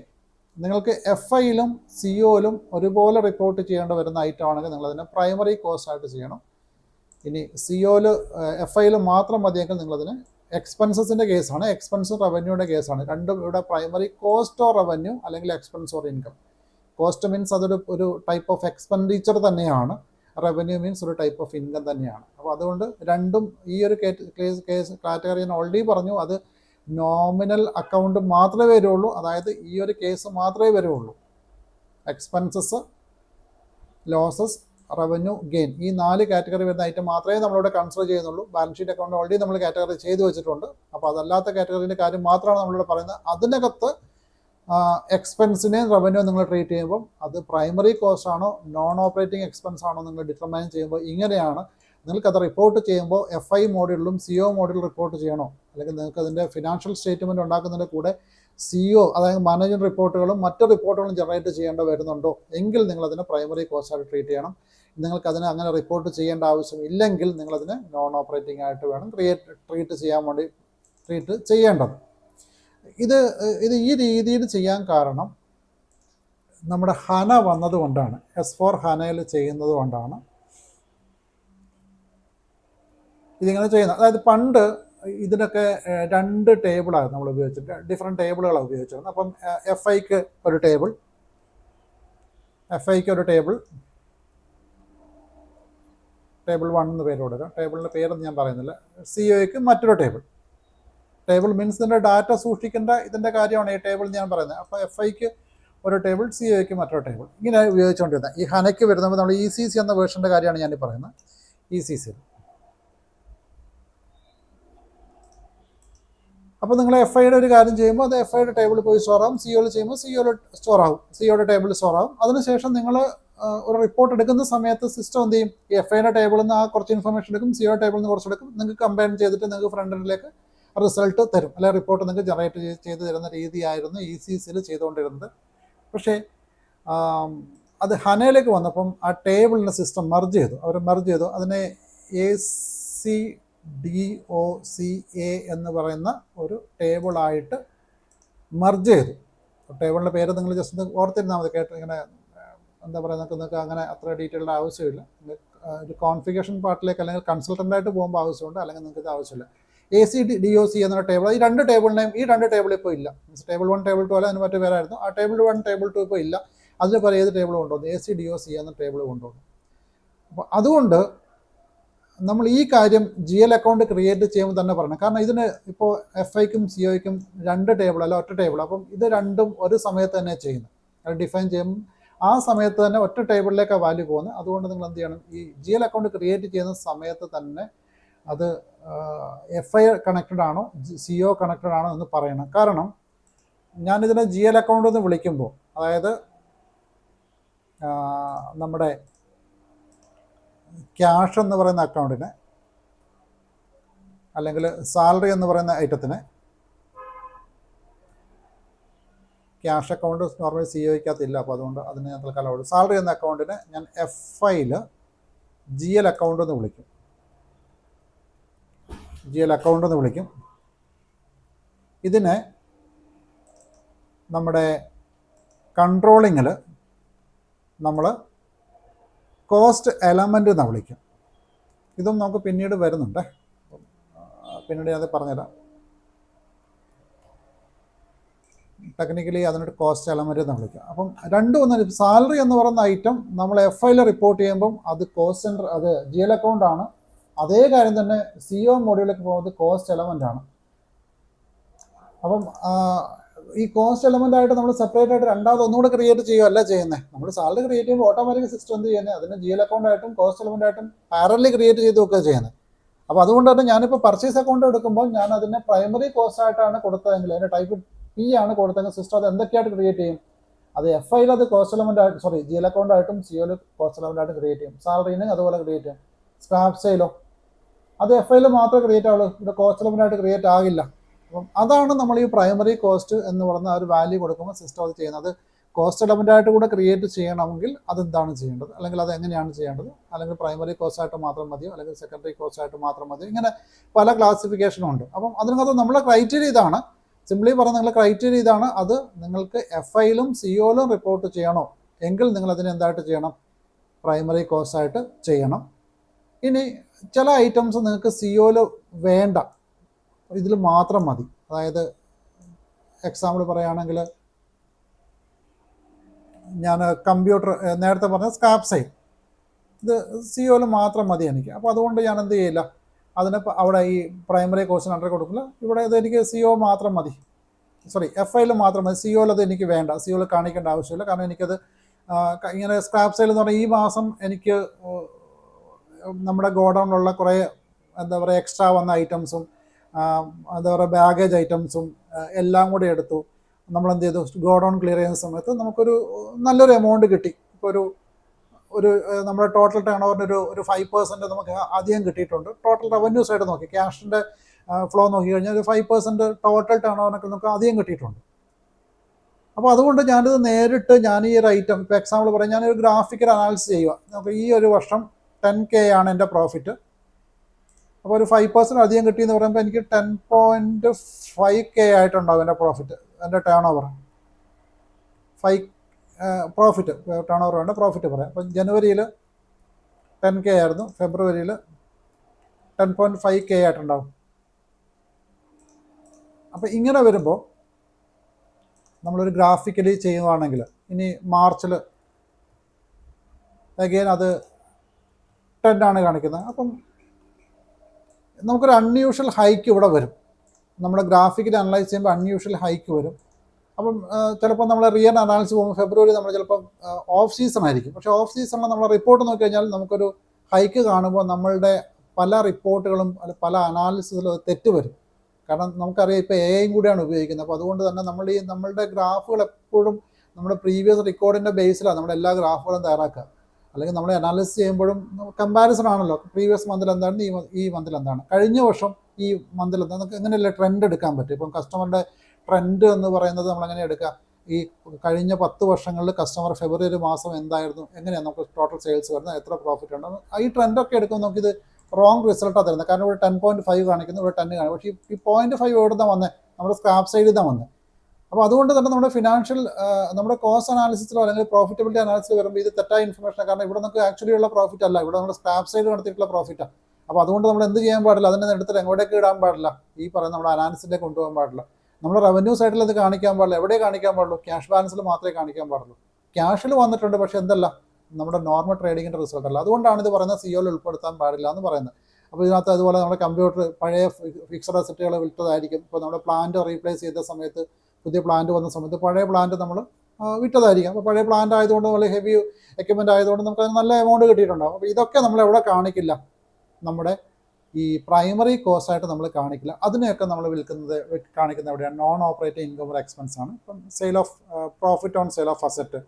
നിങ്ങൾക്ക് FIയിലും COയിലും ഒരുപോലെ റിപ്പോർട്ട് ചെയ്യേണ്ടി വരുന്ന ഐറ്റം ആണെങ്കിൽ നിങ്ങളതിനെ പ്രൈമറി കോസ്റ്റ് ആയിട്ട് ചെയ്യണം. ഇനി COയിൽ FIയിൽ മാത്രം മതിയെങ്കിൽ നിങ്ങളതിന് എക്സ്പെൻസസിൻ്റെ കേസാണ്, എക്സ്പെൻസ് റവന്യൂയുടെ കേസാണ്. രണ്ടും ഇവിടെ പ്രൈമറി കോസ്റ്റ് ഓർ റവന്യൂ അല്ലെങ്കിൽ expense or income. Cost means ഒരു ടൈപ്പ് ഓഫ് എക്സ്പെൻഡിച്ചർ തന്നെയാണ്, റവന്യൂ മീൻസ് ഒരു ടൈപ്പ് ഓഫ് ഇൻകം തന്നെയാണ്. അപ്പോൾ അതുകൊണ്ട് രണ്ടും ഈ ഒരു കേസ് കാറ്റഗറി ഞാൻ ഓൾറെഡി പറഞ്ഞു, അത് നോമിനൽ അക്കൗണ്ട് മാത്രമേ വരുള്ളൂ. അതായത് ഈ ഒരു കേസ് മാത്രമേ വരുള്ളൂ. എക്സ്പെൻസസ്, ലോസസ്, റവന്യൂ, ഗെയിൻ, ഈ 4 കാറ്റഗറി വരുന്ന ഐറ്റം മാത്രമേ നമ്മളിവിടെ കൺസിഡർ ചെയ്യുന്നുള്ളൂ. ബാലൻസ് ഷീറ്റ് അക്കൗണ്ട് ഓൾറെഡി നമ്മൾ കാറ്റഗറി ചെയ്ത് വെച്ചിട്ടുണ്ട്. അപ്പോൾ അതല്ലാത്ത കാറ്റഗറീൻ്റെ കാര്യം മാത്രമാണ് നമ്മളിവിടെ പറയുന്നത്. അതിനകത്ത് എക്സ്പെൻസിനെയും റവന്യൂ നിങ്ങൾ ട്രീറ്റ് ചെയ്യുമ്പോൾ അത് പ്രൈമറി കോസ്റ്റ് ആണോ നോൺ ഓപ്പറേറ്റിംഗ് എക്സ്പെൻസ് ആണോ നിങ്ങൾ ഡിറ്റർമൈൻ ചെയ്യുമ്പോൾ ഇങ്ങനെയാണ്. നിങ്ങൾക്കത് റിപ്പോർട്ട് ചെയ്യുമ്പോൾ FI മോഡ്യൂളിലും CO മോഡ്യൂളിൽ റിപ്പോർട്ട് ചെയ്യണോ, അല്ലെങ്കിൽ നിങ്ങൾക്ക് അതിൻ്റെ ഫിനാൻഷ്യൽ സ്റ്റേറ്റ്മെൻറ്റ് ഉണ്ടാക്കുന്നതിൻ്റെ കൂടെ CO അതായത് മാനേജ്മെൻറ്റ് റിപ്പോർട്ടുകളും മറ്റ് റിപ്പോർട്ടുകളും ജനറേറ്റ് ചെയ്യേണ്ട വരുന്നുണ്ടോ എങ്കിൽ നിങ്ങളതിനെ പ്രൈമറി കോസ്റ്റായിട്ട് ട്രീറ്റ് ചെയ്യണം. നിങ്ങൾക്കതിനെ അങ്ങനെ റിപ്പോർട്ട് ചെയ്യേണ്ട ആവശ്യം ഇല്ലെങ്കിൽ നിങ്ങളതിനെ നോൺ ഓപ്പറേറ്റിംഗ് ആയിട്ട് വേണം ട്രീറ്റ് ചെയ്യേണ്ടത്. ഇത് ഈ രീതിയിൽ ചെയ്യാൻ കാരണം നമ്മുടെ ഹന വന്നതുകൊണ്ടാണ്, S4 ഹനയിൽ ചെയ്യുന്നത് കൊണ്ടാണ് ഇതിങ്ങനെ ചെയ്യുന്നത്. അതായത് പണ്ട് ഇതിനൊക്കെ 2 ടേബിളാണ് നമ്മൾ ഉപയോഗിച്ചിട്ട്, ഡിഫറെൻറ്റ് ടേബിളുകളാണ് ഉപയോഗിച്ചിരുന്നത്. അപ്പം FIക്ക് ഒരു ടേബിൾ, ടേബിൾ 1 എന്ന് പേര് കൊടുക്കുക. ടേബിളിൻ്റെ പേരൊന്നും ഞാൻ പറയുന്നില്ല. COയ്ക്ക് മറ്റൊരു ടേബിൾ മീൻസ് ഇതിൻ്റെ ഡാറ്റ സൂക്ഷിക്കേണ്ട ഇതിൻ്റെ കാര്യമാണ് ഈ ടേബിൾ ഞാൻ പറയുന്നത്. അപ്പോൾ FIക്ക് ഒരു ടേബിൾ, സിഒയ്ക്ക് മറ്റൊരു ടേബിൾ, ഇങ്ങനെ ഉപയോഗിച്ചുകൊണ്ടിരുന്നത്. ഈ ഹനയ്ക്ക് വരുമ്പോൾ നമ്മൾ ECC എന്ന വേർഷൻ്റെ കാര്യമാണ് ഞാൻ പറയുന്നത്. ECC. അപ്പോൾ നിങ്ങൾ FIയുടെ ഒരു കാര്യം ചെയ്യുമ്പോൾ അത് FIയുടെ ടേബിളിൽ പോയി സ്റ്റോർ ആവും, സിഒയിൽ ചെയ്യുമ്പോൾ സിഒയിൽ സ്റ്റോർ ആവും, സിഒയുടെ ടേബിളിൽ സ്റ്റോർ ആവും. അതിനുശേഷം നിങ്ങൾ ഒരു റിപ്പോർട്ട് എടുക്കുന്ന സമയത്ത് സിസ്റ്റം എന്ത് ചെയ്യും, ഈ FIയുടെ ടേബിളിൽ നിന്ന് ആ കുറച്ച് ഇൻഫർമേഷൻ എടുക്കും, സിഒയുടെ ടേബിളിൽ നിന്ന് കുറച്ചെടുക്കും, നിങ്ങൾക്ക് കമ്പയർ ചെയ്തിട്ട് നിങ്ങൾക്ക് ഫ്രണ്ട് എൻഡിലേക്ക് റിസൾട്ട് തരും, അല്ലെങ്കിൽ റിപ്പോർട്ട് നിങ്ങൾക്ക് ജനറേറ്റ് ചെയ്ത് തരുന്ന രീതിയായിരുന്നു ECCയിൽ ചെയ്തുകൊണ്ടിരുന്നത്. പക്ഷേ അത് ഹനയിലേക്ക് വന്നപ്പം ആ ടേബിളിൻ്റെ സിസ്റ്റം മെർജ് ചെയ്തു, അവർ മെർജ് ചെയ്തു. അതിനെ ACDOCA എന്ന് പറയുന്ന ഒരു ടേബിളായിട്ട് മെർജ് ചെയ്തു. ടേബിളിൻ്റെ പേര് നിങ്ങൾ ജസ്റ്റ് ഒന്ന് ഓർത്തിരുന്നാൽ മതി, കേട്ട് ഇങ്ങനെ എന്താ പറയുക, നിങ്ങൾക്ക് അങ്ങനെ അത്ര ഡീറ്റെയിൽഡ് ആവശ്യമില്ല. ഒരു കോൺഫിഗറേഷൻ പാർട്ടിലേക്ക് അല്ലെങ്കിൽ കൺസൾട്ടൻ്റായിട്ട് പോകുമ്പോൾ ആവശ്യമുണ്ട്, അല്ലെങ്കിൽ നിങ്ങൾക്ക് ഇത് ആവശ്യമില്ല. ACDOC എന്നൊരു ടേബിൾ, ഈ രണ്ട് ടേബിളിനെയും ഈ രണ്ട് ടേബിൾ ഇപ്പോൾ ഇല്ല. ടേബിൾ 1 ടേബിൾ 2 അല്ല, അതിന് മറ്റു പേരായിരുന്നു. ആ ടേബിൾ 1 ടേബിൾ 2 ഇപ്പോൾ ഇല്ല. അതിന് പല ഏത് ടേബിൾ കൊണ്ടുവന്നു, ACDOC എന്ന ടേബിൾ കൊണ്ടുവന്നു. അപ്പോൾ അതുകൊണ്ട് നമ്മൾ ഈ കാര്യം GL അക്കൗണ്ട് ക്രിയേറ്റ് ചെയ്യുമ്പോൾ തന്നെ പറയണം. കാരണം ഇതിന് ഇപ്പോൾ FIക്കും COയ്ക്കും രണ്ട് ടേബിൾ അല്ല, ഒറ്റ ടേബിൾ. അപ്പം ഇത് രണ്ടും ഒരു സമയത്ത് തന്നെ ചെയ്യുന്നത്, അത് ഡിഫൈൻ ചെയ്യുമ്പോൾ ആ സമയത്ത് തന്നെ ഒറ്റ ടേബിളിലേക്ക് വാല്യൂ പോകുന്നത്. അതുകൊണ്ട് നിങ്ങൾ എന്ത് ചെയ്യണം, ഈ GL അക്കൗണ്ട് ക്രിയേറ്റ് ചെയ്യുന്ന സമയത്ത് തന്നെ അത് FI കണക്റ്റഡ് ആണോ CO കണക്റ്റഡ് ആണോ എന്ന് പറയണം. കാരണം ഞാനിതിനെ GL അക്കൗണ്ട് എന്ന് വിളിക്കുമ്പോൾ, അതായത് നമ്മുടെ ക്യാഷ് എന്ന് പറയുന്ന അക്കൗണ്ടിന് അല്ലെങ്കിൽ സാലറി എന്ന് പറയുന്ന ഐറ്റത്തിന്, ക്യാഷ് അക്കൗണ്ട് നോർമലി COയ്ക്കകത്തില്ല, അപ്പോൾ അതുകൊണ്ട് അതിന് ഞാൻ തൽക്കാലം സാലറി എന്ന അക്കൗണ്ടിന് ഞാൻ FIയിൽ GL അക്കൗണ്ട് എന്ന് വിളിക്കും, GL അക്കൗണ്ട് എന്ന് വിളിക്കും. ഇതിനെ നമ്മുടെ കൺട്രോളിങ്ങിൽ നമ്മൾ കോസ്റ്റ് എലമെൻ്റ് എന്ന് വിളിക്കും. ഇതും നമുക്ക് പിന്നീട് വരുന്നുണ്ട്, പിന്നീട് ഞാൻ പറഞ്ഞുതരാം. ടെക്നിക്കലി അതിനൊരു കോസ്റ്റ് എലമെൻ്റ് എന്ന് വിളിക്കും. അപ്പം രണ്ടും ഒന്ന്, സാലറി എന്ന് പറയുന്ന ഐറ്റം നമ്മൾ FIയിൽ റിപ്പോർട്ട് ചെയ്യുമ്പം അത് കോസ്റ്റ് സെൻറ്റർ, അത് GL അക്കൗണ്ടാണ്. അതേ കാര്യം തന്നെ CO മോഡ്യൂളിലേക്ക് പോകുന്നത് കോസ്റ്റ് എലമെൻ്റ് ആണ്. അപ്പം ഈ കോസ്റ്റ് എലമെൻ്റ് ആയിട്ട് നമ്മൾ സെപ്പറേറ്റ് ആയിട്ട് രണ്ടാമത് ഒന്നുകൂടെ ക്രിയേറ്റ് ചെയ്യുകയല്ല ചെയ്യുന്നത്. നമ്മൾ സാലറി ക്രിയേറ്റ് ചെയ്യുമ്പോൾ ഓട്ടോമാറ്റിക് സിസ്റ്റം എന്ത് ചെയ്യുന്നത്, അതിന് GL അക്കൗണ്ട് ആയിട്ടും കോസ്റ്റ് എലമെൻ്റ് ആയിട്ടും പാരലി ക്രിയേറ്റ് ചെയ്ത് വെക്കുക ചെയ്യുന്നത്. അപ്പോൾ അതുകൊണ്ട് തന്നെ ഞാനിപ്പോൾ പർച്ചേസ് അക്കൗണ്ട് എടുക്കുമ്പോൾ ഞാൻ അതിനെ പ്രൈമറി കോസ്റ്റ് ആയിട്ടാണ് കൊടുത്തതെങ്കിൽ, അതിൻ്റെ ടൈപ്പ് P ആണ് കൊടുത്തതെങ്കിൽ സിസ്റ്റം അത് എന്തൊക്കെയായിട്ട് ക്രിയേറ്റ് ചെയ്യും, അത് FIയിൽ അത് കോസ്റ്റ് എലമെൻ്റ് ആയിട്ട്, GL അക്കൗണ്ട് ആയിട്ടും COയിൽ കോസ്റ്റ് എലമെൻ്റ് ആയിട്ടും ക്രിയേറ്റ് ചെയ്യും. സാലറിന് അതുപോലെ ക്രിയേറ്റ് ചെയ്യും. സ്ക്രാപ്പ് സെയിലോ അത് FIയിൽ മാത്രമേ ക്രിയേറ്റ് ആവുള്ളൂ, ഇവിടെ കോസ്റ്റ് എലമെൻ്റ് ആയിട്ട് ക്രിയേറ്റ് ആകില്ല. അപ്പം അതാണ് നമ്മൾ ഈ പ്രൈമറി കോസ്റ്റ് എന്ന് പറയുന്ന ഒരു വാല്യൂ കൊടുക്കുമ്പോൾ സിസ്റ്റം അത് ചെയ്യുന്നത്. കോസ്റ്റ് എലമെൻ്റ് ആയിട്ട് കൂടെ ക്രിയേറ്റ് ചെയ്യണമെങ്കിൽ അതെന്താണ് ചെയ്യേണ്ടത്, അല്ലെങ്കിൽ അത് എങ്ങനെയാണ് ചെയ്യേണ്ടത്, അല്ലെങ്കിൽ പ്രൈമറി കോസ്റ്റ് ആയിട്ട് മാത്രം മതിയോ, അല്ലെങ്കിൽ സെക്കൻഡറി കോസ്റ്റ് ആയിട്ട് മാത്രം മതിയോ, ഇങ്ങനെ പല ക്ലാസിഫിക്കേഷനും ഉണ്ട്. അപ്പം അതിനകത്ത് നമ്മളെ ക്രൈറ്റീരിയ ഇതാണ്, സിംപ്ലി പറഞ്ഞാൽ നിങ്ങളുടെ ക്രൈറ്റീരിയ ഇതാണ്. അത് നിങ്ങൾക്ക് FIയിലും COയിലും റിപ്പോർട്ട് ചെയ്യണോ എങ്കിൽ നിങ്ങൾ അതിനെ എന്തായിട്ട് ചെയ്യണം, പ്രൈമറി കോസ്റ്റ് ആയിട്ട് ചെയ്യണം. ഇനി ചില ഐറ്റംസ് നിങ്ങൾക്ക് COയിൽ വേണ്ട, ഇതിൽ മാത്രം മതി. അതായത് എക്സാമ്പിൾ പറയുകയാണെങ്കിൽ, ഞാൻ കമ്പ്യൂട്ടർ നേരത്തെ പറഞ്ഞ സ്ക്രാപ്പ് സെയിൽ, ഇത് COയിൽ മാത്രം മതി എനിക്ക്. അപ്പോൾ അതുകൊണ്ട് ഞാൻ എന്ത് ചെയ്യില്ല, അതിന് അവിടെ ഈ പ്രൈമറി കോഴ്സിന് അണ്ടർ കൊടുക്കില്ല. ഇവിടെ ഇത് എനിക്ക് CO മാത്രം മതി, FIയിൽ മാത്രം മതി, COയിൽ അത് എനിക്ക് വേണ്ട, COയിൽ കാണിക്കേണ്ട ആവശ്യമില്ല. കാരണം എനിക്കത് ഇങ്ങനെ സ്ക്രാപ്പ് സെയിൽ എന്ന് പറഞ്ഞാൽ ഈ മാസം എനിക്ക് നമ്മുടെ ഗോഡൗണിലുള്ള കുറേ എന്താ പറയുക എക്സ്ട്രാ വന്ന ഐറ്റംസും എന്താ പറയുക ബാഗേജ് ഐറ്റംസും എല്ലാം കൂടി എടുത്തു നമ്മളെന്ത് ചെയ്തു, ഗോഡൗൺ ക്ലിയർ ചെയ്യുന്ന സമയത്ത് നമുക്കൊരു നല്ലൊരു എമൗണ്ട് കിട്ടി. ഇപ്പോൾ ഒരു നമ്മുടെ ടോട്ടൽ ടേൺ ഓവറിൻ്റെ ഒരു 5% നമുക്ക് അധികം കിട്ടിയിട്ടുണ്ട്. ടോട്ടൽ റവന്യൂ സൈഡ് നോക്കി, ക്യാഷിൻ്റെ ഫ്ലോ നോക്കി കഴിഞ്ഞാൽ ഒരു 5% ടോട്ടൽ ടേൺ ഓവറിനൊക്കെ നമുക്ക് അധികം കിട്ടിയിട്ടുണ്ട്. അപ്പോൾ അതുകൊണ്ട് ഞാനിത് നേരിട്ട് ഞാൻ ഈ ഒരു ഐറ്റം, ഇപ്പോൾ എക്സാമ്പിൾ പറയാം, ഞാനൊരു ഗ്രാഫിക്കൽ അനാലിസിസ് ചെയ്യുക. നമുക്ക് ഈ ഒരു വർഷം 10K ആണ് എൻ്റെ പ്രോഫിറ്റ്. അപ്പോൾ ഒരു 5% അധികം കിട്ടിയെന്ന് പറയുമ്പോൾ എനിക്ക് 10.5K ആയിട്ടുണ്ടാവും എൻ്റെ പ്രോഫിറ്റ്, എൻ്റെ turn over. 5 profit, turn over വേണ്ട, പ്രോഫിറ്റ് പറയാം. അപ്പം ജനുവരിയിൽ 10K ആയിരുന്നു, ഫെബ്രുവരിയിൽ 10.5K ആയിട്ടുണ്ടാവും. അപ്പോൾ ഇങ്ങനെ വരുമ്പോൾ നമ്മളൊരു ഗ്രാഫിക്കലി ചെയ്യുകയാണെങ്കിൽ, ഇനി മാർച്ചിൽ അഗെയിൻ അത് 10 ആണ് കാണിക്കുന്നത്. അപ്പം നമുക്കൊരു അൺയൂഷ്വൽ ഹൈക്ക് ഇവിടെ വരും. നമ്മുടെ ഗ്രാഫിക്കലി അനലൈസ് ചെയ്യുമ്പോൾ അൺയൂഷ്വൽ ഹൈക്ക് വരും. അപ്പം ചിലപ്പോൾ നമ്മൾ റിയൽ അനാലിസിസ് പോകുമ്പോൾ ഫെബ്രുവരി നമ്മൾ ചിലപ്പോൾ ഓഫ് സീസൺ ആയിരിക്കും. പക്ഷേ ഓഫ് സീസണിൽ നമ്മൾ റിപ്പോർട്ട് നോക്കി കഴിഞ്ഞാൽ നമുക്കൊരു ഹൈക്ക് കാണുമ്പോൾ നമ്മളുടെ പല റിപ്പോർട്ടുകളും പല അനാലിസിസിലും തെറ്റ് വരും. കാരണം നമുക്കറിയാം ഇപ്പോൾ എഐയും കൂടിയാണ് ഉപയോഗിക്കുന്നത്. അപ്പോൾ അതുകൊണ്ട് തന്നെ നമ്മളുടെ ഗ്രാഫുകൾ എപ്പോഴും നമ്മുടെ പ്രീവിയസ് റെക്കോർഡിൻ്റെ ബേസിലാണ് നമ്മുടെ എല്ലാ ഗ്രാഫുകളും തയ്യാറാക്കുക. അല്ലെങ്കിൽ നമ്മൾ അനാലിസിസ് ചെയ്യുമ്പോഴും കമ്പാരിസൺ ആണല്ലോ, പ്രീവിയസ് മന്തിൽ എന്താണ് ഈ മന്തിൽ എന്താണ്, കഴിഞ്ഞ വർഷം ഈ മന്തിൽ എന്താണ്, നമുക്ക് എങ്ങനെയല്ല ട്രെൻഡ് എടുക്കാൻ പറ്റും. ഇപ്പം കസ്റ്റമറുടെ ട്രെൻഡ് എന്ന് പറയുന്നത് നമ്മളെങ്ങനെ എടുക്കുക, ഈ കഴിഞ്ഞ 10 വർഷങ്ങളിൽ കസ്റ്റമർ ഫെബ്രുവരി മാസം എന്തായിരുന്നു, എങ്ങനെയാണ് നമുക്ക് ടോട്ടൽ സെയിൽസ് വരുന്നത്, എത്ര പ്രോഫിറ്റ് ഉണ്ട്, ഈ ട്രെൻഡൊക്കെ എടുക്കുമ്പോൾ നമുക്കിത് റോങ് റിസൾട്ടാണ് തരുന്നത്. കാരണം ഇവിടെ 10.5 കാണിക്കുന്നു, ഇവിടെ 10 കാണിക്കും. പക്ഷേ ഈ 0.5 എവിടെ നിന്നാണ് വന്നത്, നമ്മുടെ സ്ക്രാപ്പ് സൈഡിൽ നിന്നാണ് വന്നത്. അപ്പോൾ അതുകൊണ്ട് തന്നെ നമ്മുടെ ഫിനാൻഷ്യൽ നമ്മുടെ കോസ്റ്റ് അനാലിസിസിലോ അല്ലെങ്കിൽ പ്രോഫിറ്റബിലിറ്റി അനാലിസിസിൽ വരുമ്പോൾ ഇത് തെറ്റായ ഇൻഫർമേഷൻ. കാരണം ഇവിടെ നമുക്ക് ആക്ച്വലി ഉള്ള പ്രോഫിറ്റ് അല്ല, ഇവിടെ നമ്മുടെ സ്ക്രാപ്പ് സൈഡ് നടത്തിയിട്ടുള്ള പ്രോഫിറ്റാണ്. അപ്പോൾ അതുകൊണ്ട് നമ്മൾ എന്ത് ചെയ്യാൻ പാടില്ല, അതിനെ എടുത്തിട്ട് എങ്ങോട്ടേക്ക് ഇടാൻ പാടില്ല, ഈ പറയുന്ന നമ്മുടെ അനാലിസിസിലേക്ക് കൊണ്ടുപോകാൻ പാടില്ല. നമ്മുടെ റവന്യൂ സൈഡിൽ അത് കാണിക്കാൻ പാടില്ല. എവിടെ കാണിക്കാൻ പാടുള്ളൂ, ക്യാഷ് ബാലൻസിൽ മാത്രമേ കാണിക്കാൻ പാടുള്ളൂ. ക്യാഷിൽ വന്നിട്ടുണ്ട്, പക്ഷേ എന്തല്ല, നമ്മുടെ നോർമൽ ട്രേഡിങ്ങിൻ്റെ റിസൾട്ട് അല്ല. അതുകൊണ്ടാണ് ഇത് പറയുന്നത് സിഒയിൽ ഉൾപ്പെടുത്താൻ പാടില്ല എന്ന് പറയുന്നത്. അപ്പോൾ ഇതിനകത്ത് അതുപോലെ നമ്മുടെ കമ്പ്യൂട്ടർ പഴയ ഫിക്സഡ് അസറ്റുകൾ വിറ്റതായിരിക്കും. ഇപ്പോൾ നമ്മുടെ പ്ലാന്റ് റീപ്ലേസ് ചെയ്ത സമയത്ത്, പുതിയ പ്ലാന്റ് വന്ന സമയത്ത് പഴയ പ്ലാന്റ് നമ്മൾ വിറ്റതായിരിക്കും. അപ്പോൾ പഴയ പ്ലാന്റ് ആയതുകൊണ്ട് നമ്മൾ ഹെവി എക്യുപ്മെൻ്റ് ആയതുകൊണ്ട് നമുക്ക് അതിന് നല്ല എമൗണ്ട് കിട്ടിയിട്ടുണ്ടാകും. അപ്പോൾ ഇതൊക്കെ നമ്മൾ എവിടെ കാണിക്കില്ല, നമ്മുടെ ഈ പ്രൈമറി കോസ്റ്റ് ആയിട്ട് നമ്മൾ കാണിക്കില്ല. അതിനെയൊക്കെ നമ്മൾ കാണിക്കുന്നത് എവിടെയാണ്, നോൺ ഓപ്പറേറ്റിംഗ് ഇൻകം ഒരു എക്സ്പെൻസ് ആണ്. ഇപ്പം sale of profit on sale of asset,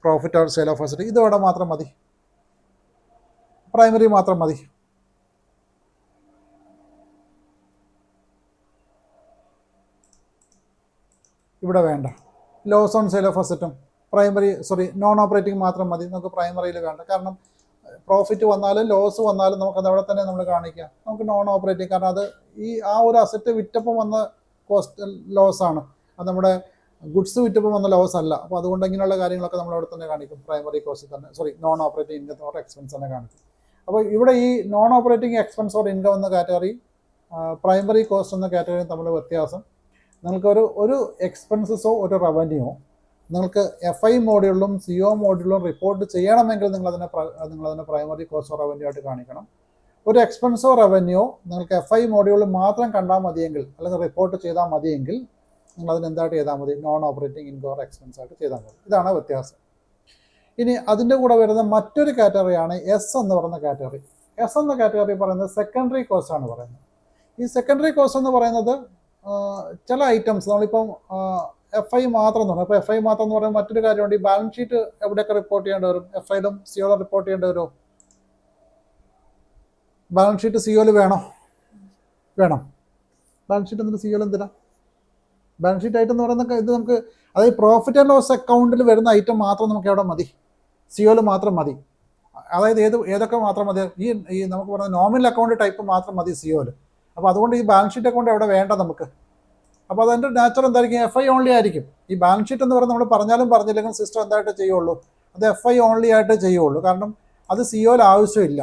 profit on sale of asset, ഇതോടെ മാത്രം മതി, പ്രൈമറി മാത്രം മതി. ഇവിടെ വേണ്ട. ലോസ് ഓൺ സെയിൽ ഓഫ് അസറ്റും നോൺ ഓപ്പറേറ്റിംഗ് മാത്രം മതി, നമുക്ക് പ്രൈമറിയിൽ വേണ്ട. കാരണം പ്രോഫിറ്റ് വന്നാലും ലോസ് വന്നാലും നമുക്കത് അവിടെ തന്നെ നമ്മൾ കാണിക്കാം. നമുക്ക് നോൺ ഓപ്പറേറ്റിംഗ്, കാരണം അത് ആ ഒരു അസറ്റ് വിറ്റപ്പം വന്ന കോസ്റ്റ് ലോസാണ്, അത് നമ്മുടെ ഗുഡ്സ് വിറ്റപ്പം വന്ന ലോസ് അല്ല. അപ്പോൾ അതുകൊണ്ട് ഇങ്ങനെയുള്ള കാര്യങ്ങളൊക്കെ നമ്മൾ അവിടെ തന്നെ കാണിക്കും, പ്രൈമറി കോസ്റ്റ് തന്നെ, non operating income or expense തന്നെ കാണിക്കും. അപ്പോൾ ഇവിടെ ഈ non operating expense or income എന്ന കാറ്റഗറി പ്രൈമറി കോസ്റ്റ് എന്ന കാറ്റഗറി തമ്മിൽ വ്യത്യാസം, നിങ്ങൾക്ക് ഒരു എക്സ്പെൻസസോ ഒരു റവന്യൂവോ നിങ്ങൾക്ക് FI മോഡ്യൂളിലും CO മോഡ്യൂളിലും റിപ്പോർട്ട് ചെയ്യണമെങ്കിൽ നിങ്ങളതിനെ പ്രൈമറി കോസ്റ്റോ റവന്യൂ ആയിട്ട് കാണിക്കണം. ഒരു എക്സ്പെൻസോ റവന്യൂ നിങ്ങൾക്ക് FI മോഡ്യൂളിൽ മാത്രം കണ്ടാൽ മതിയെങ്കിൽ, അല്ലെങ്കിൽ റിപ്പോർട്ട് ചെയ്താൽ മതിയെങ്കിൽ, നിങ്ങളതിന് എന്തായിട്ട് ചെയ്താൽ മതി, non operating income or expense ആയിട്ട് ചെയ്താൽ മതി. ഇതാണ് വ്യത്യാസം. ഇനി അതിൻ്റെ കൂടെ വരുന്ന മറ്റൊരു കാറ്റഗറിയാണ് എസ് എന്ന് പറയുന്ന കാറ്റഗറി. എസ് എന്ന കാറ്റഗറി പറയുന്നത് സെക്കൻഡറി കോസ്റ്റ് ആണ് പറയുന്നത്. ഈ സെക്കൻഡറി കോസ്റ്റ് എന്ന് പറയുന്നത് ചില ഐറ്റംസ് നമ്മളിപ്പം FI മാത്രം എന്ന് പറയും. അപ്പോൾ FI മാത്രം എന്ന് പറയുമ്പോൾ മറ്റൊരു കാര്യമുണ്ട്, ഈ ബാലൻസ് ഷീറ്റ് എവിടെയൊക്കെ റിപ്പോർട്ട് ചെയ്യേണ്ടി വരും, FIയിലും COയിലും റിപ്പോർട്ട് ചെയ്യേണ്ടി വരുമോ? ബാലൻസ് ഷീറ്റ് COയിൽ വേണം. ബാലൻസ് ഷീറ്റ് എന്നിട്ട് COയിൽ എന്തിനാ? ബാലൻസ് ഷീറ്റ് ഐറ്റം എന്ന് പറയുന്ന ഇത് നമുക്ക്, അതായത് പ്രോഫിറ്റ് ആൻഡ് ലോസ് അക്കൗണ്ടിൽ വരുന്ന ഐറ്റം മാത്രം നമുക്ക് എവിടെ മതി, COയിൽ മാത്രം മതി. അതായത് ഏതൊക്കെ മാത്രം മതി, ഈ നമുക്ക് പറയുന്ന നോമിനൽ അക്കൗണ്ട് ടൈപ്പ് മാത്രം മതി COയിൽ. അപ്പോൾ അതുകൊണ്ട് ഈ ബാലൻസ് ഷീറ്റ് അക്കൗണ്ട് എവിടെ വേണ്ട നമുക്ക്. അപ്പോൾ അതിൻ്റെ നാച്ചർ എന്തായിരിക്കും, FI ഓൺലി ആയിരിക്കും. ഈ ബാലൻസ് ഷീറ്റ് എന്ന് പറയുന്നത് നമ്മൾ പറഞ്ഞാലും പറഞ്ഞില്ലെങ്കിലും സിസ്റ്റം എന്തായിട്ട് ചെയ്യുള്ളൂ, അത് FI ഓൺലി ആയിട്ട് ചെയ്യുള്ളൂ. കാരണം അത് COയിൽ ആവശ്യമില്ല,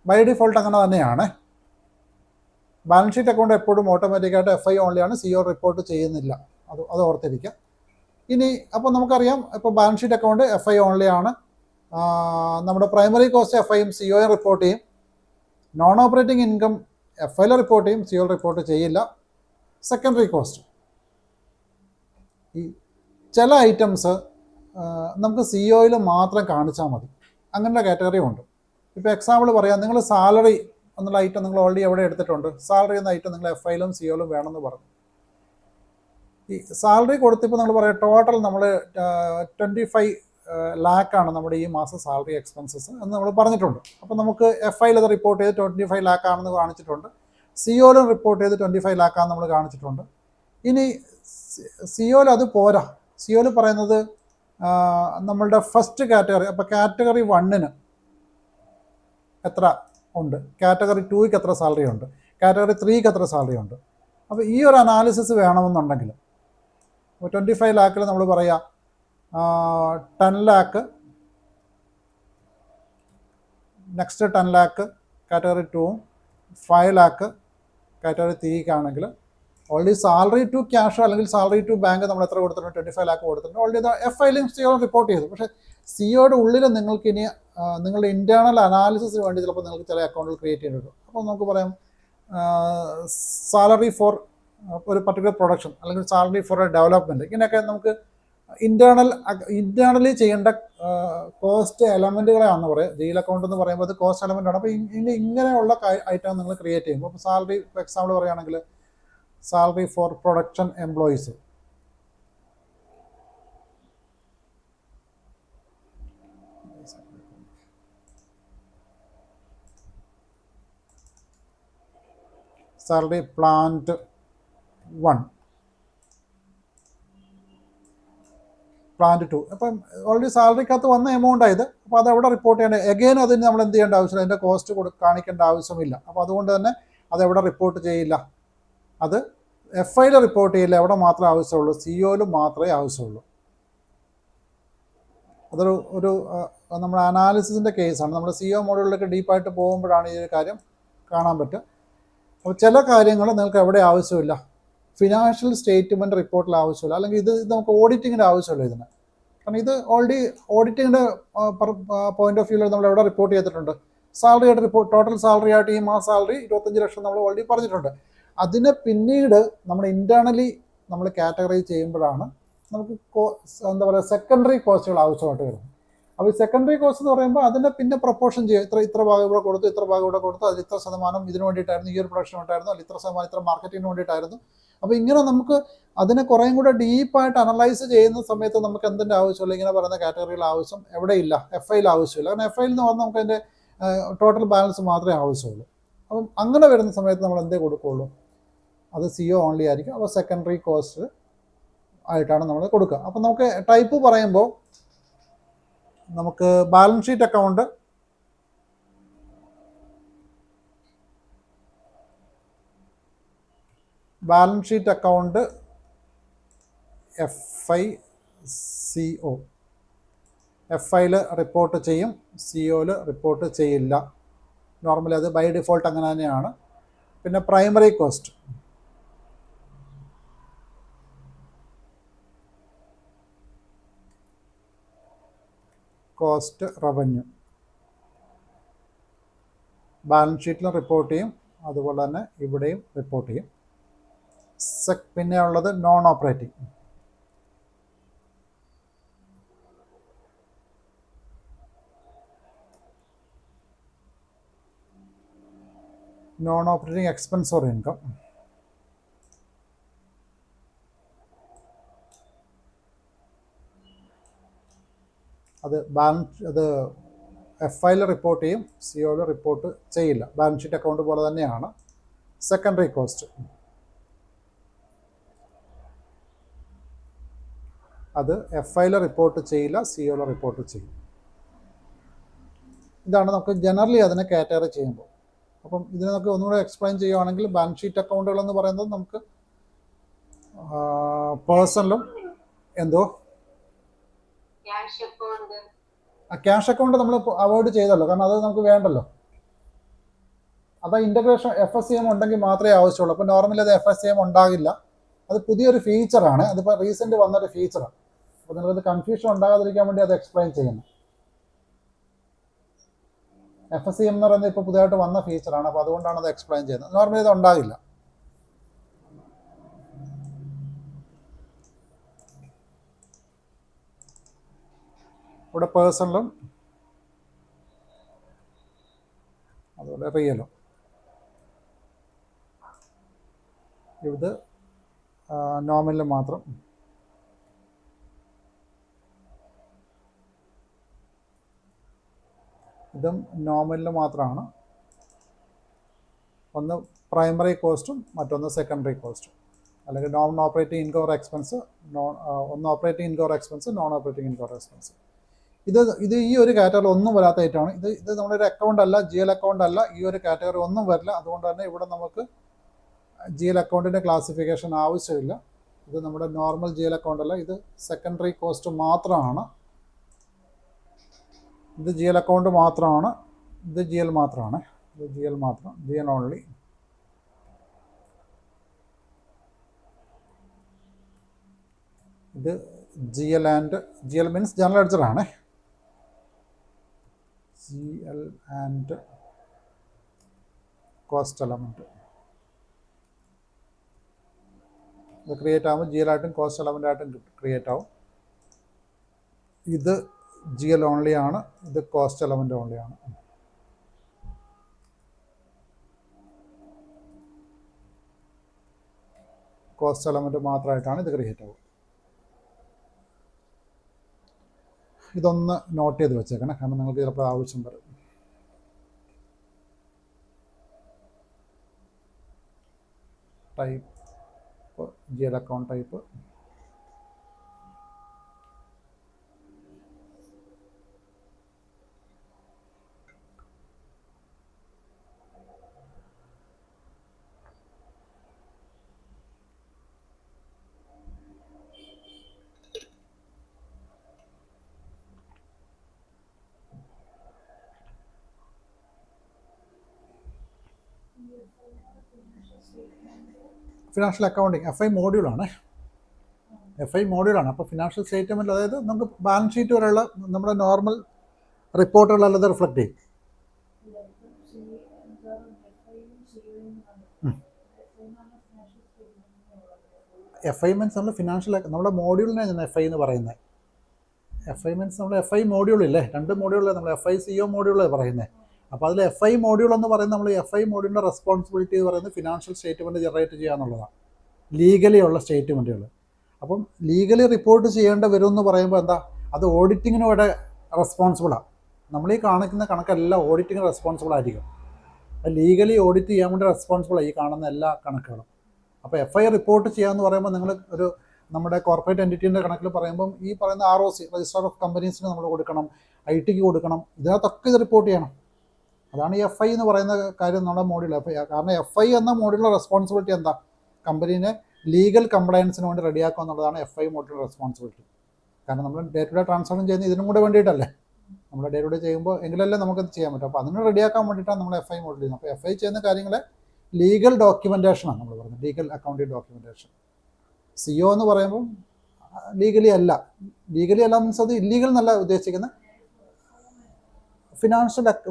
ബൈ ഡിഫോൾട്ട് അങ്ങനെ തന്നെയാണ്. ബാലൻസ് ഷീറ്റ് അക്കൗണ്ട് എപ്പോഴും ഓട്ടോമാറ്റിക്കായിട്ട് FI ഓൺലിയാണ്, CO റിപ്പോർട്ട് ചെയ്യുന്നില്ല, അത് ഓർത്തിരിക്കുക. ഇനി അപ്പോൾ നമുക്കറിയാം, ഇപ്പോൾ ബാലൻസ് ഷീറ്റ് അക്കൗണ്ട് FI ഓൺലിയാണ്. നമ്മുടെ പ്രൈമറി കോസ്റ്റ് FIയും COയും റിപ്പോർട്ട് ചെയ്യും. നോൺ ഓപ്പറേറ്റിംഗ് ഇൻകം FIയിൽ റിപ്പോർട്ട് ചെയ്യും, COയിൽ റിപ്പോർട്ട് ചെയ്യില്ല. സെക്കൻഡറി കോസ്റ്റ്, ഈ ചില ഐറ്റംസ് നമുക്ക് COയിൽ മാത്രം കാണിച്ചാൽ മതി, അങ്ങനെയുള്ള കാറ്റഗറി ഉണ്ട്. ഇപ്പോൾ എക്സാമ്പിൾ പറയാം, നിങ്ങൾ സാലറി എന്നുള്ള ഐറ്റം നിങ്ങൾ ഓൾറെഡി എവിടെ എടുത്തിട്ടുണ്ട്, സാലറി എന്ന ഐറ്റം നിങ്ങൾ FIയിലും COയിലും വേണമെന്ന് പറഞ്ഞു. ഈ സാലറി കൊടുത്തിപ്പോൾ നമ്മൾ പറയാം ടോട്ടൽ നമ്മൾ 25 ലാക്കാണ് നമ്മുടെ ഈ മാസം സാലറി എക്സ്പെൻസസ് എന്ന് നമ്മൾ പറഞ്ഞിട്ടുണ്ട്. അപ്പോൾ നമുക്ക് FIയിൽ അത് റിപ്പോർട്ട് ചെയ്ത് 25 ലാക്കാണെന്ന് കാണിച്ചിട്ടുണ്ട്, COയിലും റിപ്പോർട്ട് ചെയ്ത് 25 ലാക്കാണെന്ന് നമ്മൾ കാണിച്ചിട്ടുണ്ട്. ഇനി COയിൽ അത് പോരാ, COയിൽ പറയുന്നത് നമ്മളുടെ ഫസ്റ്റ് കാറ്റഗറി, അപ്പോൾ കാറ്റഗറി 1ന് എത്ര ഉണ്ട്, കാറ്റഗറി 2ക്ക് എത്ര സാലറി ഉണ്ട്, കാറ്റഗറി 3ക്ക് എത്ര സാലറി ഉണ്ട്. അപ്പോൾ ഈ ഒരു അനാലിസിസ് വേണമെന്നുണ്ടെങ്കിൽ 25 ലാക്കിൽ നമ്മൾ പറയാം 10 ലാക്ക്, നെക്സ്റ്റ് 10 ലാക്ക് കാറ്റഗറി 2ഉം 5 ലാക്ക് കാറ്റഗറി 3ക്കാണെങ്കിൽ ഓൾറെഡി സാലറി ടു ക്യാഷ് അല്ലെങ്കിൽ സാലറി ടു ബാങ്ക് നമ്മൾ എത്ര കൊടുത്തിട്ടുണ്ട്, 25 lakh കൊടുത്തിട്ടുണ്ട്. ഓൾറെഡി എഫ് ഐയിലും സിഒ റിപ്പോർട്ട് ചെയ്തു. പക്ഷേ സിഒയുടെ ഉള്ളിൽ നിങ്ങൾക്ക് ഇനി നിങ്ങളുടെ ഇൻറ്റേർണൽ അനാലിസിസിന് വേണ്ടി ചിലപ്പോൾ നിങ്ങൾക്ക് ചില അക്കൗണ്ടുകൾ ക്രിയേറ്റ് ചെയ്തിട്ടുണ്ട്. അപ്പോൾ നമുക്ക് പറയാം സാലറി ഫോർ ഒരു പർട്ടിക്കുലർ പ്രൊഡക്ഷൻ അല്ലെങ്കിൽ സാലറി ഫോർ എ ഡെവലപ്മെൻറ്റ്, ഇങ്ങനെയൊക്കെ നമുക്ക് ഇൻറ്റേർണലി ചെയ്യേണ്ട കോസ്റ്റ് എലമെൻറ്റുകളാണെന്ന് പറയാം. ജയിൽ അക്കൗണ്ട് എന്ന് പറയുമ്പോൾ അത് കോസ്റ്റ് എലമെൻ്റ് ആണ്. അപ്പോൾ ഇങ്ങനെയുള്ള ഐറ്റം നിങ്ങൾ ക്രിയേറ്റ് ചെയ്യുമ്പോൾ, അപ്പോൾ സാലറി ഫോർ എക്സാമ്പിൾ പറയുകയാണെങ്കിൽ salary for production employees, salary plant 1, plant 2. അപ്പം ഓൾറെഡി സാലറിക്കകത്ത് വന്ന എമൗണ്ട് ആയത്. അപ്പോൾ അത് എവിടെ റിപ്പോർട്ട് ചെയ്യേണ്ടത്, എഗെയിൻ അതിന് നമ്മൾ എന്ത് ചെയ്യേണ്ട ആവശ്യമില്ല, അതിൻ്റെ കോസ്റ്റ് കാണിക്കേണ്ട ആവശ്യമില്ല. അപ്പോൾ അതുകൊണ്ട് തന്നെ അതെവിടെ റിപ്പോർട്ട് ചെയ്യില്ല, അത് എഫ് ഐയിൽ റിപ്പോർട്ട് ചെയ്യില്ല. എവിടെ മാത്രമേ ആവശ്യമുള്ളൂ, സിഒയിൽ മാത്രമേ ആവശ്യമുള്ളൂ. അതൊരു നമ്മുടെ അനാലിസിസിൻ്റെ കേസാണ്. നമ്മൾ സിഒ മോഡലിലേക്ക് ഡീപ്പായിട്ട് പോകുമ്പോഴാണ് ഈ ഒരു കാര്യം കാണാൻ പറ്റുക. അപ്പോൾ ചില കാര്യങ്ങൾ നിങ്ങൾക്ക് എവിടെ ആവശ്യമില്ല, ഫിനാൻഷ്യൽ സ്റ്റേറ്റ്മെൻറ്റ് റിപ്പോർട്ടിൽ ആവശ്യമില്ല, അല്ലെങ്കിൽ ഇത് നമുക്ക് ഓഡിറ്റിങ്ങിൻ്റെ ആവശ്യമില്ല ഇതിന്. കാരണം ഇത് ഓൾറെഡി ഓഡിറ്റിങ്ങിൻ്റെ പോയിന്റ് ഓഫ് വ്യൂവിൽ നമ്മൾ എവിടെ റിപ്പോർട്ട് ചെയ്തിട്ടുണ്ട്, സാലറി ആയിട്ട് റിപ്പോർട്ട്, ടോട്ടൽ സാലറി ആയിട്ട് ഈ മാസം സാലറി 25 ലക്ഷം നമ്മൾ ഓൾറെഡി പറഞ്ഞിട്ടുണ്ട്. അതിനെ പിന്നീട് നമ്മൾ ഇൻറ്റേർണലി നമ്മൾ കാറ്റഗറൈസ് ചെയ്യുമ്പോഴാണ് നമുക്ക് എന്താ പറയുക സെക്കൻഡറി കോസ്റ്റുകൾ ആവശ്യമായിട്ട് വരുന്നത്. അപ്പോൾ ഈ സെക്കൻഡറി കോസ്റ്റ് എന്ന് പറയുമ്പോൾ അതിൻ്റെ പിന്നെ പ്രൊപ്പോർഷൻ ചെയ്യുക, ഇത്ര ഭാഗം ഇവിടെ കൊടുത്തു, ഇത്ര ഭാഗം ഇവിടെ കൊടുത്തു, അതിൽ ഇത്ര ശതമാനം ഇതിന് വേണ്ടിയിട്ടായിരുന്നു, ഈ ഒരു പ്രൊഡക്ഷൻ ഉണ്ടായിരുന്നു, അതിൽ ഇത്ര ശതമാനം ഇത്ര മാർക്കറ്റിങ്ങിന് വേണ്ടിയിട്ടായിരുന്നു. അപ്പോൾ ഇങ്ങനെ നമുക്ക് അതിനെ കുറേയും കൂടെ ഡീപ്പായിട്ട് അനലൈസ് ചെയ്യുന്ന സമയത്ത് നമുക്ക് എന്തിൻ്റെ ആവശ്യമില്ല, ഇങ്ങനെ പറയുന്ന കാറ്റഗറികൾ ആവശ്യം എവിടെയില്ല, എഫ് ഐയിൽ ആവശ്യമില്ല. കാരണം എഫ് ഐയിൽ എന്ന് പറഞ്ഞാൽ നമുക്ക് അതിൻ്റെ ടോട്ടൽ ബാലൻസ് മാത്രമേ ആവശ്യമുള്ളൂ. അപ്പം അങ്ങനെ വരുന്ന സമയത്ത് നമ്മൾ എന്തേ കൊടുക്കുകയുള്ളൂ, അത് സിഒ ഓൺലി ആയിരിക്കും. അപ്പോൾ സെക്കൻഡറി കോസ്റ്റ് ആയിട്ടാണ് നമ്മൾ കൊടുക്കുക. അപ്പം നമുക്ക് ടൈപ്പ് പറയുമ്പോൾ നമുക്ക് balance sheet account, F I CO, F ഐയിൽ റിപ്പോർട്ട് ചെയ്യും, സിഒയിൽ റിപ്പോർട്ട് ചെയ്യില്ല. നോർമലി അത് ബൈ ഡിഫോൾട്ട് അങ്ങനെ തന്നെയാണ്. പിന്നെ പ്രൈമറി കോസ്റ്റ് റവന്യൂ ബാലൻസ് ഷീറ്റിലും റിപ്പോർട്ട് ചെയ്യും, അതുപോലെ തന്നെ ഇവിടെയും റിപ്പോർട്ട് ചെയ്യും. പിന്നെ ഉള്ളത് non operating, expense or income. അത് എഫ് ഐയിൽ റിപ്പോർട്ട് ചെയ്യും, സിഒയിൽ റിപ്പോർട്ട് ചെയ്യില്ല. ബാലൻസ് ഷീറ്റ് അക്കൗണ്ട് പോലെ തന്നെയാണ്. സെക്കൻഡറി കോസ്റ്റ് അത് എഫ് ഐയിൽ റിപ്പോർട്ട് ചെയ്യില്ല, സിഒയിൽ റിപ്പോർട്ട് ചെയ്യും. ഇതാണ് നമുക്ക് ജനറലി അതിനെ കാറ്റഗറി ചെയ്യുമ്പോൾ. അപ്പം ഇതിനെ നമുക്ക് ഒന്നുകൂടെ എക്സ്പ്ലെയിൻ ചെയ്യുകയാണെങ്കിൽ ബാലൻസ് ഷീറ്റ് അക്കൗണ്ടുകൾ എന്ന് പറയുന്നത് നമുക്ക് പേഴ്സണലും ക്യാഷ് അക്കൗണ്ട് നമ്മൾ അവോയ്ഡ് ചെയ്തല്ലോ, കാരണം അത് നമുക്ക് വേണ്ടല്ലോ. അത് ഇൻ്റഗ്രേഷൻ FSCM ഉണ്ടെങ്കിൽ മാത്രമേ ആവശ്യമുള്ളൂ. അപ്പോൾ നോർമലി അത് FSCM ഉണ്ടാകില്ല. അത് പുതിയൊരു ഫീച്ചറാണ്, അതിപ്പോൾ റീസെൻ്റ് വന്നൊരു ഫീച്ചറാണ്. അപ്പോൾ നിങ്ങൾക്കത് കൺഫ്യൂഷൻ ഉണ്ടാകാതിരിക്കാൻ വേണ്ടി അത് എക്സ്പ്ലെയിൻ ചെയ്യുന്നു. FSCM എന്ന് പറയുന്നത് ഇപ്പോൾ പുതിയതായിട്ട് വന്ന ഫീച്ചറാണ്, അപ്പോൾ അതുകൊണ്ടാണ് അത് എക്സ്പ്ലെയിൻ ചെയ്യുന്നത്. നോർമലി ഇത് ഉണ്ടാകില്ല. ഇവിടെ പേഴ്സണലും അതുപോലെ റിയലും. ഇത് നോമിനൽ മാത്രം. ഇതും നോമിനൽ മാത്രമാണ്. ഒന്ന് പ്രൈമറി കോസ്റ്റും മറ്റൊന്ന് സെക്കൻഡറി കോസ്റ്റും, അല്ലെങ്കിൽ non operating income or expense, ഒന്ന് operating income or expense, non operating income or expense. ഇത് ഈ ഒരു കാറ്റഗറി ഒന്നും വരാത്തതായിട്ടാണ്. ഇത് നമ്മുടെ ഒരു അക്കൗണ്ട് അല്ല, GL അക്കൗണ്ട് അല്ല, ഈ ഒരു കാറ്റഗറി ഒന്നും വരില്ല. അതുകൊണ്ട് തന്നെ ഇവിടെ നമുക്ക് GL അക്കൗണ്ടിൻ്റെ ക്ലാസിഫിക്കേഷൻ ആവശ്യമില്ല. ഇത് നമ്മുടെ നോർമൽ GL അക്കൗണ്ട് അല്ല, ഇത് സെക്കൻഡറി കോസ്റ്റ് മാത്രമാണ്. ഇത് GL അക്കൗണ്ട് മാത്രമാണ്, ഇത് GL മാത്രമാണ്, ഇത് GL മാത്രം, GL ഓൺലി. ഇത് ജി എൽ മീൻസ് ജനറൽ ലെഡ്ജറാണ്. GL ആൻഡ് കോസ്റ്റ് എലമെൻറ്റ് ഇത് ക്രിയേറ്റ് ആകുമ്പോൾ GL ആയിട്ടും കോസ്റ്റ് എലമെൻ്റ് ആയിട്ടും ക്രിയേറ്റ് ആവും. ഇത് GL ഓൺലി ആണ്, ഇത് കോസ്റ്റ് എലമെൻ്റ് ഓൺലി ആണ്. കോസ്റ്റ് എലമെൻറ്റ് മാത്രമായിട്ടാണ് ഇത് ക്രിയേറ്റ് ആവുക. ഇതൊന്ന് നോട്ട് ചെയ്ത് വെച്ചേക്കണം, കാരണം നിങ്ങൾക്ക് ചിലപ്പോൾ ആവശ്യം വരും. Type GL account type. Financial accounting FI മോഡ്യൂളാണ്. അപ്പോൾ ഫിനാൻഷ്യൽ സ്റ്റേറ്റ്മെൻറ്റ്, അതായത് നമുക്ക് ബാലൻസ് ഷീറ്റ് വരെയുള്ള നമ്മുടെ നോർമൽ റിപ്പോർട്ടുകളെല്ലാം ഇത് റിഫ്ലക്റ്റ് ചെയ്യും. FI മീൻസ് നമ്മൾ ഫിനാൻഷ്യൽ, നമ്മുടെ മോഡ്യൂളിനാണ് ഞാൻ FI എന്ന് പറയുന്നത്. FI മീൻസ് നമ്മൾ FI മോഡ്യൂളില്ലേ, 2 മോഡ്യൂളിലെ നമ്മൾ FI CO മോഡ്യൂളാണ് പറയുന്നത്. അപ്പോൾ അതിൽ FI മോഡ്യൂൾ എന്ന് പറയുന്നത്, നമ്മൾ FI മോഡ്യൂളിൻ്റെ റെസ്പോൺസിബിലിറ്റി എന്ന് പറയുന്നത് ഫിനാൻഷ്യൽ സ്റ്റേറ്റ്മെൻറ്റ് ജനറേറ്റ് ചെയ്യുക എന്നുള്ളതാണ്, ലീഗലി ഉള്ള സ്റ്റേറ്റ്മെൻറ്റുകൾ. അപ്പം ലീഗലി റിപ്പോർട്ട് ചെയ്യേണ്ട വരും എന്ന് പറയുമ്പോൾ എന്താ, അത് ഓഡിറ്റിങ്ങിന് ഇവിടെ റെസ്പോൺസിബിളാണ്. നമ്മൾ ഈ കാണിക്കുന്ന കണക്കെല്ലാം ഓഡിറ്റിങ്ങിന് റെസ്പോൺസിബിൾ ആയിരിക്കും. അത് ലീഗലി ഓഡിറ്റ് ചെയ്യാൻ വേണ്ടി റെസ്പോൺസിബിളാണ് ഈ കാണുന്ന എല്ലാ കണക്കുകളും. അപ്പോൾ FI റിപ്പോർട്ട് ചെയ്യാമെന്ന് പറയുമ്പോൾ നിങ്ങൾ നമ്മുടെ കോർപ്പറേറ്റ് എൻറ്റിറ്റീൻ്റെ കണക്കിൽ പറയുമ്പം ഈ പറയുന്ന ROC രജിസ്റ്റർ ഓഫ് കമ്പനീസിന് നമ്മൾ കൊടുക്കണം, IT കൊടുക്കണം, ഇതിനകത്തൊക്കെ ഇത് റിപ്പോർട്ട് ചെയ്യണം. അതാണ് ഈ FI എന്ന് പറയുന്ന കാര്യം നമ്മുടെ മോഡ്യൂൾ. കാരണം FI എന്ന മോഡ്യൂളിൻ്റെ റെസ്പോൺസിബിലിറ്റി എന്താ, കമ്പനീനെ ലീഗൽ കംപ്ലയൻസിന് വേണ്ടി റെഡിയാക്കുക എന്നുള്ളതാണ് FI മോഡ്യൂൾ റെസ്പോൺസിബിലിറ്റി. കാരണം നമ്മൾ ഡേ ടു ഡേ ട്രാൻസാക്ഷൻ ചെയ്യുന്ന ഇതിനും കൂടെ വേണ്ടിയിട്ടല്ലേ, നമ്മൾ ഡേ ടു ഡേ ചെയ്യുമ്പോൾ എങ്കിലല്ലേ നമുക്കത് ചെയ്യാൻ പറ്റും. അപ്പോൾ അതിന് റെഡിയാക്കാൻ വേണ്ടിയിട്ടാണ് നമ്മൾ FI മോഡ്യൂൾ ചെയ്യുന്നത്. അപ്പോൾ FI ചെയ്യുന്ന കാര്യങ്ങളെ ലീഗൽ ഡോക്യുമെൻറ്റേഷനാണ് നമ്മൾ പറയുന്നത്, ലീഗൽ അക്കൗണ്ടിങ് ഡോക്യുമെൻറ്റേഷൻ. CO എന്ന് പറയുമ്പം ലീഗലി അല്ല മീൻസ് അത് ഇല്ലീഗൽ എന്നല്ല ഉദ്ദേശിക്കുന്നത്,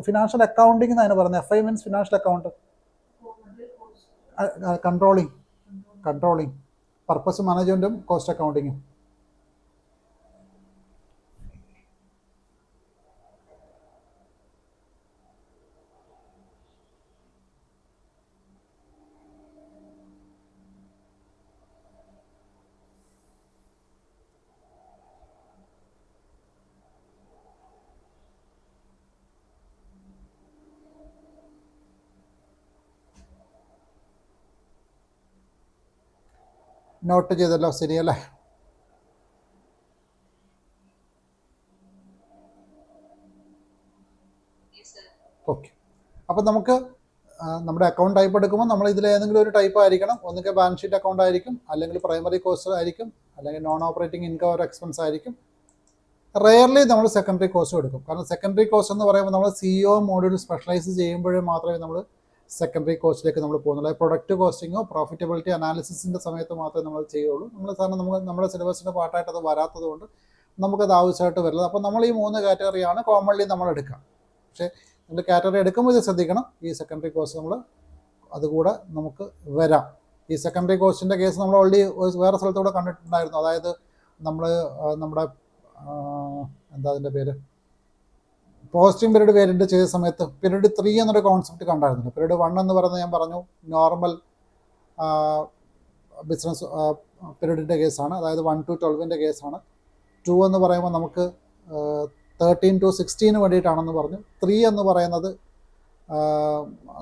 ഫിനാൻഷ്യൽ അക്കൗണ്ടിങ് എന്നാണ് പറയുന്നത്. FI means financial account, controlling purpose മാനേജ്മെൻറ്റും കോസ്റ്റ് അക്കൗണ്ടിങ്ങും. നോട്ട് ചെയ്തല്ലോ, ശരിയല്ലേ? ഓക്കെ. അപ്പോൾ നമുക്ക് നമ്മുടെ അക്കൗണ്ട് ടൈപ്പ് എടുക്കുമ്പോൾ നമ്മൾ ഇതിൽ ഏതെങ്കിലും ഒരു ടൈപ്പ് ആയിരിക്കണം. ഒന്നുകിൽ ബാലൻസ് ഷീറ്റ് അക്കൗണ്ട് ആയിരിക്കും, അല്ലെങ്കിൽ പ്രൈമറി കോസ്റ്റ് ആയിരിക്കും, അല്ലെങ്കിൽ non operating income or expense ആയിരിക്കും. റെയർലി നമ്മൾ സെക്കൻഡറി കോസ്റ്റ് എടുക്കും. കാരണം സെക്കൻഡറി കോസ്റ്റ് എന്ന് പറയുമ്പോൾ നമ്മൾ CO മോഡ്യൂൾ സ്പെഷ്യലൈസ് ചെയ്യുമ്പോഴേ മാത്രമേ നമ്മൾ സെക്കൻഡറി കോസ്റ്റിലേക്ക് നമ്മൾ പോകുന്നുള്ളൂ. പ്രൊഡക്റ്റ് കോസ്റ്റിങ്ങോ പ്രോഫിറ്റബിലിറ്റി അനാലിസിസിൻ്റെ സമയത്ത് മാത്രമേ നമ്മൾ ചെയ്യുള്ളൂ. നമ്മൾ സാറിന് നമ്മുടെ സിലബസിൻ്റെ പാർട്ടായിട്ട് അത് വരാത്തത് കൊണ്ട് നമുക്കത് ആവശ്യമായിട്ട് വരുന്നത്. അപ്പോൾ നമ്മൾ ഈ 3 കാറ്റഗറിയാണ് കോമൺലി നമ്മൾ എടുക്കുക. പക്ഷേ നമ്മൾ കാറ്റഗറി എടുക്കുമ്പോൾ ഇത് ശ്രദ്ധിക്കണം, ഈ സെക്കൻഡറി കോസ്റ്റ് നമ്മൾ അതുകൂടെ നമുക്ക് വരാം. ഈ സെക്കൻഡറി കോസ്റ്റിൻ്റെ കേസ് നമ്മൾ ഓൾറെഡി വേറെ സ്ഥലത്തൂടെ കണ്ടിട്ടുണ്ടായിരുന്നു. അതായത് നമ്മുടെ എന്താ അതിൻ്റെ പേര്, പോസ്റ്റിംഗ് പീരീഡ് വേരിയൻ്റ് ചെയ്ത സമയത്ത് പീരീഡ് 3 എന്നൊരു കോൺസെപ്റ്റ് കണ്ടായിരുന്നു. പീരീഡ് 1 എന്ന് പറയുന്നത് ഞാൻ പറഞ്ഞു നോർമൽ ബിസിനസ് പീരീഡിൻ്റെ കേസാണ്, അതായത് 1 to 12 കേസാണ്. 2 എന്ന് പറയുമ്പോൾ നമുക്ക് 13 to 16 വേണ്ടിയിട്ടാണെന്ന് പറഞ്ഞു. 3 എന്ന് പറയുന്നത്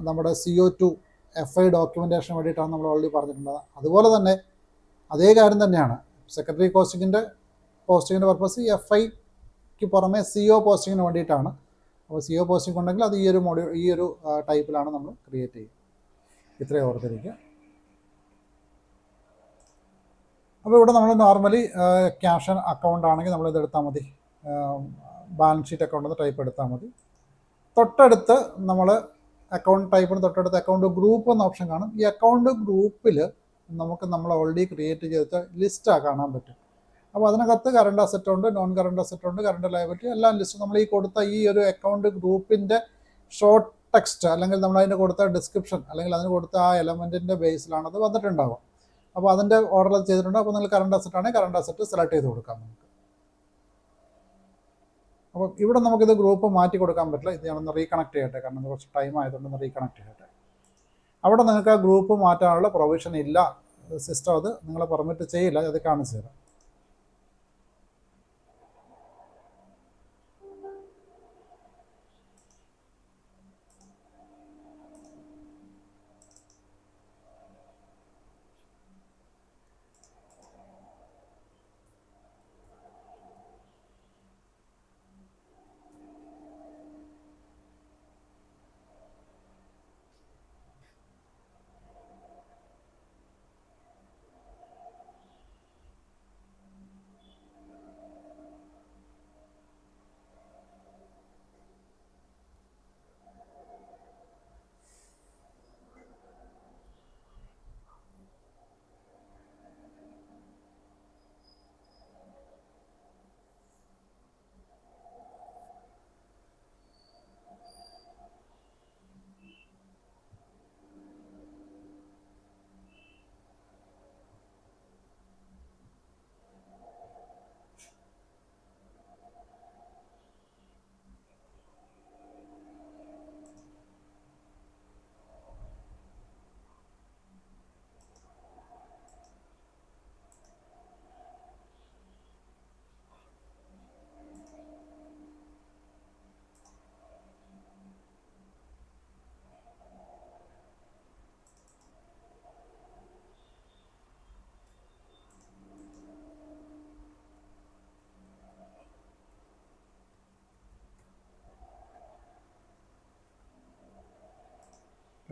നമ്മുടെ CO2 FI ഡോക്യുമെൻറ്റേഷന് വേണ്ടിയിട്ടാണ് നമ്മൾ ഓൾറെഡി പറഞ്ഞിട്ടുള്ളത്. അതുപോലെ തന്നെ അതേ കാര്യം തന്നെയാണ് സെക്കൻഡറി പോസ്റ്റിങ്ങിൻ്റെ പർപ്പസ് FIക്ക് പുറമെ CO പോസ്റ്റിങ്ങിന് വേണ്ടിയിട്ടാണ്. അപ്പോൾ CO പോസ്റ്റിംഗ് ഉണ്ടെങ്കിൽ അത് ഈ ഒരു ടൈപ്പിലാണ് നമ്മൾ ക്രിയേറ്റ് ചെയ്യുക. ഇത്രയും ഓർത്തിരിക്കുക. അപ്പോൾ ഇവിടെ നമ്മൾ നോർമലി ക്യാഷ് അക്കൗണ്ട് ആണെങ്കിൽ നമ്മൾ ഇതെടുത്താൽ മതി, ബാലൻസ് ഷീറ്റ് അക്കൗണ്ട് എന്ന് ടൈപ്പ് എടുത്താൽ മതി. തൊട്ടടുത്ത് നമ്മൾ അക്കൗണ്ട് ടൈപ്പിന് തൊട്ടടുത്ത് അക്കൗണ്ട് ഗ്രൂപ്പ് എന്ന ഓപ്ഷൻ കാണും. ഈ അക്കൗണ്ട് ഗ്രൂപ്പിൽ നമ്മൾ ഓൾറെഡി ക്രിയേറ്റ് ചെയ്ത ലിസ്റ്റാണ് കാണാൻ പറ്റും. അപ്പോൾ അതിനകത്ത് കറണ്ട് അസറ്റ് ഉണ്ട്, നോൺ കറണ്ട് അസറ്റ് ഉണ്ട്, കറണ്ട് ലയബിലിറ്റി എല്ലാം ലിസ്റ്റ് നമ്മൾ ഈ കൊടുത്ത ഈ ഒരു അക്കൗണ്ട് ഗ്രൂപ്പിൻ്റെ ഷോർട്ട് ടെക്സ്റ്റ് അല്ലെങ്കിൽ നമ്മൾ അതിന് കൊടുത്ത ഡിസ്ക്രിപ്ഷൻ അല്ലെങ്കിൽ അതിന് കൊടുത്ത ആ എലമെൻറ്റിൻ്റെ ബേസിലാണ് അത് വന്നിട്ടുണ്ടാവുക. അപ്പോൾ അതിൻ്റെ ഓർഡർ ചെയ്തിട്ടുണ്ട്. അപ്പോൾ നിങ്ങൾ കറണ്ട് അസറ്റ് ആണെങ്കിൽ കറണ്ട് അസറ്റ് സെലക്ട് ചെയ്ത് കൊടുക്കാം നമുക്ക്. അപ്പോൾ ഇവിടെ നമുക്കിത് ഗ്രൂപ്പ് മാറ്റി കൊടുക്കാൻ പറ്റില്ല. ഇത് ഞാനൊന്ന് റീകണക്ട് ചെയ്യട്ടെ, കാരണം കുറച്ച് ടൈം ആയതുകൊണ്ടൊന്ന് റീകണക്ട് ചെയ്യട്ടെ. അവിടെ നിങ്ങൾക്ക് ആ ഗ്രൂപ്പ് മാറ്റാനുള്ള പ്രൊവിഷൻ ഇല്ല, സിസ്റ്റം അത് നിങ്ങളെ പെർമിറ്റ് ചെയ്യില്ല. അത് കാണിച്ചു തരാം.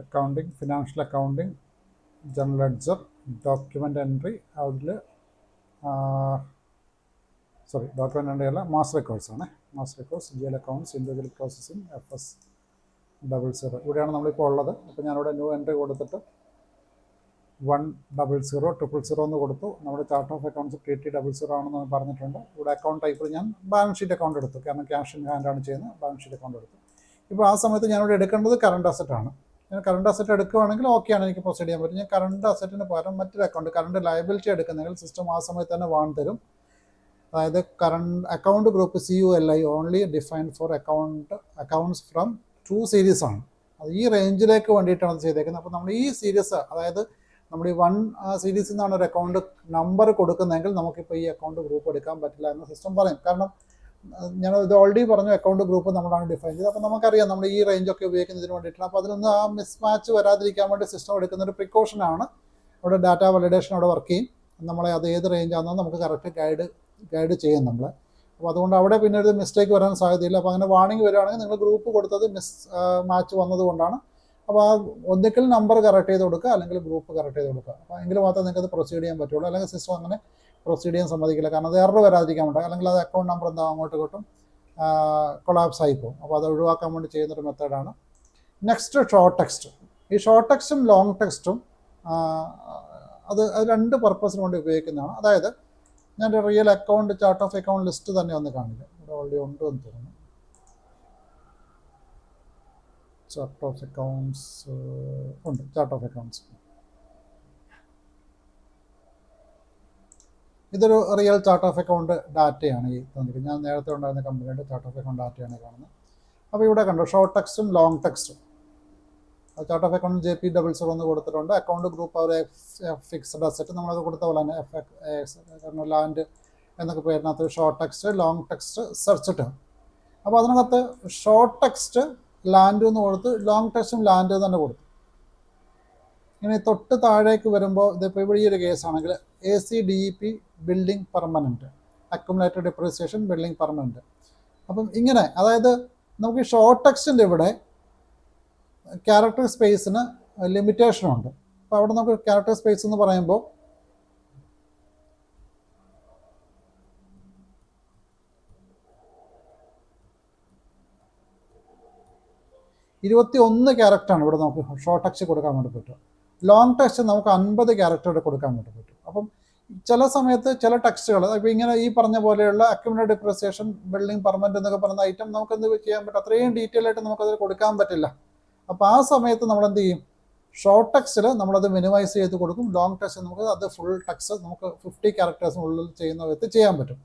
Accounting, financial accounting, general ledger, document entry, അതിൽ ഡോക്യുമെൻ്റ് എൻട്രി അല്ല, മാസ് റെക്കോർഡ്സ് ആണ്. Mass records, GL accounts, individual processing, FS00 ഇവിടെയാണ് നമ്മളിപ്പോൾ ഉള്ളത്. അപ്പോൾ ഞാനിവിടെ ന്യൂ എൻട്രി കൊടുത്തിട്ട് 100 000 എന്ന് കൊടുത്തു. നമ്മുടെ ചാർട്ട് ഓഫ് അക്കൗണ്ട്സ് TT00 ആണെന്ന് പറഞ്ഞിട്ടുണ്ട്. ഇവിടെ അക്കൗണ്ട് ടൈപ്പ് ഞാൻ ബാലൻസ് ഷീറ്റ് അക്കൗണ്ട് എടുത്തു, കാരണം ക്യാഷ് ഇൻ ഹാൻഡാണ് ചെയ്യുന്നത്. ബാലൻസ് ഷീറ്റ് അക്കൗണ്ട് എടുത്തു. ഇപ്പോൾ ആ സമയത്ത് ഞാനിവിടെ എടുക്കേണ്ടത് കറണ്ട് അസറ്റ് ആണ്. ഞാൻ കറണ്ട് അസറ്റ് എടുക്കുകയാണെങ്കിൽ ഓക്കെയാണ്, എനിക്ക് പ്രൊസീഡ് ചെയ്യാൻ പറ്റും. ഞാൻ കറണ്ട് അസറ്റിന് പകരം മറ്റൊരു അക്കൗണ്ട് കറണ്ട് ലയബിലിറ്റി എടുക്കുന്നെങ്കിൽ സിസ്റ്റം ആ സമയത്ത് തന്നെ വാൺ തരും. അതായത് account group CULI only defined for accounts from 2 series ആണ്. അത് ഈ റേഞ്ചിലേക്ക് വേണ്ടിയിട്ടാണ് അത് ചെയ്തേക്കുന്നത്. അപ്പോൾ നമ്മൾ ഈ സീരീസ്, അതായത് നമ്മൾ ഈ 1 സീരീസിൽ നിന്നാണ് ഒരു അക്കൗണ്ട് നമ്പർ കൊടുക്കുന്നതെങ്കിൽ നമുക്കിപ്പോൾ ഈ അക്കൗണ്ട് ഗ്രൂപ്പ് എടുക്കാൻ പറ്റില്ല എന്ന് സിസ്റ്റം പറയും. കാരണം ഞാൻ ഇത് ഓൾറെഡി പറഞ്ഞു, അക്കൗണ്ട് ഗ്രൂപ്പ് നമ്മളാണ് ഡിഫൈൻ ചെയ്തത്. അപ്പോൾ നമുക്കറിയാം നമ്മൾ ഈ റേഞ്ചൊക്കെ ഉപയോഗിക്കുന്നതിന് വേണ്ടിയിട്ടാണ്. അപ്പോൾ അതിലൊന്നും ആ മിസ്മാച്ച് വരാതിരിക്കാൻ വേണ്ടി സിസ്റ്റം എടുക്കുന്നൊരു പ്രിക്കോഷനാണ്. അവിടെ ഡാറ്റ വാലിഡേഷൻ അവിടെ വർക്ക് ചെയ്യും. നമ്മളെ അത് ഏത് റേഞ്ചാണെന്ന് നമുക്ക് കറക്റ്റ് ഗൈഡ് ചെയ്യും നമ്മളെ. അപ്പോൾ അതുകൊണ്ട് അവിടെ പിന്നെ ഒരു മിസ്റ്റേക്ക് വരാൻ സാധ്യതയില്ല. അപ്പോൾ അങ്ങനെ വാർണിംഗ് വരികയാണെങ്കിൽ നിങ്ങൾ ഗ്രൂപ്പ് കൊടുത്തത് മാച്ച് വന്നതുകൊണ്ടാണ്. അപ്പോൾ ആ ഒന്നിക്കൽ നമ്പർ കറക്റ്റ് ചെയ്ത് കൊടുക്കുക, അല്ലെങ്കിൽ ഗ്രൂപ്പ് കറക്റ്റ് ചെയ്ത് കൊടുക്കുക. അപ്പോൾ എങ്കിൽ മാത്രമേ നിങ്ങൾക്ക് അത് പ്രൊസീഡ് ചെയ്യാൻ പറ്റുള്ളൂ. അല്ലെങ്കിൽ സിസ്റ്റം അങ്ങനെ പ്രൊസീഡ് ചെയ്യാൻ സമ്മതിക്കില്ല. കാരണം അത് എറർ വരാതിരിക്കാൻ വേണ്ടി, അല്ലെങ്കിൽ അത് അക്കൗണ്ട് നമ്പർ എന്താ അങ്ങോട്ട് കിട്ടും കൊളാപ്സ് ആയി പോകും. അപ്പോൾ അത് ഒഴിവാക്കാൻ വേണ്ടി ചെയ്യുന്നൊരു മെത്തേഡാണ്. Next short text. ഈ ഷോർട്ട് ടെക്സ്റ്റും ലോങ് ടെക്സ്റ്റും അത് 2 പർപ്പസിന് വേണ്ടി ഉപയോഗിക്കുന്നതാണ്. അതായത് ഞാൻ real account chart of account list തന്നെ ഒന്ന് കാണിക്കാം. ഇവിടെ ഓൾറെഡി ഉണ്ട് എന്ന് തോന്നുന്നു. ചാർട്ട് ഓഫ് അക്കൗണ്ട്സ് ഉണ്ട്. ചാർട്ട് ഓഫ് അക്കൗണ്ട്സ് ഇതൊരു റിയൽ ചാർട്ട് ഓഫ് അക്കൗണ്ട് ഡാറ്റയാണ് ഈ തന്നിരിക്കുന്നത്. ഞാൻ നേരത്തെ ഉണ്ടായിരുന്ന കമ്പനിയുടെ ചാർട്ട് ഓഫ് അക്കൗണ്ട് ഡാറ്റയാണ് കാണുന്നത്. അപ്പോൾ ഇവിടെ കണ്ടു ഷോർട്ട് ടെക്സ്റ്റും ലോങ് ടെക്സ്റ്റും. ചാർട്ട് ഓഫ് അക്കൗണ്ട് JP00 എന്ന് കൊടുത്തിട്ടുണ്ട്. അക്കൗണ്ട് ഗ്രൂപ്പ് അവർ ഫിക്സഡ് അസറ്റ് നമ്മളത് കൊടുത്ത പോലെ തന്നെ ലാൻഡ് എന്നൊക്കെ പേരിനകത്ത് short text, long text, search term. അപ്പോൾ അതിനകത്ത് ഷോർട്ട് ടെക്സ്റ്റ് ലാൻഡ് എന്ന് കൊടുത്ത്, ലോങ് ടെക്സ്റ്റും ലാൻഡ് തന്നെ കൊടുത്തു. ഇനി തൊട്ട് താഴേക്ക് വരുമ്പോൾ ഇതിപ്പോൾ ഇവിടെ ഈ ഒരു കേസാണെങ്കിൽ ACDEP building permanent, accumulated depreciation building permanent. അപ്പം ഇങ്ങനെ, അതായത് നമുക്ക് ഷോർട്ട് ടെക്സ്റ്റിൻ്റെ ഇവിടെ ക്യാരക്ടർ സ്പേസിന് ലിമിറ്റേഷനുണ്ട്. അപ്പോൾ അവിടെ നമുക്ക് ക്യാരക്ടർ സ്പേസ് എന്ന് പറയുമ്പോൾ 21 ക്യാരക്ടറാണ് ഇവിടെ നമുക്ക് ഷോർട്ട് ടെക്സ്റ്റ് കൊടുക്കാൻ വേണ്ടി പറ്റും. ലോങ് ടെക്സ്റ്റ് നമുക്ക് 50 ക്യാരക്ടർ കൊടുക്കാൻ വേണ്ടി പറ്റും. അപ്പം ചില സമയത്ത് ചില ടെക്സ്റ്റുകൾ ഇപ്പോൾ ഇങ്ങനെ ഈ പറഞ്ഞ പോലെയുള്ള അക്യുമുലേറ്റഡ് ഡിപ്രിസിയേഷൻ ബിൽഡിംഗ് പെർമനന്റ് എന്നൊക്കെ പറയുന്ന ഐറ്റം നമുക്ക് എന്ത് ചെയ്യാൻ പറ്റും, അത്രയും ഡീറ്റെയിൽ ആയിട്ട് നമുക്കത് കൊടുക്കാൻ പറ്റില്ല. അപ്പോൾ ആ സമയത്ത് നമ്മൾ എന്ത് ചെയ്യും, ഷോർട്ട് ടെക്സ്റ്റിൽ നമ്മളത് മിനിമൈസ് ചെയ്ത് കൊടുക്കും. ലോങ് ടെക്സ്റ്റ് നമുക്ക് അത് ഫുൾ ടെക്സ്റ്റ് നമുക്ക് 50 ക്യാരക്ടേഴ്സിനുള്ളിൽ ചെയ്യുന്ന വിധത്തിൽ ചെയ്യാൻ പറ്റും.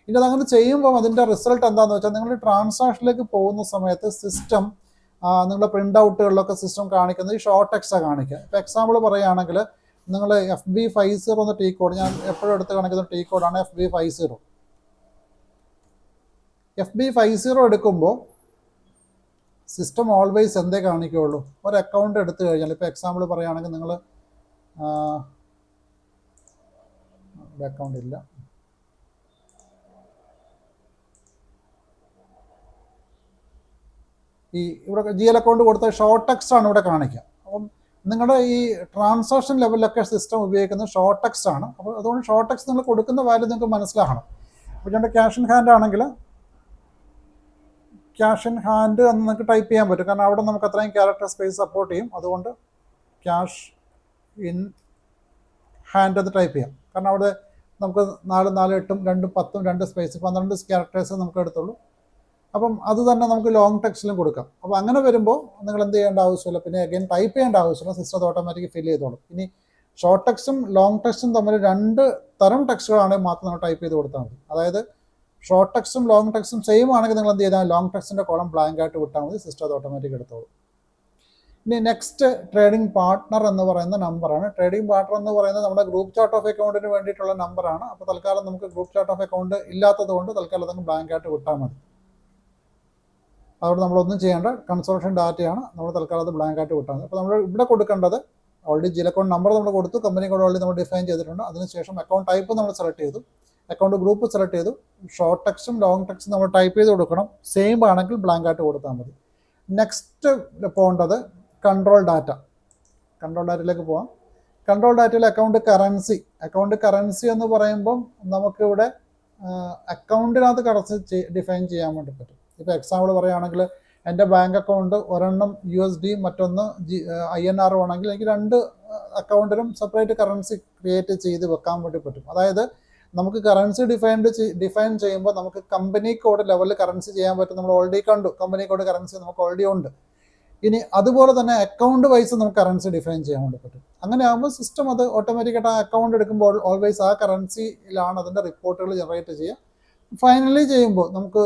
ഇനി അതങ്ങനെ ചെയ്യുമ്പോൾ അതിൻ്റെ റിസൾട്ട് എന്താണെന്ന് വെച്ചാൽ നിങ്ങൾ ട്രാൻസാക്ഷനിലേക്ക് പോകുന്ന സമയത്ത് സിസ്റ്റം നിങ്ങളുടെ പ്രിൻ്റ് ഔട്ടുകളിലൊക്കെ സിസ്റ്റം കാണിക്കുന്നത് ഈ ഷോർട്ട് ടെക്സ്റ്റാണ് കാണിക്കുക. ഇപ്പോൾ എക്സാമ്പിൾ പറയുകയാണെങ്കിൽ നിങ്ങൾ FB50 എന്ന ടി കോഡ്, ഞാൻ എപ്പോഴും എടുത്ത് കാണിക്കുന്ന ടി കോഡാണ് FB50. FB50 എടുക്കുമ്പോൾ സിസ്റ്റം ഓൾവേസ് എന്തേ കാണിക്കുകയുള്ളൂ, ഒരു അക്കൗണ്ട് എടുത്തു കഴിഞ്ഞാൽ, ഇപ്പോൾ എക്സാമ്പിൾ പറയുകയാണെങ്കിൽ നിങ്ങൾ അക്കൗണ്ട് ഇല്ല, ഈ ഇവിടെ GL അക്കൗണ്ട് കൊടുത്ത ഷോർട്ട് ടെക്സ്റ്റ് ആണ് ഇവിടെ കാണിക്കുക. അപ്പം നിങ്ങളുടെ ഈ ട്രാൻസാക്ഷൻ ലെവലിലൊക്കെ സിസ്റ്റം ഉപയോഗിക്കുന്നത് ഷോർട്ട് ടെക്സ്റ്റ് ആണ്. അപ്പോൾ അതുകൊണ്ട് ഷോർട്ട് ടെക്സ്റ്റ് നിങ്ങൾ കൊടുക്കുന്ന വാല്യൂ നിങ്ങൾക്ക് മനസ്സിലാക്കണം. അപ്പോൾ ഞങ്ങളുടെ ക്യാഷ് ഇൻ ഹാൻഡ് ആണെങ്കിൽ ക്യാഷ് ഇൻ ഹാൻഡ് എന്ന് നിങ്ങൾക്ക് ടൈപ്പ് ചെയ്യാൻ പറ്റും, കാരണം അവിടെ നമുക്ക് അത്രയും ക്യാരക്ടർ സ്പേസ് സപ്പോർട്ട് ചെയ്യും. അതുകൊണ്ട് ക്യാഷ് ഇൻ ഹാൻഡ് എന്ന് ടൈപ്പ് ചെയ്യാം, കാരണം അവിടെ നമുക്ക് 4, 4, 8, 2, 10, 2 സ്പേസ് 12 ക്യാരക്ടേഴ്സ് നമുക്ക് എടുത്തുള്ളൂ. അപ്പം അത് തന്നെ നമുക്ക് ലോങ് ടെക്സ്റ്റിലും കൊടുക്കാം. അപ്പോൾ അങ്ങനെ വരുമ്പോൾ നിങ്ങൾ എന്ത് ചെയ്യേണ്ട ആവശ്യമില്ല, പിന്നെ അഗൈൻ ടൈപ്പ് ചെയ്യേണ്ട ആവശ്യമില്ല, സിസ്റ്റം അത് ഓട്ടോമാറ്റിക് ഫിൽ ചെയ്തോളും. ഇനി ഷോർട്ട് ടെക്സ്റ്റും ലോങ് ടെക്സ്റ്റും തമ്മിൽ 2 തരം ടെക്സ്റ്റുകളാണെങ്കിൽ മാത്രം നമ്മൾ ടൈപ്പ് ചെയ്ത് കൊടുത്താൽ മതി. അതായത് ഷോർട്ട് ടെക്സ്റ്റും ലോങ് ടെക്സ്റ്റും സെയിം ആണെങ്കിൽ നിങ്ങൾ എന്ത് ചെയ്താൽ ലോങ് ടെക്സ്റ്റിൻ്റെ കോളം ബ്ലാങ്ക് ആയിട്ട് വിട്ടാൽ മതി, സിസ്റ്റം അത് ഓട്ടോമാറ്റിക് എടുത്തോളും. ഇനി നെക്സ്റ്റ് ട്രേഡിംഗ് പാർട്ട്ണർ എന്ന് പറയുന്ന നമ്പറാണ്. ട്രേഡിംഗ് പാർട്ട്ണർ എന്ന് പറയുന്നത് നമ്മുടെ ഗ്രൂപ്പ് ചാർട്ട് ഓഫ് അക്കൗണ്ടിന് വേണ്ടിയിട്ടുള്ള നമ്പറാണ്. അപ്പോൾ തൽക്കാലം നമുക്ക് ഗ്രൂപ്പ് ചാർട്ട് ഓഫ് അക്കൗണ്ട് ഇല്ലാത്തത് കൊണ്ട് തൽക്കാലം അതങ്ങ് ബ്ലാങ്ക് ആയിട്ട് വിട്ടാൽ മതി. അതുകൊണ്ട് നമ്മളൊന്നും ചെയ്യേണ്ട, കൺസോർഷൻ ഡാറ്റയാണ്, നമ്മൾ തൽക്കാലം അത് ബ്ലാങ്ക് ആയിട്ട് വിട്ടാൽ മതി. അപ്പോൾ നമ്മൾ ഇവിടെ കൊടുക്കേണ്ടത് ഓൾറെഡി GL അക്കൗണ്ട് നമ്പർ നമ്മൾ കൊടുത്തു, കമ്പനി കോഡ് ഓൾറെഡി നമ്മൾ ഡിഫൈൻ ചെയ്തിട്ടുണ്ട്. അതിനുശേഷം അക്കൗണ്ട് ടൈപ്പ് നമ്മൾ സെലക്ട് ചെയ്തു, അക്കൗണ്ട് ഗ്രൂപ്പ് സെലക്ട് ചെയ്തു, ഷോർട്ട് ടെക്സ്റ്റും ലോങ് ടെക്സ്റ്റും നമ്മൾ ടൈപ്പ് ചെയ്ത് കൊടുക്കണം. സെയിം ആണെങ്കിൽ ബ്ലാങ്ക് ആയിട്ട് കൊടുത്താൽ മതി. നെക്സ്റ്റ് പോകേണ്ടത് കൺട്രോൾ ഡാറ്റ. കൺട്രോൾ ഡാറ്റയിലേക്ക് പോകാം. കൺട്രോൾ ഡാറ്റയിൽ അക്കൗണ്ട് കറൻസി എന്ന് പറയുമ്പം നമുക്കിവിടെ അക്കൗണ്ടിനകത്ത് കറൻസി ഡിഫൈൻ ചെയ്യാൻ വേണ്ടി പറ്റും. ഇപ്പോൾ എക്സാമ്പിൾ പറയുകയാണെങ്കിൽ എൻ്റെ ബാങ്ക് അക്കൗണ്ട് ഒരെണ്ണം USD മറ്റൊന്ന് INR ആണെങ്കിൽ എനിക്ക് 2 അക്കൗണ്ടിലും സെപ്പറേറ്റ് കറൻസി ക്രിയേറ്റ് ചെയ്ത് വെക്കാൻ വേണ്ടി പറ്റും. അതായത് നമുക്ക് കറൻസി ഡിഫൈൻ ചെയ്യുമ്പോൾ നമുക്ക് കമ്പനി കോഡ് ലെവലിൽ കറൻസി ചെയ്യാൻ പറ്റും. നമ്മൾ ഓൾറെഡി കണ്ടു, കമ്പനി കോഡ് കറൻസി നമുക്ക് ഓൾറെഡി ഉണ്ട്. ഇനി അതുപോലെ തന്നെ അക്കൗണ്ട് വൈസ് നമുക്ക് കറൻസി ഡിഫൈൻ ചെയ്യാൻ വേണ്ടി പറ്റും. അങ്ങനെ ആകുമ്പോൾ സിസ്റ്റം അത് ഓട്ടോമാറ്റിക്കായിട്ട് ആ അക്കൗണ്ട് എടുക്കുമ്പോൾ ഓൾവേസ് ആ കറൻസിയിലാണ് അതിൻ്റെ റിപ്പോർട്ടുകൾ ജനറേറ്റ് ചെയ്യുക. ഫൈനലി ചെയ്യുമ്പോൾ നമുക്ക്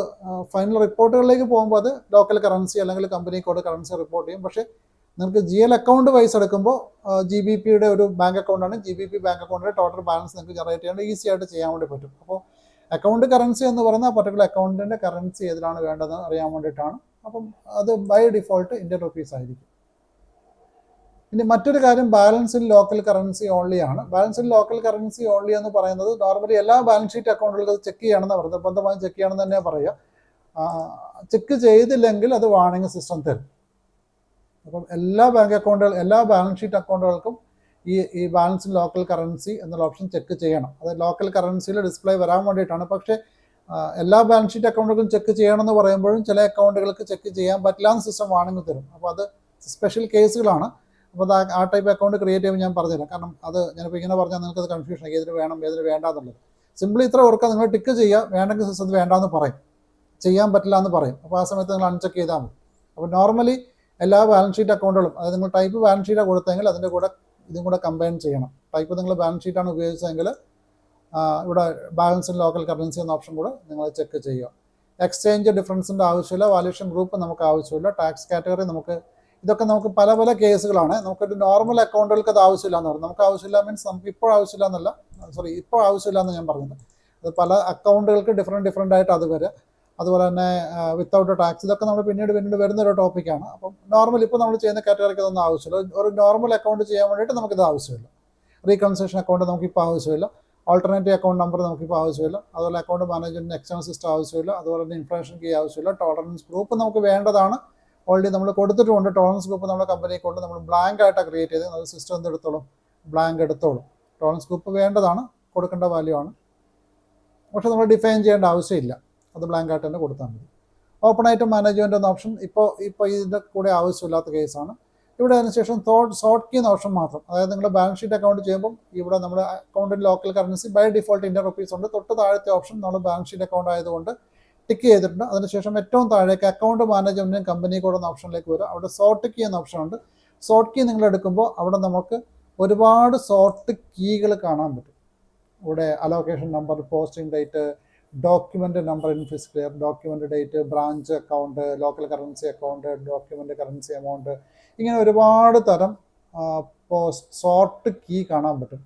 ഫൈനൽ റിപ്പോർട്ടുകളിലേക്ക് പോകുമ്പോൾ അത് ലോക്കൽ കറൻസി അല്ലെങ്കിൽ കമ്പനി കോഡ് കറൻസി റിപ്പോർട്ട് ചെയ്യും. പക്ഷേ നിങ്ങൾക്ക് GL അക്കൗണ്ട് വൈസ് എടുക്കുമ്പോൾ GBPയുടെ ഒരു ബാങ്ക് അക്കൗണ്ടാണ്, GBP ബാങ്ക് അക്കൗണ്ടിൻ്റെ ടോട്ടൽ ബാലൻസ് നിങ്ങൾക്ക് ജനറേറ്റ് ചെയ്യാൻ ഈസി ആയിട്ട് ചെയ്യാൻ വേണ്ടി പറ്റും. അപ്പോൾ അക്കൗണ്ട് കറൻസി എന്ന് പറയുന്ന പർട്ടിക്കുലർ അക്കൗണ്ടിൻ്റെ കറൻസി ഏതിലാണ് വേണ്ടതെന്ന് അറിയാൻ വേണ്ടിയിട്ടാണ്. അപ്പം അത് ബൈ ഡിഫോൾട്ട് ഇന്ത്യൻ റുപ്പീസ് ആയിരിക്കും. ഇനി മറ്റൊരു കാര്യം balance in local currency only ആണ്. Balance in local currency only എന്ന് പറയുന്നത് നോർമലി എല്ലാ ബാലൻസ് ഷീറ്റ് അക്കൗണ്ടുകൾക്ക് അത് ചെക്ക് ചെയ്യണമെന്ന് പറയുന്നത്, നിർബന്ധമായും ചെക്ക് ചെയ്യണമെന്ന് തന്നെ പറയുക. ചെക്ക് ചെയ്തില്ലെങ്കിൽ അത് വാർണിംഗ് സിസ്റ്റം തരും. അപ്പം എല്ലാ ബാലൻസ് ഷീറ്റ് അക്കൗണ്ടുകൾക്കും ഈ ബാലൻസ് ഇൻ ലോക്കൽ കറൻസി എന്നുള്ള ഓപ്ഷൻ ചെക്ക് ചെയ്യണം. അത് ലോക്കൽ കറൻസിയിൽ ഡിസ്പ്ലേ വരാൻ വേണ്ടിയിട്ടാണ്. പക്ഷേ എല്ലാ ബാലൻസ് ഷീറ്റ് അക്കൗണ്ടുകളും ചെക്ക് ചെയ്യണമെന്ന് പറയുമ്പോഴും ചില അക്കൗണ്ടുകൾക്ക് ചെക്ക് ചെയ്യാൻ പറ്റില്ല എന്ന് സിസ്റ്റം വാർണിംഗ് തരും. അപ്പോൾ അത് സ്പെഷ്യൽ കേസുകളാണ്. അപ്പോൾ ആ ടൈപ്പ് അക്കൗണ്ട് ക്രിയേറ്റ് ചെയ്യുമ്പോൾ ഞാൻ പറഞ്ഞുതരാം. കാരണം അത് ഞാനിപ്പോൾ ഇങ്ങനെ പറഞ്ഞാൽ നിങ്ങൾക്കത് കൺഫ്യൂഷൻ ആയി, ഏതിന് വേണം ഏതിന് വേണ്ട എന്നുള്ളത്. സിമ്പിളി ഇത്ര ഓർക്കുക, നിങ്ങൾ ടിക്ക് ചെയ്യുക, വേണമെങ്കിൽ സിസ്റ്റം വേണ്ടാന്ന് പറയും, ചെയ്യാൻ പറ്റില്ല എന്ന് പറയും. അപ്പോൾ ആ സമയത്ത് നിങ്ങൾ അൺചെക്ക് ചെയ്താൽ മതി. അപ്പോൾ നോർമലി എല്ലാ ബാലൻസ് ഷീറ്റ് അക്കൗണ്ടുകളും, അതായത് നിങ്ങൾ ടൈപ്പ് ബാലൻസ് ഷീറ്റാണ് കൊടുത്തെങ്കിൽ അതിൻ്റെ കൂടെ ഇതും കൂടെ കമ്പൈൻ ചെയ്യണം. ടൈപ്പ് നിങ്ങൾ ബാലൻസ് ഷീറ്റാണ് ഉപയോഗിച്ചതെങ്കിൽ ഇവിടെ ബാലൻസ് ഇൻ ലോക്കൽ കറൻസി എന്ന ഓപ്ഷൻ കൂടെ നിങ്ങൾ ചെക്ക് ചെയ്യുക. എക്സ്ചേഞ്ച് ഡിഫറൻസിൻ്റെ ആവശ്യമില്ല, വാല്യൂഷൻ ഗ്രൂപ്പ് നമുക്ക് ആവശ്യമില്ല, ടാക്സ് കാറ്റഗറി ഇതൊക്കെ നമുക്ക് പല കേസുകളാണ്. നമുക്കൊരു നോർമൽ അക്കൗണ്ടുകൾക്ക് അത് ആവശ്യമില്ല എന്ന് പറയും. നമുക്ക് ആവശ്യമില്ല മീൻസ് നമുക്ക് ഇപ്പോൾ ആവശ്യമില്ല എന്നല്ല, ഇപ്പോൾ ആവശ്യമില്ല എന്ന് ഞാൻ പറഞ്ഞത്. അത് പല അക്കൗണ്ടുകൾക്ക് ഡിഫറെൻ്റ് ആയിട്ട് അത് വരിക. അതുപോലെ തന്നെ വിത്തൗട്ട് ടാക്സ്, ഇതൊക്കെ നമ്മൾ പിന്നീട് വരുന്ന ഒരു ടോപ്പിക്കാണ്. അപ്പം നോർമൽ ഇപ്പോൾ നമ്മൾ ചെയ്യുന്ന കാറ്റഗറിക്ക് അതൊന്നും ആവശ്യമില്ല. ഒരു നോർമൽ അക്കൗണ്ട് ചെയ്യാൻ വേണ്ടിയിട്ട് നമുക്കിത് ആവശ്യമില്ല. റീകൺസേഷൻ അക്കൗണ്ട് നമുക്കിപ്പോൾ ആവശ്യമില്ല, ഓൾട്ടർനേറ്റീവ് അക്കൗണ്ട് നമ്പർ നമുക്കിപ്പോൾ ആവശ്യമില്ല, അതുപോലെ അക്കൗണ്ട് മാനേജ്മെൻറ്റിന് എക്സ്റ്റേണൽ സിസ്റ്റം ആവശ്യമില്ല, അതുപോലെ തന്നെ ഇൻഫർമേഷൻ കീ ആവശ്യമില്ല. ടോളറൻസ് ഗ്രൂപ്പ് നമുക്ക് വേണ്ടതാണ്, ഓൾറെഡി നമ്മൾ കൊടുത്തിട്ടുണ്ട്. ടോളറൻസ് ഗ്രൂപ്പ് നമ്മുടെ കമ്പനിയെ കൊണ്ട് നമ്മൾ ബ്ലാങ്ക് ആയിട്ടാണ് ക്രിയേറ്റ് ചെയ്തത്. അത് സിസ്റ്റം എന്തെടുത്തോളും, ബ്ലാങ്ക് എടുത്തോളും. ടോളറൻസ് ഗ്രൂപ്പ് വേണ്ടതാണ്, കൊടുക്കേണ്ട വാല്യൂ ആണ്, പക്ഷേ നമ്മൾ ഡിഫൈൻ ചെയ്യേണ്ട ആവശ്യമില്ല, അത് ബ്ലാങ്ക് ആയിട്ട് തന്നെ കൊടുത്താൽ മതി. ഓപ്പൺ ഐറ്റം മാനേജ്മെൻറ്റ് എന്ന ഓപ്ഷൻ ഇപ്പോൾ ഇതിൻ്റെ കൂടെ ആവശ്യമില്ലാത്ത കേസാണ്. ഇവിടെ അതിനുശേഷം സോർട്ട് കീ എന്ന ഓപ്ഷൻ മാത്രം. അതായത് നിങ്ങൾ ബാലൻസ് ഷീറ്റ് അക്കൗണ്ട് ചെയ്യുമ്പോൾ ഇവിടെ നമ്മുടെ അക്കൗണ്ടിൽ local currency by default Indian rupees ഉണ്ട്. തൊട്ട് താഴത്തെ ഓപ്ഷൻ നമ്മൾ ബാലൻസ് ഷീറ്റ് അക്കൗണ്ട് ആയതുകൊണ്ട് ടിക്ക് ചെയ്തിട്ടുണ്ട്. അതിനുശേഷം ഏറ്റവും താഴേക്ക് അക്കൗണ്ട് മാനേജ്മെൻറ്റും കമ്പനി കോഡ് എന്ന ഓപ്ഷനിലേക്ക് വരും. അവിടെ സോർട്ട് കീ എന്ന ഓപ്ഷൻ ഉണ്ട്. സോർട്ട് കീ നിങ്ങൾ എടുക്കുമ്പോൾ അവിടെ നമുക്ക് ഒരുപാട് സോർട്ട് കീകൾ കാണാൻ പറ്റും. ഇവിടെ allocation number, posting date, document number in physical, document date, branch account, local currency account, document currency amount, ഇങ്ങനെ ഒരുപാട് തരം സോർട്ട് കീ കാണാൻ പറ്റും.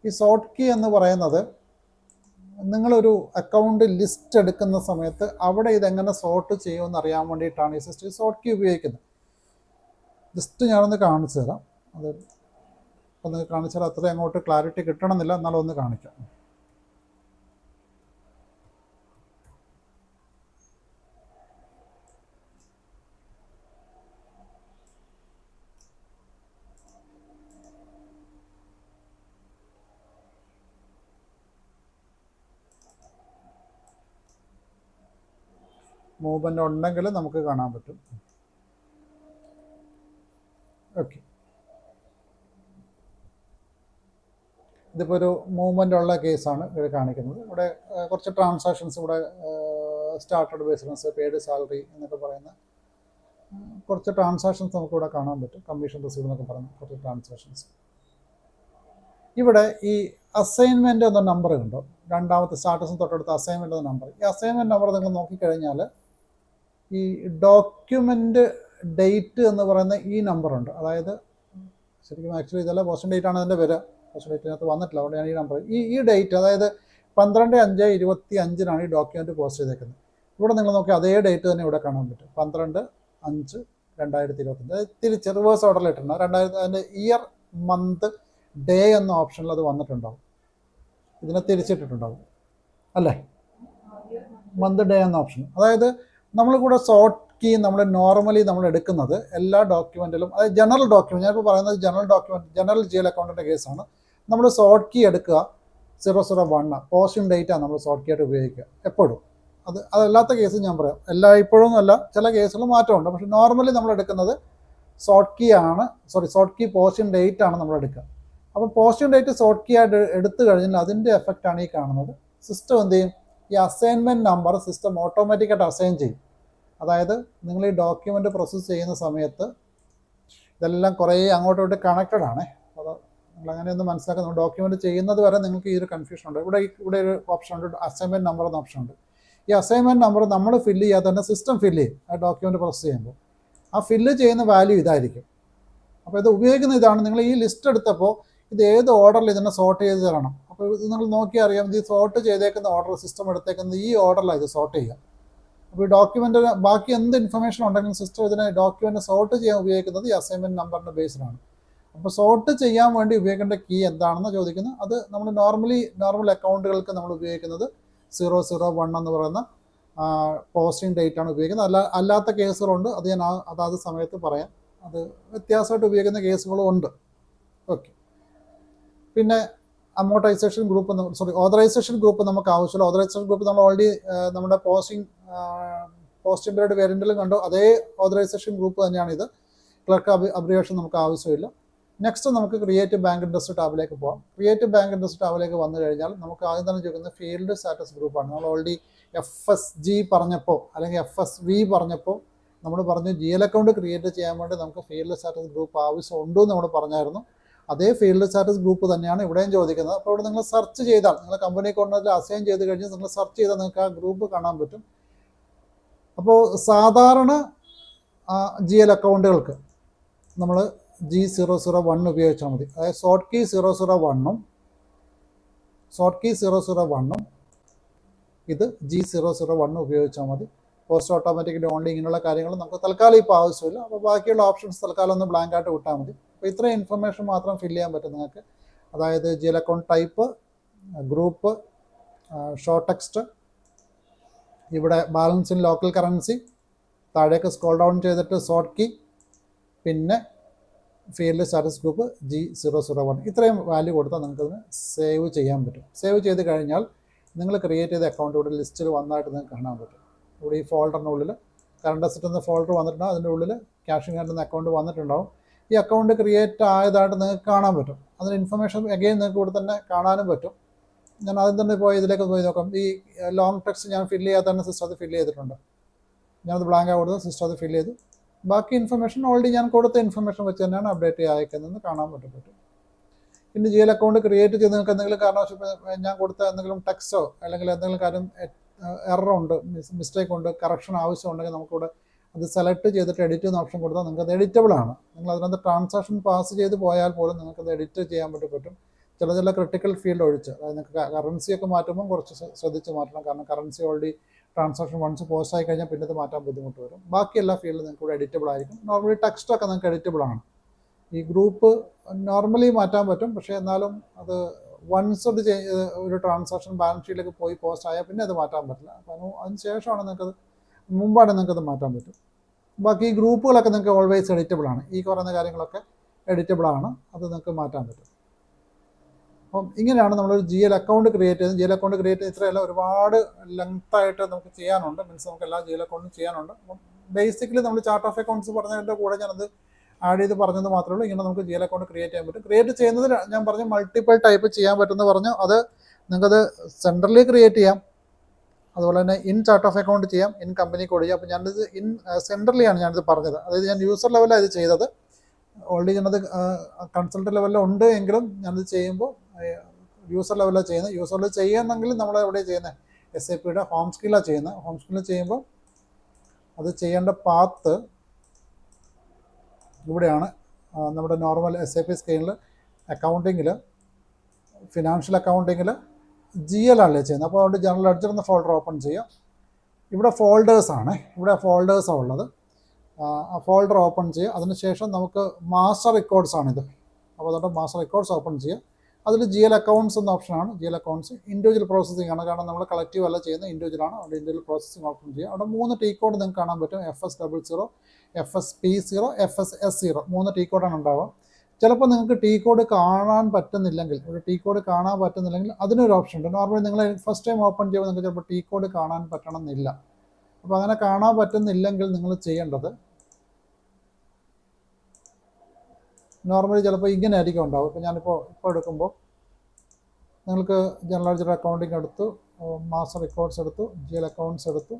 ഈ സോർട്ട് കീ എന്ന് പറയുന്നത് നിങ്ങളൊരു അക്കൗണ്ട് ലിസ്റ്റ് എടുക്കുന്ന സമയത്ത് അവിടെ ഇതെങ്ങനെ സോർട്ട് ചെയ്യുമെന്ന് അറിയാൻ വേണ്ടിയിട്ടാണ് ഈ സിസ്റ്റം സോർട്ട് കീ ഉപയോഗിക്കുന്നത്. ജസ്റ്റ് ഞാനൊന്ന് കാണിച്ചു തരാം. അത് ഒന്ന് കാണിച്ചാൽ അത്രയും അങ്ങോട്ട് ക്ലാരിറ്റി കിട്ടണമെന്നില്ല, എന്നാലും ഒന്ന് കാണിക്കാം. മൂവ്മെൻ്റ് ഉണ്ടെങ്കിൽ നമുക്ക് കാണാൻ പറ്റും. ഓക്കെ, ഇതിപ്പോൾ ഒരു മൂവ്മെൻ്റ് ഉള്ള കേസാണ് ഇത് കാണിക്കുന്നത്. ഇവിടെ കുറച്ച് ട്രാൻസാക്ഷൻസ്, ഇവിടെ സ്റ്റാർട്ടഡ് ബിസിനസ്, പെയ്ഡ് സാലറി എന്നൊക്കെ പറയുന്ന കുറച്ച് ട്രാൻസാക്ഷൻസ് നമുക്കിവിടെ കാണാൻ പറ്റും. കമ്മീഷൻ റിസീവ് എന്നൊക്കെ പറയുന്ന കുറച്ച് ട്രാൻസാക്ഷൻസ്. ഇവിടെ ഈ അസൈൻമെൻ്റ് എന്ന നമ്പർ ഉണ്ടോ, രണ്ടാമത്തെ സ്റ്റാറ്റസിന് തൊട്ടടുത്ത അസൈൻമെൻ്റ് എന്ന നമ്പർ. ഈ അസൈൻമെൻറ്റ് നമ്പർ നിങ്ങൾ നോക്കിക്കഴിഞ്ഞാൽ ഈ ഡോക്യുമെൻ്റ് ഡേറ്റ് എന്ന് പറയുന്ന ഈ നമ്പറുണ്ട്. അതായത് ശരിക്കും ആക്ച്വലി ഇതല്ല പോസ്റ്റ് ഡേറ്റ് ആണ് അതിൻ്റെ വരിക. പോസ്റ്റ് ഡേറ്റിനകത്ത് വന്നിട്ടില്ല, അവിടെയാണ് ഈ നമ്പർ. ഈ ഡേറ്റ്, അതായത് 12/5/25 ഈ ഡോക്യുമെൻറ്റ് പോസ്റ്റ് ചെയ്തേക്കുന്നത്. ഇവിടെ നിങ്ങൾ നോക്കി അതേ ഡേറ്റ് തന്നെ ഇവിടെ കാണാൻ പറ്റും. 12/5/2025. അതായത് തിരിച്ച് റിവേഴ്സ് ഓർഡറിലിട്ടുണ്ട്. 2000 അതിൻ്റെ ഇയർ, മന്ത്, ഡേ എന്ന ഓപ്ഷനിൽ അത് വന്നിട്ടുണ്ടാവും. ഇതിനെ തിരിച്ചിട്ടിട്ടുണ്ടാവും അല്ലേ, മന്ത്, ഡേ എന്ന ഓപ്ഷൻ. അതായത് നമ്മൾ കൂടെ സോർട്ട് കീ നമ്മൾ നോർമലി നമ്മൾ എടുക്കുന്നത് എല്ലാ ഡോക്യുമെൻറ്റിലും, അതായത് ജനറൽ ഡോക്യുമെൻറ്റ്, ഞാനിപ്പോൾ പറയുന്നത് ജനറൽ ഡോക്യുമെൻറ്റ്, ജനറൽ GL അക്കൗണ്ടിൻ്റെ കേസാണ്. നമ്മൾ സോർട്ട് കീ എടുക്കുക 001, പോസ്റ്റിംഗ് ഡേറ്റാണ് നമ്മൾ സോർട്ട് കീ ആയിട്ട് ഉപയോഗിക്കുക എപ്പോഴും. അതല്ലാത്ത കേസ് ഞാൻ പറയാം, ഇപ്പോഴൊന്നും അല്ല, ചില കേസുകൾ മാറ്റമുണ്ട്. പക്ഷേ നോർമലി നമ്മൾ എടുക്കുന്നത് സോർട്ട് കീ ആണ്, സോർട്ട് കീ പോസ്റ്റിംഗ് ഡേറ്റ് ആണ് നമ്മൾ എടുക്കുക. അപ്പോൾ പോസ്റ്റിംഗ് ഡേറ്റ് സോർട്ട് കീ ആയിട്ട് എടുത്തു കഴിഞ്ഞാൽ അതിൻ്റെ എഫക്റ്റാണ് ഈ കാണുന്നത്. സിസ്റ്റം എന്ത് ചെയ്യും, ഈ അസൈൻമെൻറ്റ് നമ്പർ സിസ്റ്റം ഓട്ടോമാറ്റിക്കായിട്ട് അസൈൻ ചെയ്യും. അതായത് നിങ്ങൾ ഈ ഡോക്യുമെൻ്റ് പ്രോസസ്സ് ചെയ്യുന്ന സമയത്ത് ഇതെല്ലാം കുറേ അങ്ങോട്ടും ഇങ്ങോട്ട് കണക്റ്റഡ് ആണ്. അപ്പോൾ നിങ്ങൾ അങ്ങനെയൊന്ന് മനസ്സിലാക്കുന്നു. ഡോക്യുമെൻ്റ് ചെയ്യുന്നത് വരെ നിങ്ങൾക്ക് ഈ ഒരു കൺഫ്യൂഷൻ ഉണ്ട്. ഇവിടെ ഒരു ഓപ്ഷൻ ഉണ്ട്, അസൈൻമെൻറ്റ് നമ്പർ എന്ന ഓപ്ഷൻ ഉണ്ട്. ഈ അസൈൻമെൻറ്റ് നമ്പർ നമ്മൾ ഫില്ല് ചെയ്യാതെ തന്നെ സിസ്റ്റം ഫില്ല് ചെയ്യും. ആ ഡോക്യുമെൻ്റ് പ്രോസസ്സ് ചെയ്യുമ്പോൾ ആ ഫില്ല് ചെയ്യുന്ന വാല്യൂ ഇതായിരിക്കും. അപ്പോൾ ഇത് ഉപയോഗിക്കുന്ന ഇതാണ്. നിങ്ങൾ ഈ ലിസ്റ്റ് എടുത്തപ്പോൾ ഇത് ഏത് ഓർഡറിൽ ഇതിനെ സോർട്ട് ചെയ്ത് തരണം. അപ്പോൾ ഇത് നിങ്ങൾ നോക്കിയാൽ അറിയാം, ഇത് സോർട്ട് ചെയ്തേക്കുന്ന ഓർഡർ സിസ്റ്റം എടുത്തേക്കുന്നത് ഈ ഓർഡറിലാണ് ഇത് സോർട്ട് ചെയ്യുക. അപ്പോൾ ഈ ഡോക്യുമെൻ്റ് ബാക്കി എന്ത് ഇൻഫർമേഷൻ ഉണ്ടെങ്കിലും സിസ്റ്റം ഇതിനെ ഡോക്യുമെൻ്റ് സോർട്ട് ചെയ്യാൻ ഉപയോഗിക്കുന്നത് ഈ അസൈൻമെൻറ്റ് നമ്പറിൻ്റെ ബേസിലാണ്. അപ്പോൾ സോർട്ട് ചെയ്യാൻ വേണ്ടി ഉപയോഗിക്കേണ്ട കീ എന്താണെന്ന് ചോദിക്കുന്നത്, അത് നമ്മൾ നോർമൽ അക്കൗണ്ടുകൾക്ക് നമ്മൾ ഉപയോഗിക്കുന്നത് 001 എന്ന് പറയുന്ന പോസ്റ്റിംഗ് ഡേറ്റ് ആണ് ഉപയോഗിക്കുന്നത്. അല്ലാത്ത കേസുകളുണ്ട്, അത് ഞാൻ അതാത് സമയത്ത് പറയാം. അത് വ്യത്യാസമായിട്ട് ഉപയോഗിക്കുന്ന കേസുകളും ഉണ്ട്. ഓക്കെ, പിന്നെ അമോർട്ടൈസേഷൻ ഗ്രൂപ്പ്, ഓതറൈസേഷൻ ഗ്രൂപ്പ് നമുക്ക് ആവശ്യമില്ല. ഓതറൈസേഷൻ ഗ്രൂപ്പ് നമ്മൾ ഓൾറെഡി നമ്മുടെ പോസ്റ്റിംഗ് പീരീഡ് വേരിയൻറ്റിലും കണ്ടു. അതേ ഓതറൈസേഷൻ ഗ്രൂപ്പ് തന്നെയാണ് ഇത്. ക്ലർക്ക് അബ്രിവേഷൻ നമുക്ക് ആവശ്യമില്ല. നെക്സ്റ്റ് നമുക്ക് ക്രിയേറ്റ് ബാങ്ക് ഇൻട്രസ്റ്റ് ടാബിലേക്ക് പോകാം. ക്രിയേറ്റ് ബാങ്ക് ഇൻട്രസ്റ്റ് ടാബിലേക്ക് വന്നു കഴിഞ്ഞാൽ നമുക്ക് ആദ്യം തന്നെ ചോദിക്കുന്നത് ഫീൽഡ് സ്റ്റാറ്റസ് ഗ്രൂപ്പാണ്. നമ്മൾ ഓൾറെഡി FSG പറഞ്ഞപ്പോൾ അല്ലെങ്കിൽ FSV പറഞ്ഞപ്പോൾ നമ്മൾ പറഞ്ഞു GL അക്കൗണ്ട് ക്രിയേറ്റ് ചെയ്യാൻ വേണ്ടി നമുക്ക് ഫീൽഡ് സ്റ്റാറ്റസ് ഗ്രൂപ്പ് ആവശ്യമുണ്ടെന്ന് നമ്മൾ പറഞ്ഞായിരുന്നു. അതേ ഫീൽഡ് സ്റ്റാറ്റസ് ഗ്രൂപ്പ് തന്നെയാണ് ഇവിടെയും ചോദിക്കുന്നത്. അപ്പോൾ ഇവിടെ നിങ്ങൾ സെർച്ച് ചെയ്താൽ, നിങ്ങൾ കമ്പനി അക്കൗണ്ടിൽ അസൈൻ ചെയ്ത് കഴിഞ്ഞ് നിങ്ങൾ സെർച്ച് ചെയ്താൽ നിങ്ങൾക്ക് ആ ഗ്രൂപ്പ് കാണാൻ പറ്റും. അപ്പോൾ സാധാരണ GL അക്കൗണ്ടുകൾക്ക് നമ്മൾ G001 ഉപയോഗിച്ചാൽ മതി. അതായത് സോർട്ട് കീ 001 ഇത് G001 ഉപയോഗിച്ചാൽ മതി. പോസ്റ്റ് ഓട്ടോമാറ്റിക്കലി ഓൺലി ഇങ്ങനെയുള്ള കാര്യങ്ങൾ നമുക്ക് തൽക്കാലം ഇപ്പോൾ ആവശ്യമില്ല. അപ്പോൾ ബാക്കിയുള്ള ഓപ്ഷൻസ് തൽക്കാലം ഒന്ന് ബ്ലാങ്ക് ആയിട്ട് വിട്ടാൽ മതി. അപ്പോൾ ഇത്രയും ഇൻഫർമേഷൻ മാത്രം ഫില്ല് ചെയ്യാൻ പറ്റും നിങ്ങൾക്ക്. അതായത് GL account type, group, short text, ഇവിടെ ബാലൻസ് ഇൻ ലോക്കൽ കറൻസി, താഴേക്ക് സ്ക്രോൾ ഡൗൺ ചെയ്തിട്ട് സോർട്ട് കീ, പിന്നെ ഫീൽഡ് സ്റ്റാറ്റസ് ഗ്രൂപ്പ് G001. ഇത്രയും വാല്യൂ കൊടുത്താൽ നിങ്ങൾക്കതിന് സേവ് ചെയ്യാൻ പറ്റും. സേവ് ചെയ്ത് കഴിഞ്ഞാൽ നിങ്ങൾ ക്രിയേറ്റ് ചെയ്ത അക്കൗണ്ട് ഇവിടെ ലിസ്റ്റിൽ വന്നായിട്ട് നിങ്ങൾക്ക് കാണാൻ പറ്റും. ഇവിടെ ഈ ഫോൾഡറിനുള്ളിൽ കറണ്ട് അസറ്റ് എന്ന ഫോൾഡർ വന്നിട്ടുണ്ടാകും. അതിൻ്റെ ഉള്ളിൽ ക്യാഷ് ഇൻ ഹാൻഡ് എന്ന അക്കൗണ്ട് വന്നിട്ടുണ്ടാവും. ഈ അക്കൗണ്ട് ക്രിയേറ്റ് ആയതായിട്ട് നിങ്ങൾക്ക് കാണാൻ പറ്റും. അതിന് ഇൻഫർമേഷൻ അഗെയിൻ നിങ്ങൾക്ക് ഇവിടെ തന്നെ കാണാനും പറ്റും. ഞാൻ ആദ്യം തന്നെ ഇതിലേക്ക് പോയി നോക്കാം. ഈ ലോങ് ടെക്സ്റ്റ് ഞാൻ ഫില്ല് ചെയ്യാത്ത തന്നെ സിസ്റ്റം അത് ഫില്ല് ചെയ്തിട്ടുണ്ട്. ഞാനത് ബ്ലാങ്ക് കൊടുത്ത് സിസ്റ്റം അത് ഫില്ല് ചെയ്തു. ബാക്കി ഇൻഫർമേഷൻ ഓൾറെഡി ഞാൻ കൊടുത്ത ഇൻഫർമേഷൻ വെച്ച് തന്നെയാണ് അപ്ഡേറ്റ് അയക്കുന്നതെന്ന് കാണാൻ പറ്റും. പിന്നെ GL അക്കൗണ്ട് ക്രിയേറ്റ് ചെയ്ത് നിങ്ങൾക്ക് എന്തെങ്കിലും കാരണവശാൽ ഞാൻ കൊടുത്ത എന്തെങ്കിലും ടെക്സ്റ്റോ അല്ലെങ്കിൽ എന്തെങ്കിലും കാര്യം എററുണ്ട്, മിസ്റ്റേക്ക് ഉണ്ട്, കറക്ഷൻ ആവശ്യമുണ്ടെങ്കിൽ നമുക്കിവിടെ അത് സെലക്ട് ചെയ്തിട്ട് എഡിറ്റ് ചെയ്യുന്ന ഓപ്ഷൻ കൊടുത്താൽ നിങ്ങൾക്ക് അത് എഡിറ്റബിൾ ആണ്. നിങ്ങൾ അതിനകത്ത് ട്രാൻസാക്ഷൻ പാസ് ചെയ്ത് പോയാൽ പോലും നിങ്ങൾക്കത് എഡിറ്റ് ചെയ്യാൻ പറ്റും. ചില ക്രിട്ടിക്കൽ ഫീൽഡ് ഒഴിച്ച്, അതായത് നിങ്ങൾക്ക് കറൻസിയൊക്കെ മാറ്റുമ്പോൾ കുറച്ച് ശ്രദ്ധിച്ച് മാറ്റണം. കാരണം currency already transaction once post ആയി കഴിഞ്ഞാൽ പിന്നെ ഇത് മാറ്റാൻ ബുദ്ധിമുട്ട് വരും. ബാക്കി എല്ലാ ഫീൽഡും നിങ്ങൾക്ക് ഇവിടെ എഡിറ്റബിൾ ആയിരിക്കും. നോർമലി ടെക്സ്റ്റൊക്കെ നിങ്ങൾക്ക് എഡിറ്റബിൾ ആണ്. ഈ ഗ്രൂപ്പ് നോർമലി മാറ്റാൻ പറ്റും, പക്ഷേ എന്നാലും അത് വൺസ് ഒരു ട്രാൻസാക്ഷൻ ബാലൻസ് ഷീറ്റിലേക്ക് പോയി പോസ്റ്റ് ആയാൽ പിന്നെ അത് മാറ്റാൻ പറ്റില്ല. അപ്പോൾ അതിന് ശേഷമാണ് നിങ്ങൾക്കത്, മുമ്പാണ് നിങ്ങൾക്കത് മാറ്റാൻ പറ്റും. ബാക്കി ഈ ഗ്രൂപ്പുകളൊക്കെ നിങ്ങൾക്ക് ഓൾവേസ് എഡിറ്റബിൾ ആണ്. ഈ പറയുന്ന കാര്യങ്ങളൊക്കെ എഡിറ്റബിൾ ആണ്, അത് നിങ്ങൾക്ക് മാറ്റാൻ പറ്റും. അപ്പം ഇങ്ങനെയാണ് നമ്മളൊരു GL അക്കൗണ്ട് ക്രിയേറ്റ് ചെയ്യുന്നത്. GL അക്കൗണ്ട് ക്രിയേറ്റ് ചെയ്ത് ഇത്രയല്ല, ഒരുപാട് ലെങ്ത്തായിട്ട് നമുക്ക് ചെയ്യാനുണ്ട്. മീൻസ് നമുക്ക് എല്ലാ GL അക്കൗണ്ടും ചെയ്യാനുണ്ട്. അപ്പം ബേസിക്കലി നമ്മൾ ചാർട്ട് ഓഫ് അക്കൗണ്ട്സ് പറഞ്ഞതിൻ്റെ കൂടെ ഞാനത് ആഡ് ചെയ്ത് പറഞ്ഞത് മാത്രമേ ഉള്ളൂ. ഇങ്ങനെ നമുക്ക് GL അക്കൗണ്ട് ക്രിയേറ്റ് ചെയ്യാൻ പറ്റും. ക്രിയേറ്റ് ചെയ്യുന്നത് ഞാൻ പറഞ്ഞു മൾട്ടിപ്പിൾ ടൈപ്പ് ചെയ്യാൻ പറ്റുമെന്ന് പറഞ്ഞു. അത് നിങ്ങൾക്കത് സെൻട്രലി ക്രിയേറ്റ് ചെയ്യാം, അതുപോലെ തന്നെ ഇൻ ചാർട്ട് ഓഫ് അക്കൗണ്ട് ചെയ്യാം, ഇൻ കമ്പനി കോഡ് ചെയ്യാം. അപ്പോൾ ഞാനിത് സെൻട്രലിയാണ് ഞാനിത് പറഞ്ഞത്. അതായത് ഞാൻ യൂസർ ലെവലാണ് ഇത് ചെയ്തത്. ഓൾറെഡി ഞാനത് കൺസൾട്ടൻ്റ് ലെവലിൽ ഉണ്ട് എങ്കിലും ഞാനിത് ചെയ്യുമ്പോൾ യൂസർ ലെവലിലാണ് ചെയ്യുന്നത്. യൂസർ ലെവലിൽ ചെയ്യുന്നെങ്കിൽ നമ്മൾ എവിടെ ചെയ്യുന്നത്, SAPയുടെ ഹോം സ്ക്രീനിലാണ് ചെയ്യുന്നത്. ഹോം സ്ക്രീനിൽ ചെയ്യുമ്പോൾ അത് ചെയ്യേണ്ട പാത്ത് ഇവിടെയാണ്. നമ്മുടെ നോർമൽ SAP സ്ക്രീനിൽ അക്കൗണ്ടിങ്ങിൽ, ഫിനാൻഷ്യൽ അക്കൗണ്ടിങ്ങിൽ GL ആണല്ലേ ചെയ്യുന്നത്. അപ്പോൾ അതുകൊണ്ട് ജനറൽ ലെഡ്ജർ എന്ന ഫോൾഡർ ഓപ്പൺ ചെയ്യാം. ഇവിടെ ഫോൾഡേഴ്സാണ്, ഇവിടെ ഫോൾഡേഴ്സാണ് ഉള്ളത്. ആ ഫോൾഡർ ഓപ്പൺ ചെയ്യുക. അതിനുശേഷം നമുക്ക് മാസ്റ്റർ റെക്കോർഡ്സ് ആണിത്. അപ്പോൾ അതുകൊണ്ട് മാസ്റ്റർ റെക്കോർഡ്സ് ഓപ്പൺ ചെയ്യുക. അതിൽ GL അക്കൗണ്ട്സ് എന്ന ഓപ്ഷനാണ്. GL അക്കൗണ്ട്സ് ഇൻഡിവിജ്വൽ പ്രോസസ്സിംഗ് ആണ്, കാരണം നമ്മൾ കളക്റ്റീവ് അല്ല ചെയ്യുന്നത്, ഇൻഡിവിജ്വൽ ആണ്. അവിടെ ഇൻഡിവിജ്വൽ പ്രോസസ്സിംഗ് ഓപ്പൺ ചെയ്യുക. അവിടെ 3 T കോഡ് നിങ്ങൾക്ക് കാണാൻ പറ്റും. FS00, FSP0, FSS0, 3 T കോഡാണ് ഉണ്ടാവുക. ചിലപ്പോൾ നിങ്ങൾക്ക് T കോഡ് കാണാൻ പറ്റുന്നില്ലെങ്കിൽ, ഒരു T കോഡ് കാണാൻ പറ്റുന്നില്ലെങ്കിൽ അതിനൊരു ഓപ്ഷൻ ഉണ്ട്. നോർമലി നിങ്ങൾ ഫസ്റ്റ് ടൈം ഓപ്പൺ ചെയ്യുമ്പോൾ നിങ്ങൾക്ക് ചിലപ്പോൾ T കോഡ് കാണാൻ പറ്റണമെന്നില്ല. അപ്പോൾ അങ്ങനെ കാണാൻ പറ്റുന്നില്ലെങ്കിൽ നിങ്ങൾ ചെയ്യേണ്ടത്, നോർമലി ചിലപ്പോൾ ഇങ്ങനെ ആയിരിക്കും ഉണ്ടാവും. ഇപ്പോൾ ഞാനിപ്പോൾ എടുക്കുമ്പോൾ നിങ്ങൾക്ക് ജനറൽ ലെഡ്ജർ അക്കൗണ്ടിങ് എടുത്തു, മാസ്റ്റർ റെക്കോർഡ്സ് എടുത്തു, GL അക്കൗണ്ട്സ് എടുത്തു,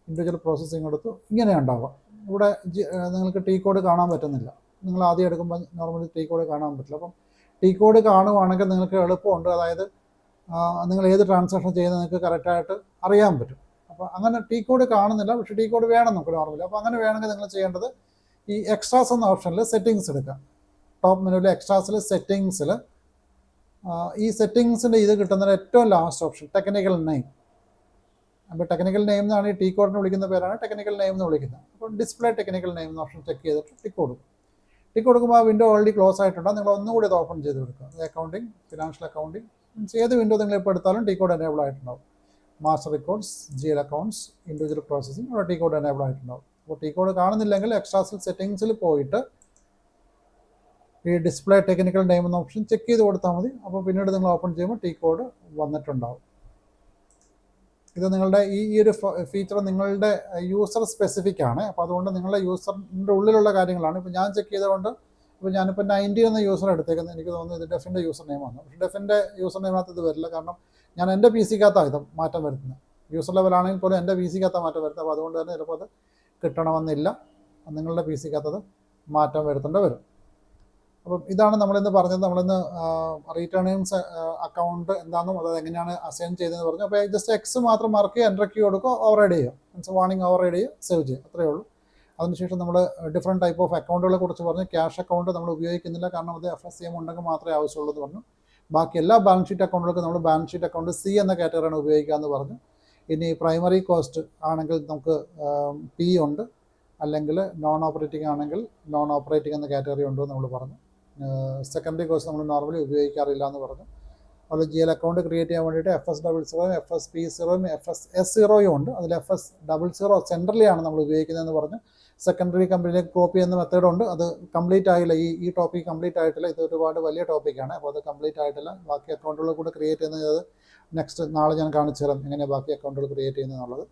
ഇൻഡിവിജ്വൽ പ്രോസസ്സിംഗ് എടുത്തു, ഇങ്ങനെ ഉണ്ടാവുക. ഇവിടെ നിങ്ങൾക്ക് T കോഡ് കാണാൻ പറ്റുന്നില്ല. നിങ്ങൾ ആദ്യം എടുക്കുമ്പോൾ നോർമലി T കോഡ് കാണാൻ പറ്റില്ല. അപ്പം T കോഡ് കാണുവാണെങ്കിൽ നിങ്ങൾക്ക് എളുപ്പമുണ്ട്. അതായത് നിങ്ങൾ ഏത് ട്രാൻസാക്ഷൻ ചെയ്യുന്നത് നിങ്ങൾക്ക് കറക്റ്റായിട്ട് അറിയാൻ പറ്റും. അപ്പോൾ അങ്ങനെ T കോഡ് കാണുന്നില്ല, പക്ഷേ T കോഡ് വേണം നമുക്ക് നോർമലി. അപ്പോൾ അങ്ങനെ വേണമെങ്കിൽ നിങ്ങൾ ചെയ്യേണ്ടത് ഈ എക്സ്ട്രാസ് എന്ന ഓപ്ഷനിൽ സെറ്റിങ്സ് എടുക്കുക. ടോപ്പ് മെനുവിൽ എക്സ്ട്രാസിൽ സെറ്റിങ്സിൽ ഈ സെറ്റിങ്സിൻ്റെ ഇത് കിട്ടുന്നതിന് ഏറ്റവും ലാസ്റ്റ് ഓപ്ഷൻ ടെക്നിക്കൽ നെയിം. അപ്പോൾ ടെക്നിക്കൽ നെയിം എന്നാണ് ഈ T കോഡിന് വിളിക്കുന്ന പേരാണ് ടെക്നിക്കൽ നെയിം എന്ന് വിളിക്കുന്നത്. അപ്പോൾ ഡിസ്പ്ലേ ടെക്നിക്കൽ നെയിം എന്ന ഓപ്ഷൻ ചെക്ക് ചെയ്തിട്ട് ടിക്ക് കൊടുക്കും. ടിക്ക് കൊടുക്കുമ്പോൾ ആ വിൻഡോ ഓൾറെഡി ക്ലോസ് ആയിട്ടുണ്ട്. നിങ്ങൾ ഒന്നുകൂടി അത് ഓപ്പൺ ചെയ്ത് കൊടുക്കുക. അത് അക്കൗണ്ടിങ്, ഫിനാൻഷ്യൽ അക്കൗണ്ടിങ്, മീൻസ് ഏത് വിൻഡോ നിങ്ങൾ ഇപ്പോൾ എടുത്താലും T കോഡ് എനേബിൾ ആയിട്ടുണ്ടാവും. Master records, GL accounts, individual processing, അവിടെ T കോഡ് എനേബിൾ ആയിട്ടുണ്ടാവും. അപ്പോൾ T കോഡ് കാണുന്നില്ലെങ്കിൽ എക്സ്ട്രാസിൽ സെറ്റിങ്സിൽ പോയിട്ട് ഈ ഡിസ്പ്ലേ ടെക്നിക്കൽ നെയിം എന്ന ഓപ്ഷൻ ചെക്ക് ചെയ്ത് കൊടുത്താൽ മതി. അപ്പോൾ പിന്നീട് നിങ്ങൾ ഓപ്പൺ ചെയ്യുമ്പോൾ T കോഡ് വന്നിട്ടുണ്ടാവും. ഇത് നിങ്ങളുടെ ഈ ഒരു ഫീച്ചർ നിങ്ങളുടെ യൂസർ സ്പെസിഫിക് ആണ്. അപ്പോൾ അതുകൊണ്ട് നിങ്ങളുടെ യൂസറിൻ്റെ ഉള്ളിലുള്ള കാര്യങ്ങളാണ്. ഇപ്പോൾ ഞാൻ ചെക്ക് ചെയ്തുകൊണ്ട്, ഇപ്പോൾ ഞാനിപ്പോൾ 90 എന്ന യൂസർ എടുത്തേക്കുന്നത്, എനിക്ക് തോന്നുന്നു ഇത് ഡെഫിൻ്റെ യൂസർ നെയിമാണ്. പക്ഷേ ഡെഫിൻ്റെ യൂസർ നെയിമകത്ത് ഇത് വരില്ല, കാരണം ഞാൻ എൻ്റെ PCക്കകത്താണ് ഇത് മാറ്റം വരുത്തുന്നത്. യൂസർ ലെവലാണെങ്കിൽ പോലും എൻ്റെ PCക്കകത്താണ് മാറ്റം വരുത്തുന്നത്. അപ്പോൾ അതുകൊണ്ട് തന്നെ ചിലപ്പോൾ അത് കിട്ടണമെന്നില്ല, നിങ്ങളുടെ PCക്കകത്തത് മാറ്റം വരുത്തേണ്ടി വരും. അപ്പം ഇതാണ് നമ്മളിന്ന് പറഞ്ഞത്. നമ്മളിന്ന് റിട്ടേണിങ്സ് അക്കൗണ്ട് എന്താണെന്നും അതായത് എങ്ങനെയാണ് അസൈൻ ചെയ്തതെന്ന് പറഞ്ഞു. അപ്പോൾ ജസ്റ്റ് എക്സ് മാത്രം മാർക്ക് ചെയ്യുക, എൻ്റർ കീ കൊടുക്കുക, ഓവർറൈഡ് ചെയ്യുക, മീൻസ് വാർണിംഗ് ഓവർറൈഡ് ചെയ്യുക, സേവ് ചെയ്യുക, അത്രയേ ഉള്ളൂ. അതിനുശേഷം നമ്മൾ ഡിഫറെൻറ്റ് ടൈപ്പ് ഓഫ് അക്കൗണ്ടുകളെ കുറിച്ച് പറഞ്ഞു. ക്യാഷ് അക്കൗണ്ട് നമ്മൾ ഉപയോഗിക്കുന്നില്ല, കാരണം അത് FSCM ഉണ്ടെങ്കിൽ മാത്രമേ ആവശ്യമുള്ളൂ എന്ന് പറഞ്ഞു. ബാക്കി എല്ലാ ബാലൻസ് ഷീറ്റ് അക്കൗണ്ടുകൾക്കും നമ്മൾ ബാലൻസ് ഷീറ്റ് അക്കൗണ്ട് C എന്ന കാറ്റഗറിയാണ് ഉപയോഗിക്കുക എന്ന് പറഞ്ഞു. ഇനി പ്രൈമറി കോസ്റ്റ് ആണെങ്കിൽ നമുക്ക് P ഉണ്ട്, അല്ലെങ്കിൽ നോൺ ഓപ്പറേറ്റിംഗ് ആണെങ്കിൽ നോൺ ഓപ്പറേറ്റിംഗ് എന്ന കാറ്റഗറി ഉണ്ടോ എന്ന് നമ്മൾ പറഞ്ഞു. സെക്കൻഡറി കോസ്റ്റ് നമ്മൾ നോർമലി ഉപയോഗിക്കാറില്ല എന്ന് പറഞ്ഞു. അതുപോലെ GL അക്കൗണ്ട് ക്രിയേറ്റ് ചെയ്യാൻ വേണ്ടിയിട്ട് FS00, FSP0, FSS0 ഉണ്ട്. അതിൽ FS00 സെൻട്രലിയാണ് നമ്മൾ ഉപയോഗിക്കുന്നതെന്ന് പറഞ്ഞു. സെക്കൻഡറി കമ്പനിയിലേക്ക് കോപ്പി ചെയ്യുന്ന മെത്തേഡുണ്ട്. അത് കംപ്ലീറ്റ് ആയില്ല, ഈ ടോപ്പിക് കംപ്ലീറ്റ് ആയിട്ടില്ല. ഇത് ഒരുപാട് വലിയ ടോപ്പിക്കാണ്, അപ്പോൾ അത് കംപ്ലീറ്റ് ആയിട്ടില്ല. ബാക്കി അക്കൗണ്ടുകൾ കൂടെ ക്രിയേറ്റ് ചെയ്യുന്നത് നെക്സ്റ്റ് നാളെ ഞാൻ കാണിച്ചു തരാം, എങ്ങനെ ബാക്കി അക്കൗണ്ടുകൾ ക്രിയേറ്റ് ചെയ്യുന്നത് എന്നുള്ളത്.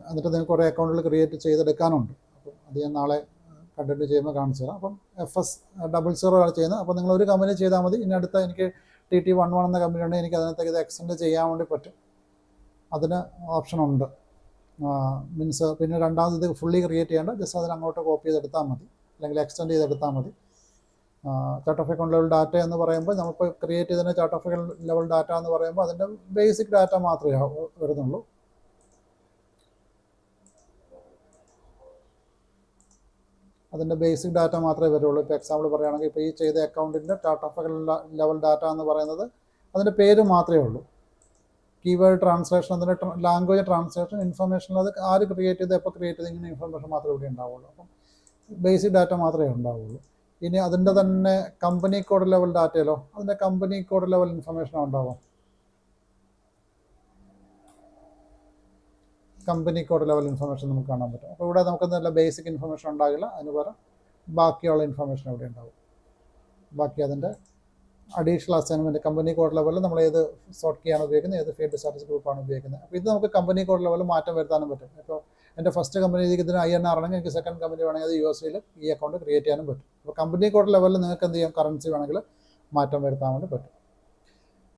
എന്നിട്ട് നിങ്ങൾക്ക് കുറേ അക്കൗണ്ടുകൾ ക്രിയേറ്റ് ചെയ്തെടുക്കാനുണ്ട്. അപ്പോൾ അത് ഞാൻ നാളെ കണ്ടിന്യൂ ചെയ്യുമ്പോൾ കാണിച്ചു തരാം. അപ്പം FS00 ആണ് ചെയ്യുന്നത്. അപ്പോൾ നിങ്ങൾ ഒരു കമ്പനി ചെയ്താൽ മതി. ഇനി അടുത്ത എനിക്ക് TT11 എന്ന കമ്പനി ഉണ്ടെങ്കിൽ എനിക്ക് അതിനകത്തേക്ക് ഇത് എക്സ്റ്റെൻഡ് ചെയ്യാൻ വേണ്ടി പറ്റും. അതിന് ഓപ്ഷനുണ്ട്. മീൻസ് പിന്നെ രണ്ടാമത് ഇത് ഫുള്ളി ക്രിയേറ്റ് ചെയ്യേണ്ട, ജസ്റ്റ് അതിന് അങ്ങോട്ട് കോപ്പി ചെയ്തെടുത്താൽ മതി, അല്ലെങ്കിൽ എക്സ്റ്റെൻഡ് ചെയ്തെടുത്താൽ മതി. Chart of account level data എന്ന് പറയുമ്പോൾ നമുക്ക് ക്രിയേറ്റ് ചെയ്തതിന് chart of account level data എന്ന് പറയുമ്പോൾ അതിൻ്റെ ബേസിക് ഡാറ്റ മാത്രമേ വരുന്നുള്ളൂ. അതിൻ്റെ ബേസിക് ഡാറ്റ മാത്രമേ വരുള്ളൂ. ഇപ്പോൾ എക്സാമ്പിൾ പറയുകയാണെങ്കിൽ ഇപ്പോൾ ഈ ചെയ്ത അക്കൗണ്ടിൻ്റെ chart of account level data എന്ന് പറയുന്നത് അതിൻ്റെ പേര് മാത്രമേ ഉള്ളൂ. കീവേഡ് ട്രാൻസ്ലേഷൻ, അതിൻ്റെ ലാംഗ്വേജ് ട്രാൻസ്ലേഷൻ, ഇൻഫർമേഷൻ, അത് ആര് ക്രിയേറ്റ് ചെയ്ത് എപ്പോൾ ക്രിയേറ്റ് ചെയ്ത് ഇങ്ങനെ ഇൻഫർമേഷൻ മാത്രമേ ഇവിടെ ഉണ്ടാവുള്ളൂ. അപ്പം ബേസിക് ഡാറ്റ മാത്രമേ ഉണ്ടാവുള്ളൂ. ഇനി അതിൻ്റെ തന്നെ കമ്പനി കോഡ് ലെവൽ ഡാറ്റയിലോ അതിൻ്റെ കമ്പനി കോഡ് ലെവൽ ഇൻഫർമേഷൻ ഉണ്ടാവും. കമ്പനി കോഡ് ലെവൽ ഇൻഫർമേഷൻ നമുക്ക് കാണാൻ പറ്റും. അപ്പോൾ ഇവിടെ നമുക്ക് നല്ല ബേസിക് ഇൻഫർമേഷൻ ഉണ്ടാകില്ല, അതിന് പകരം ബാക്കിയുള്ള ഇൻഫർമേഷൻ ഇവിടെ ഉണ്ടാവും. ബാക്കി അതിൻ്റെ അഡീഷണൽ അസൈൻമെൻറ്റ് കമ്പനി കോഡ് ലെവലിൽ നമ്മൾ ഏത് സോർട്ട് കീയാണ് ഉപയോഗിക്കുന്നത്, ഏത് ഫീൽഡ് സ്റ്റാറ്റസ് ഗ്രൂപ്പാണ് ഉപയോഗിക്കുന്നത്. അപ്പോൾ ഇത് നമുക്ക് കമ്പനി കോഡ് ലെവലിൽ മാറ്റം വരുത്താനും പറ്റും. ഇപ്പോൾ എൻ്റെ ഫസ്റ്റ് കമ്പനി ഇതിന് INR ആണെങ്കിൽ എനിക്ക് സെക്കൻഡ് കമ്പനി വേണമെങ്കിൽ അത് USDയിൽ ഈ അക്കൗണ്ട് ക്രിയേറ്റ് ചെയ്യാനും പറ്റും. അപ്പോൾ കമ്പനി കോഡ് ലെവലിൽ നിങ്ങൾക്ക് എന്ത് ചെയ്യാം, കറൻസി വേണമെങ്കിൽ മാറ്റം വരുത്താൻ വേണ്ടി പറ്റും.